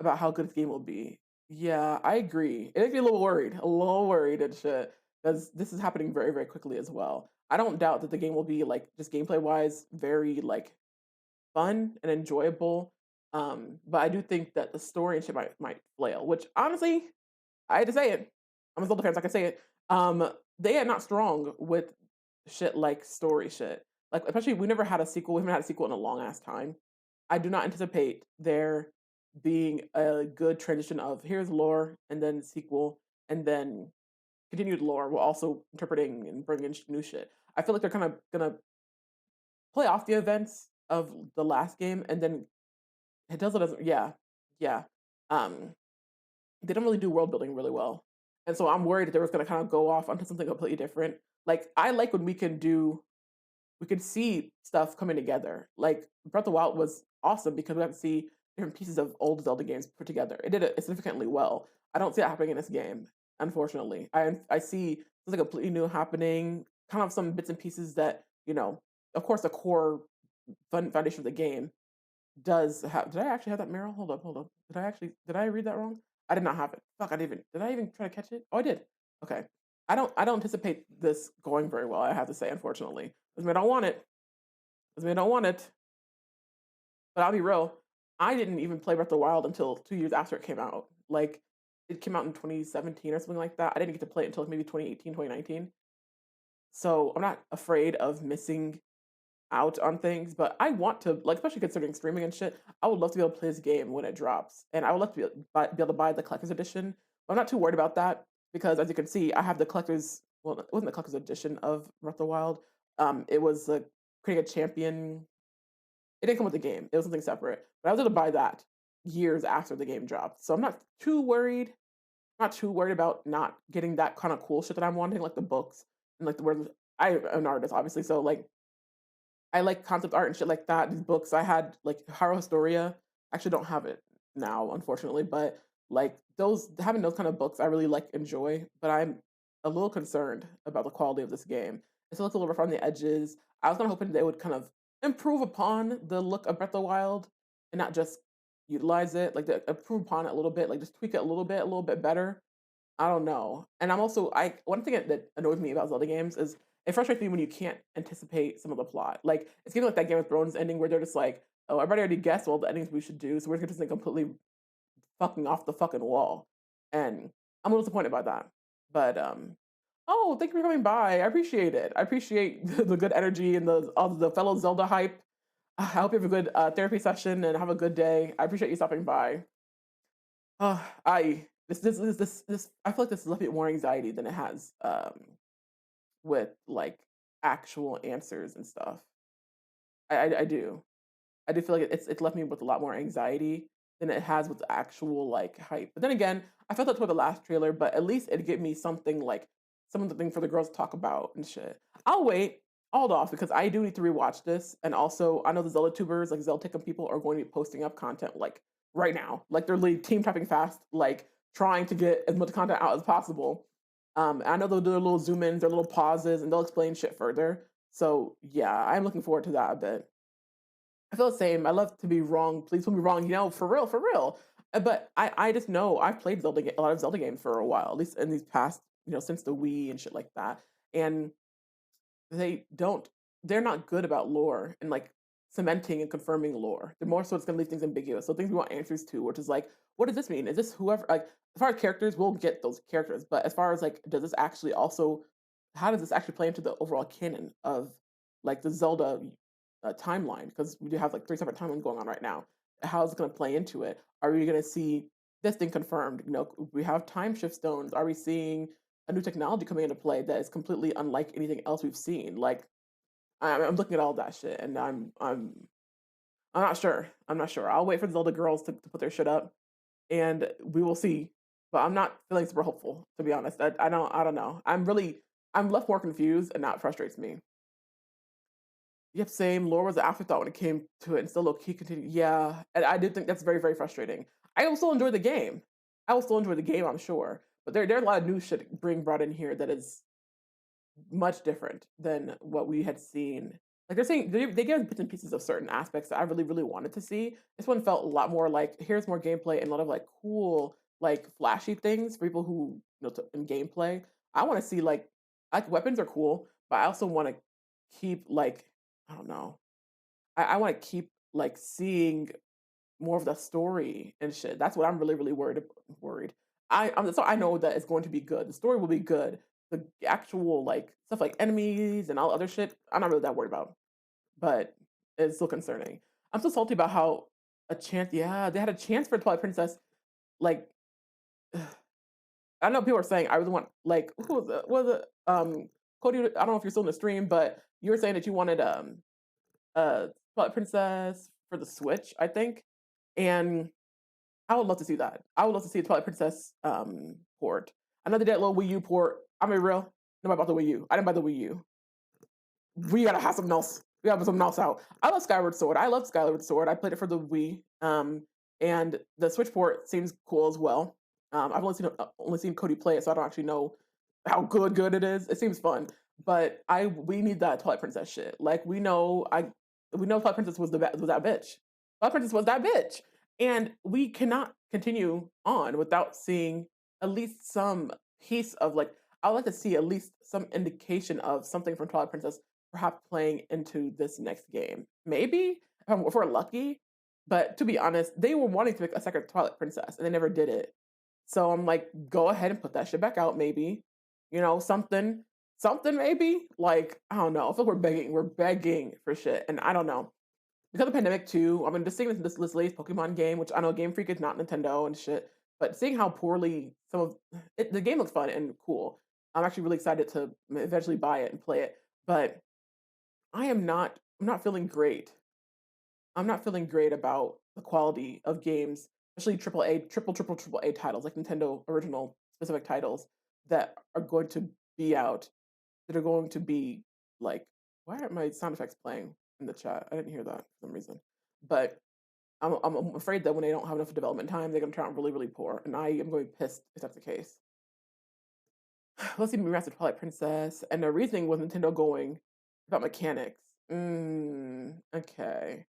about how good this game will be. Yeah, I agree. It makes me a little worried and shit, because this is happening very, very quickly as well. I don't doubt that the game will be like just gameplay wise very like fun and enjoyable. But I do think that the story and shit might flail, which honestly, I hate to say it. I'm a Zelda fan, so I can say it. They are not strong with shit like story shit. Like especially we never had a sequel. We haven't had a sequel in a long ass time. I do not anticipate there being a good transition of here's lore and then sequel and then continued lore while also interpreting and bringing new shit. I feel like they're kind of gonna play off the events of the last game, and then it doesn't. Yeah, yeah. Um, they don't really do world building really well, and so I'm worried that they were going to kind of go off onto something completely different. Like I like when we could see stuff coming together. Like Breath of the Wild was awesome because we got to see different pieces of old Zelda games put together. It did it significantly well. I don't see that happening in this game, unfortunately. I see something completely new happening, kind of some bits and pieces that, of course the core foundation of the game does have. Did I actually have that Meryl? Hold up. Did I read that wrong? I did not have it. Fuck, did I even try to catch it? Oh, I did. Okay. I don't anticipate this going very well, I have to say, unfortunately. Doesn't mean I don't want it. Doesn't mean I don't want it. But I'll be real. I didn't even play Breath of the Wild until 2 years after it came out. Like, it came out in 2017 or something like that. I didn't get to play it until maybe 2018, 2019. So I'm not afraid of missing out on things, but I want to, like, especially considering streaming and shit, I would love to be able to play this game when it drops. And I would love to be able to buy the collector's edition. But I'm not too worried about that because, as you can see, I have the collector's, well, it wasn't the collector's edition of Breath of the Wild. It was creating a champion. It didn't come with the game. It was something separate. But I was able to buy that years after the game dropped. So I'm not too worried. Not too worried about not getting that kind of cool shit that I'm wanting, like the books and like the word. I'm an artist, obviously, so like I like concept art and shit like that. These books I had, like Haro Historia. Actually, don't have it now, unfortunately. But like those, having those kind of books, I really like enjoy. But I'm a little concerned about the quality of this game. It's a little rough on the edges. I was kind of hoping they would kind of improve upon the look of Breath of the Wild and not just utilize it, like improve upon it a little bit, like just tweak it a little bit better. I don't know. And I'm also I one thing that annoys me about Zelda games is it frustrates me when you can't anticipate some of the plot. Like it's giving like that Game of Thrones ending where they're just like, oh, everybody already guessed all the endings we should do, so we're just gonna completely fucking off the fucking wall. And I'm a little disappointed by that. But oh, thank you for coming by. I appreciate it. I appreciate the good energy and all the fellow Zelda hype. I hope you have a good therapy session and have a good day. I appreciate you stopping by. I this I feel like this has left me with more anxiety than it has with like actual answers and stuff. I do. I do feel like it's left me with a lot more anxiety than it has with the actual like hype. But then again, I felt that toward the last trailer, but at least it gave me something for the girls to talk about and shit. I'll wait, hold off because I do need to rewatch this, and also I know the Zelda tubers, like Zelda and people, are going to be posting up content like right now, like they're really team tapping fast, like trying to get as much content out as possible. I know they'll do their little zoom ins, their little pauses, and they'll explain shit further. So yeah, I'm looking forward to that a bit. I feel the same. I love to be wrong. Please prove me wrong. For real, for real. But I just know I've played a lot of Zelda games for a while, at least in these past, since the Wii and shit like that. And they don't, they're not good about lore and like cementing and confirming lore. They're more so it's gonna leave things ambiguous. So things we want answers to, which is like, what does this mean? Is this whoever, like, as far as characters, we'll get those characters. But as far as like, how does this actually play into the overall canon of like the Zelda timeline? Because we do have like 3 separate timelines going on right now. How is it going to play into it? Are we going to see this thing confirmed? We have time shift stones. Are we seeing a new technology coming into play that is completely unlike anything else we've seen? Like, I'm looking at all that shit, and I'm not sure. I'm not sure. I'll wait for the Zelda girls to put their shit up, and we will see. But I'm not feeling super hopeful, to be honest. I don't know. I'm left more confused, and that frustrates me. Yep, same. Lore was an afterthought when it came to it, and still low key continued. Yeah, and I do think that's very, very frustrating. I will still enjoy the game. I will still enjoy the game, I'm sure. But there are a lot of new shit being brought in here that is much different than what we had seen. Like they're saying, they gave us bits and pieces of certain aspects that I really, really wanted to see. This one felt a lot more like here's more gameplay and a lot of like cool, like flashy things for people who in gameplay. I want to see like weapons are cool, but I also want to keep like I don't know. I want to keep like seeing more of the story and shit. That's what I'm really, really worried. So I know that it's going to be good. The story will be good. The actual like stuff like enemies and all other shit, I'm not really that worried about. But it's still concerning. I'm so salty about how yeah, they had a chance for Twilight Princess. Like, I know people are saying I really want like who was it? Cody? I don't know if you're still in the stream, but you were saying that you wanted Twilight Princess for the Switch, I think, and I would love to see that. I would love to see a Twilight Princess port. I know they did a little Wii U port. I'm gonna be real. Nobody bought the Wii U. I didn't buy the Wii U. We gotta have something else. We gotta have something else out. I love Skyward Sword. I love Skyward Sword. I played it for the Wii. And the Switch port seems cool as well. I've only seen Cody play it, so I don't actually know how good it is. It seems fun, but we need that Twilight Princess shit. Like we know Twilight Princess was was that bitch. Twilight Princess was that bitch, and we cannot continue on without seeing at least some piece of like. I would like to see at least some indication of something from Twilight Princess perhaps playing into this next game. Maybe if we're lucky. But to be honest, they were wanting to make a second Twilight Princess and they never did it. So I'm like, go ahead and put that shit back out, maybe. You know, something maybe. Like, I don't know. I feel like we're begging for shit. And I don't know. Because of the pandemic too, I mean, just seeing this latest Pokemon game, which I know Game Freak is not Nintendo and shit, but seeing how poorly the game looks fun and cool. I'm actually really excited to eventually buy it and play it. But I'm not feeling great. I'm not feeling great about the quality of games, especially triple A titles, like Nintendo original specific titles that are going to be out, that are going to be like, why aren't my sound effects playing in the chat? I didn't hear that for some reason. But I'm afraid that when they don't have enough development time, they're going to turn out really, really poor. And I am going to be pissed if that's the case. Let's see Remastered Twilight Princess. And the reasoning was Nintendo going about mechanics. Okay.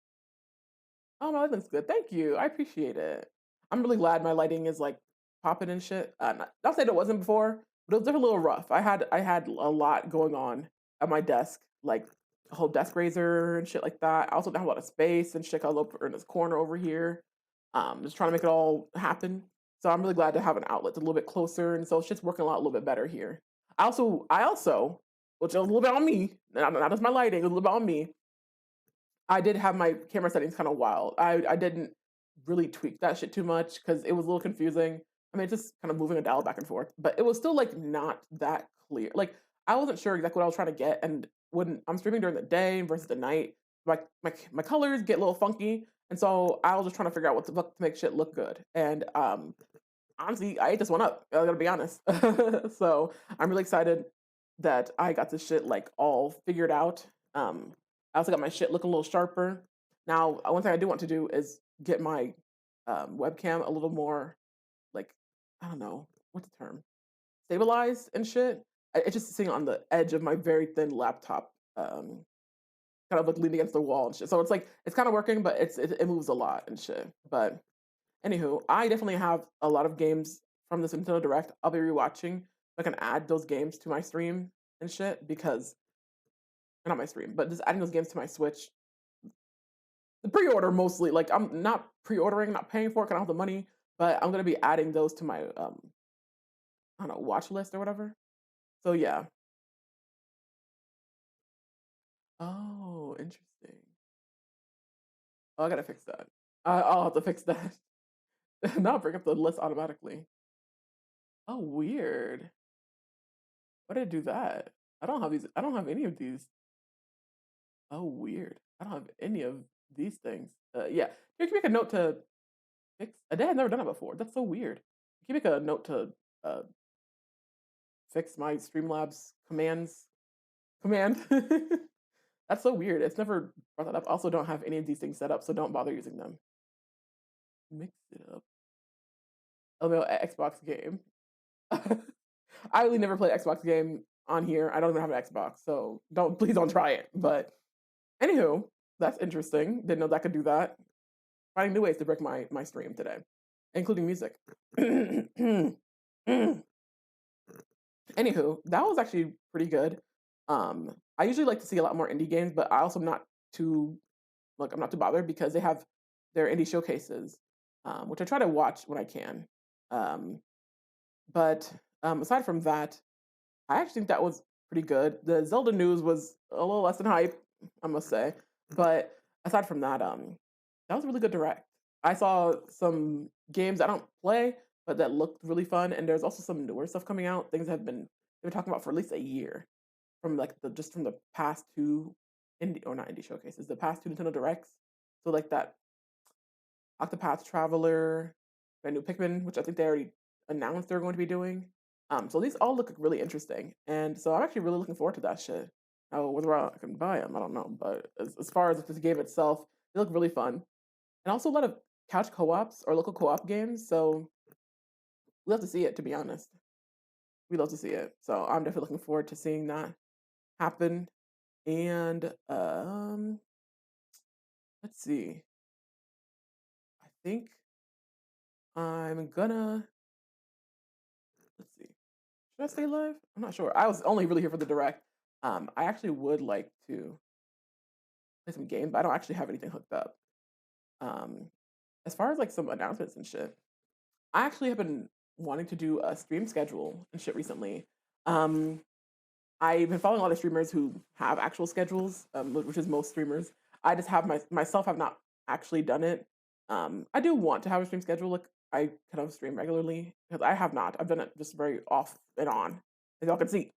Oh, my lighting's good. Thank you. I appreciate it. I'm really glad my lighting is like popping and shit. Not saying it wasn't before, but it was definitely a little rough. I had a lot going on at my desk, like a whole desk raiser and shit like that. I also don't have a lot of space and shit all over in this corner over here. Just trying to make it all happen. So I'm really glad to have an outlet a little bit closer, and so it's just working a little bit better here. I also, which is a little bit on me, not just my lighting, a little bit on me. I did have my camera settings kind of wild. I didn't really tweak that shit too much because it was a little confusing. I mean, it's just kind of moving a dial back and forth, but it was still like not that clear. Like I wasn't sure exactly what I was trying to get, and when I'm streaming during the day versus the night, my colors get a little funky, and so I was just trying to figure out what the fuck to make shit look good. And honestly, I ate this one up. I gotta be honest. So I'm really excited that I got this shit like all figured out. I also got my shit looking a little sharper. Now, one thing I do want to do is get my webcam a little more, like, I don't know, what's the term? Stabilized and shit. It's just sitting on the edge of my very thin laptop, kind of like leaning against the wall and shit. So it's like, it's kind of working, but it moves a lot and shit. But anywho, I definitely have a lot of games from this Nintendo Direct I'll be rewatching. I can add those games to my stream and shit because not my stream, but just adding those games to my Switch. The pre-order mostly, like I'm not pre-ordering, not paying for it, 'cause I don't have the money, but I'm gonna be adding those to my I don't know, watch list or whatever. So yeah. Oh, interesting. Oh, I gotta fix that. I'll have to fix that. Now bring up the list automatically. Oh, weird. Why did I do that? I don't have these. I don't have any of these. Oh, weird. I don't have any of these things. Yeah. You can make a note to fix. I had never done it before. That's so weird. You can make a note to fix my Streamlabs command. That's so weird. It's never brought that up. I also don't have any of these things set up, so don't bother using them. Mix it up. LMAO Xbox game. I really never played Xbox game on here. I don't even have an Xbox, so please don't try it. But anywho, that's interesting. Didn't know that could do that. Finding new ways to break my stream today, including music. Anywho, that was actually pretty good. I usually like to see a lot more indie games, but I also am not too I'm not too bothered because they have their indie showcases, which I try to watch when I can. But aside from that, I actually think that was pretty good. The Zelda news was a little less than hype, I must say. But aside from that, that was a really good direct. I saw some games I don't play, but that looked really fun. And there's also some newer stuff coming out. They've been talking about for at least a year, from like from the past 2 indie or not indie showcases, the past two Nintendo Directs. So like that Octopath Traveler, that new Pikmin, which I think they already announced they're going to be doing. So these all look really interesting, and so I'm actually really looking forward to that shit. Now, whether I can buy them, I don't know, but as far as this game itself, they look really fun, and also a lot of couch co-ops or local co-op games. So we love to see it. To be honest, we love to see it. So I'm definitely looking forward to seeing that happen. And let's see. I think I'm gonna let's see. Should I stay live? I'm not sure. I was only really here for the direct. I actually would like to play some games, but I don't actually have anything hooked up. Um, as far as like some announcements and shit, I actually have been wanting to do a stream schedule and shit recently. Um, I've been following a lot of streamers who have actual schedules, which is most streamers. I just have myself have not actually done it. I do want to have a stream schedule. Like I kind of stream regularly because I have not. I've done it just very off and on, as y'all can see.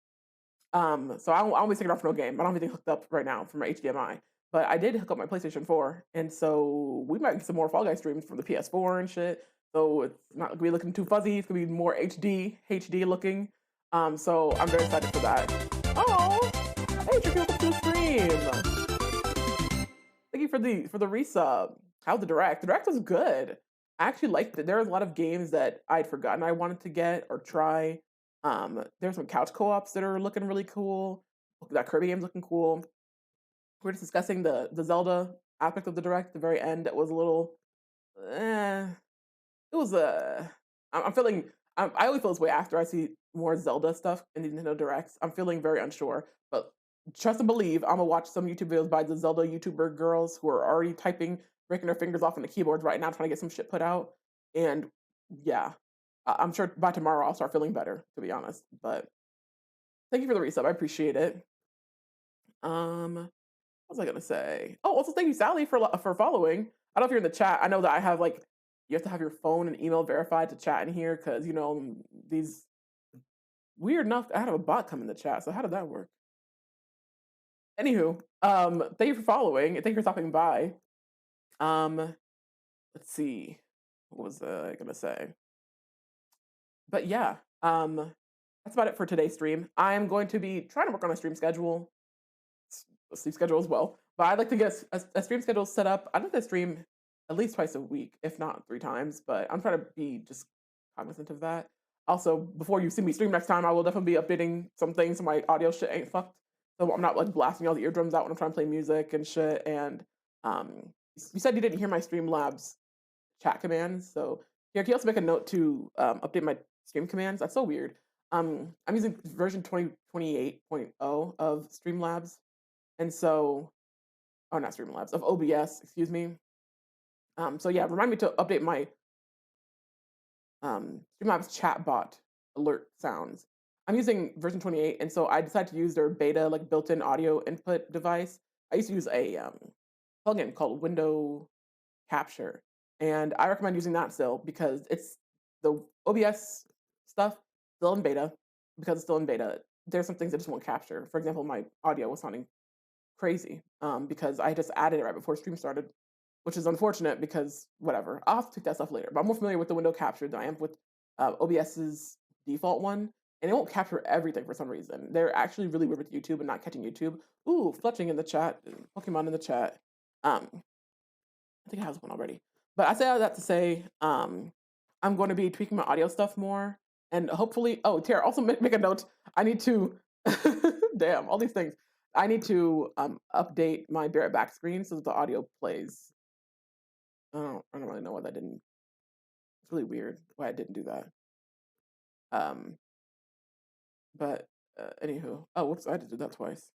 So I won't be taking off for no game. I don't have anything hooked up right now for my HDMI. But I did hook up my PlayStation 4, and so we might get some more Fall Guys streams from the PS4 and shit. So it's not gonna be looking too fuzzy. It's gonna be more HD looking. So I'm very excited for that. Oh, hey, Tricky, welcome to the stream. Thank you for the resub. How's the direct? The direct was good. I actually liked it. There was a lot of games that I'd forgotten I wanted to get or try. There's some couch co-ops that are looking really cool. That Kirby game's looking cool. We're just discussing the Zelda aspect of the direct at the very end. That was a little, it was I'm feeling. I always feel this way after I see more Zelda stuff in the Nintendo Directs. I'm feeling very unsure, but trust and believe, I'm gonna watch some YouTube videos by the Zelda YouTuber girls who are already typing, breaking their fingers off on the keyboards right now, trying to get some shit put out. And yeah, I'm sure by tomorrow I'll start feeling better, to be honest. But thank you for the resub. I appreciate it. What was I gonna say? Oh, also thank you, Sally, for following. I don't know if you're in the chat. I know that I have like you have to have your phone and email verified to chat in here because these weird enough. I had a bot come in the chat. So how did that work? Anywho, thank you for following and thank you for stopping by. Let's see, what was I gonna say? But yeah, that's about it for today's stream. I'm going to be trying to work on a stream schedule. Sleep schedule as well. But I'd like to get a stream schedule set up. I'd like to stream at least twice a week, if not 3 times. But I'm trying to be just cognizant of that. Also, before you see me stream next time, I will definitely be updating some things so my audio shit ain't fucked. So I'm not like blasting all the eardrums out when I'm trying to play music and shit. And you said you didn't hear my Streamlabs chat commands. So here, can you also make a note to update my stream commands? That's so weird. I'm using version 2028.0 of Streamlabs. And so, oh, not Streamlabs, of OBS, excuse me. So yeah, remind me to update my Streamlabs chatbot alert sounds. I'm using version 28, and so I decided to use their beta, like built-in audio input device. I used to use a plugin called Window Capture, and I recommend using that still because it's the OBS stuff still in beta. Because it's still in beta, there's some things that just won't capture. For example, my audio was sounding crazy because I just added it right before stream started, which is unfortunate because whatever. I'll have to take that stuff later. But I'm more familiar with the window capture than I am with OBS's default one, and it won't capture everything for some reason. They're actually really weird with YouTube and not catching YouTube. Ooh, fletching in the chat, Pokemon in the chat. I think it has one already. But I say all that to say, I'm going to be tweaking my audio stuff more, and hopefully, oh, Tara, also make a note. I need to, damn, all these things. I need to update my Bear It Back screen so that the audio plays. I don't really know why that didn't. It's really weird why I didn't do that. But anywho, oh whoops, I had to do that twice.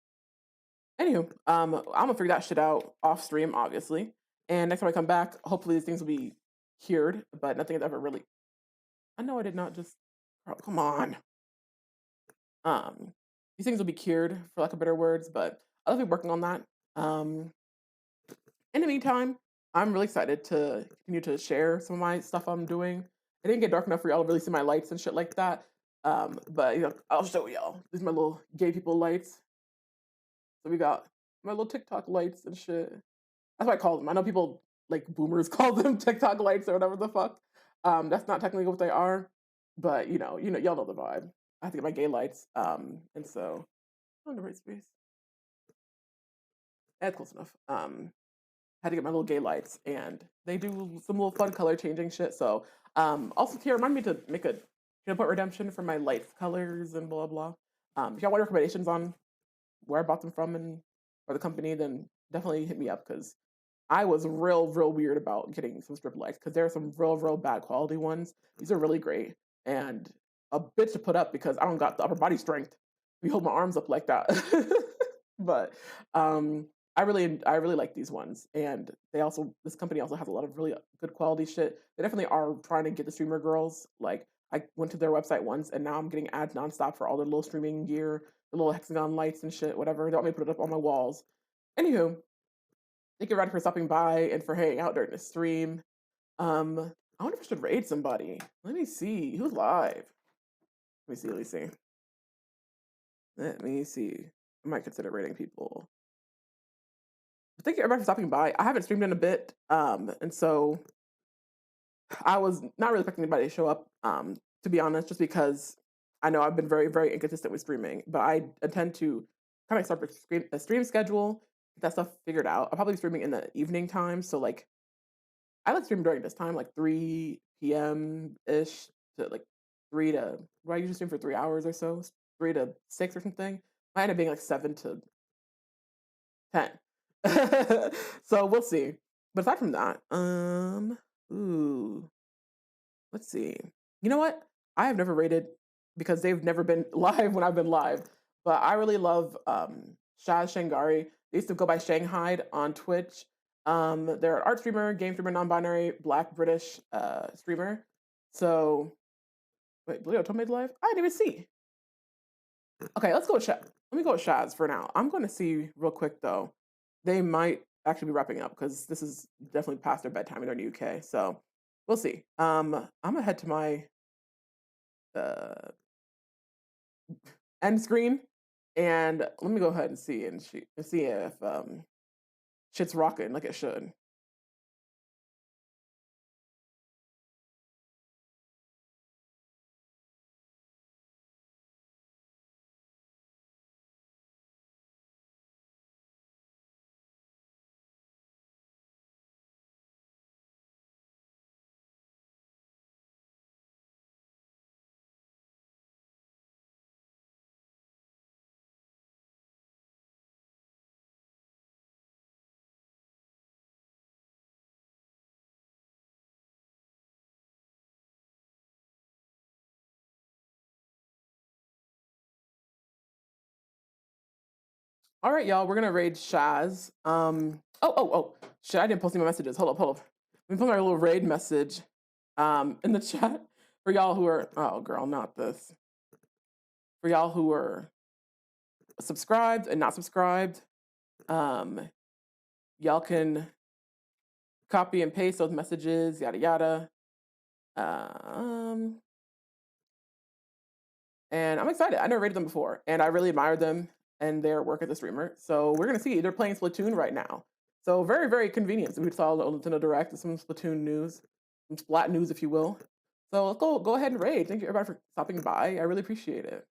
Anywho, I'm gonna figure that shit out off stream, obviously. And next time I come back, hopefully these things will be cured. But nothing has ever really. I know I did not just. Oh, come on. These things will be cured, for lack of better words, but I'll be working on that. In the meantime, I'm really excited to continue to share some of my stuff I'm doing. It didn't get dark enough for y'all to really see my lights and shit like that. But I'll show y'all. These are my little gay people lights. So we got my little TikTok lights and shit. That's what I call them. I know people like boomers call them TikTok lights or whatever the fuck. That's not technically what they are, but y'all know the vibe. I have to get my gay lights. And so on the right space. That's close enough. Had to get my little gay lights, and they do some little fun color changing shit. So, also here, remind me to make a point redemption for my lights colors and blah blah. If y'all want recommendations on where I bought them from and or the company, then definitely hit me up because I was real weird about getting some strip lights because there are some real bad quality ones. These are really great and a bitch to put up because I don't got the upper body strength. We hold my arms up like that. But I really like these ones, and this company also has a lot of really good quality shit. They definitely are trying to get the streamer girls. Like I went to their website once, and now I'm getting ads nonstop for all their little streaming gear, the little hexagon lights and shit, whatever. They want me to put it up on my walls. Anywho, thank you, Rod, for stopping by and for hanging out during the stream. I wonder if I should raid somebody. Let me see who's live. Let me see. Let me see. I might consider raiding people. Thank you everybody for stopping by. I haven't streamed in a bit, and so I was not really expecting anybody to show up, to be honest, just because I know I've been very inconsistent with streaming, but I intend to kind of start a stream schedule, get that stuff figured out. I'll probably be streaming in the evening time, so like I like stream during this time, like 3 p.m. ish to like 3 to. Well, I usually stream for 3 hours or so, 3 to 6 or something. Might end up being like 7 to 10. So we'll see. But aside from that, let's see. You know what? I have never rated because they've never been live when I've been live. But I really love Shaz Shangari. They used to go by Shanghai on Twitch. They're an art streamer, game streamer, non-binary, Black British streamer. So wait, Leo told me live? I didn't even see. Okay, let's go with Shaz. Let me go with Shaz for now. I'm going to see real quick though. They might actually be wrapping up because this is definitely past their bedtime in the UK. So we'll see. I'm gonna head to my end screen and let me go ahead and see if shit's rocking like it should. All right, y'all, we're gonna raid Shaz. Oh, shit, I didn't post any messages. Hold up. Let me put my little raid message in the chat for y'all who are, oh girl, not this. For y'all who are subscribed and not subscribed, y'all can copy and paste those messages, yada yada. And I'm excited. I never rated them before, and I really admire them and their work as a streamer. So we're gonna see. They're playing Splatoon right now. So very convenient. So we saw the Nintendo Direct, some Splatoon news, some Splat news, if you will. So let's go ahead and raid. Thank you everybody for stopping by. I really appreciate it.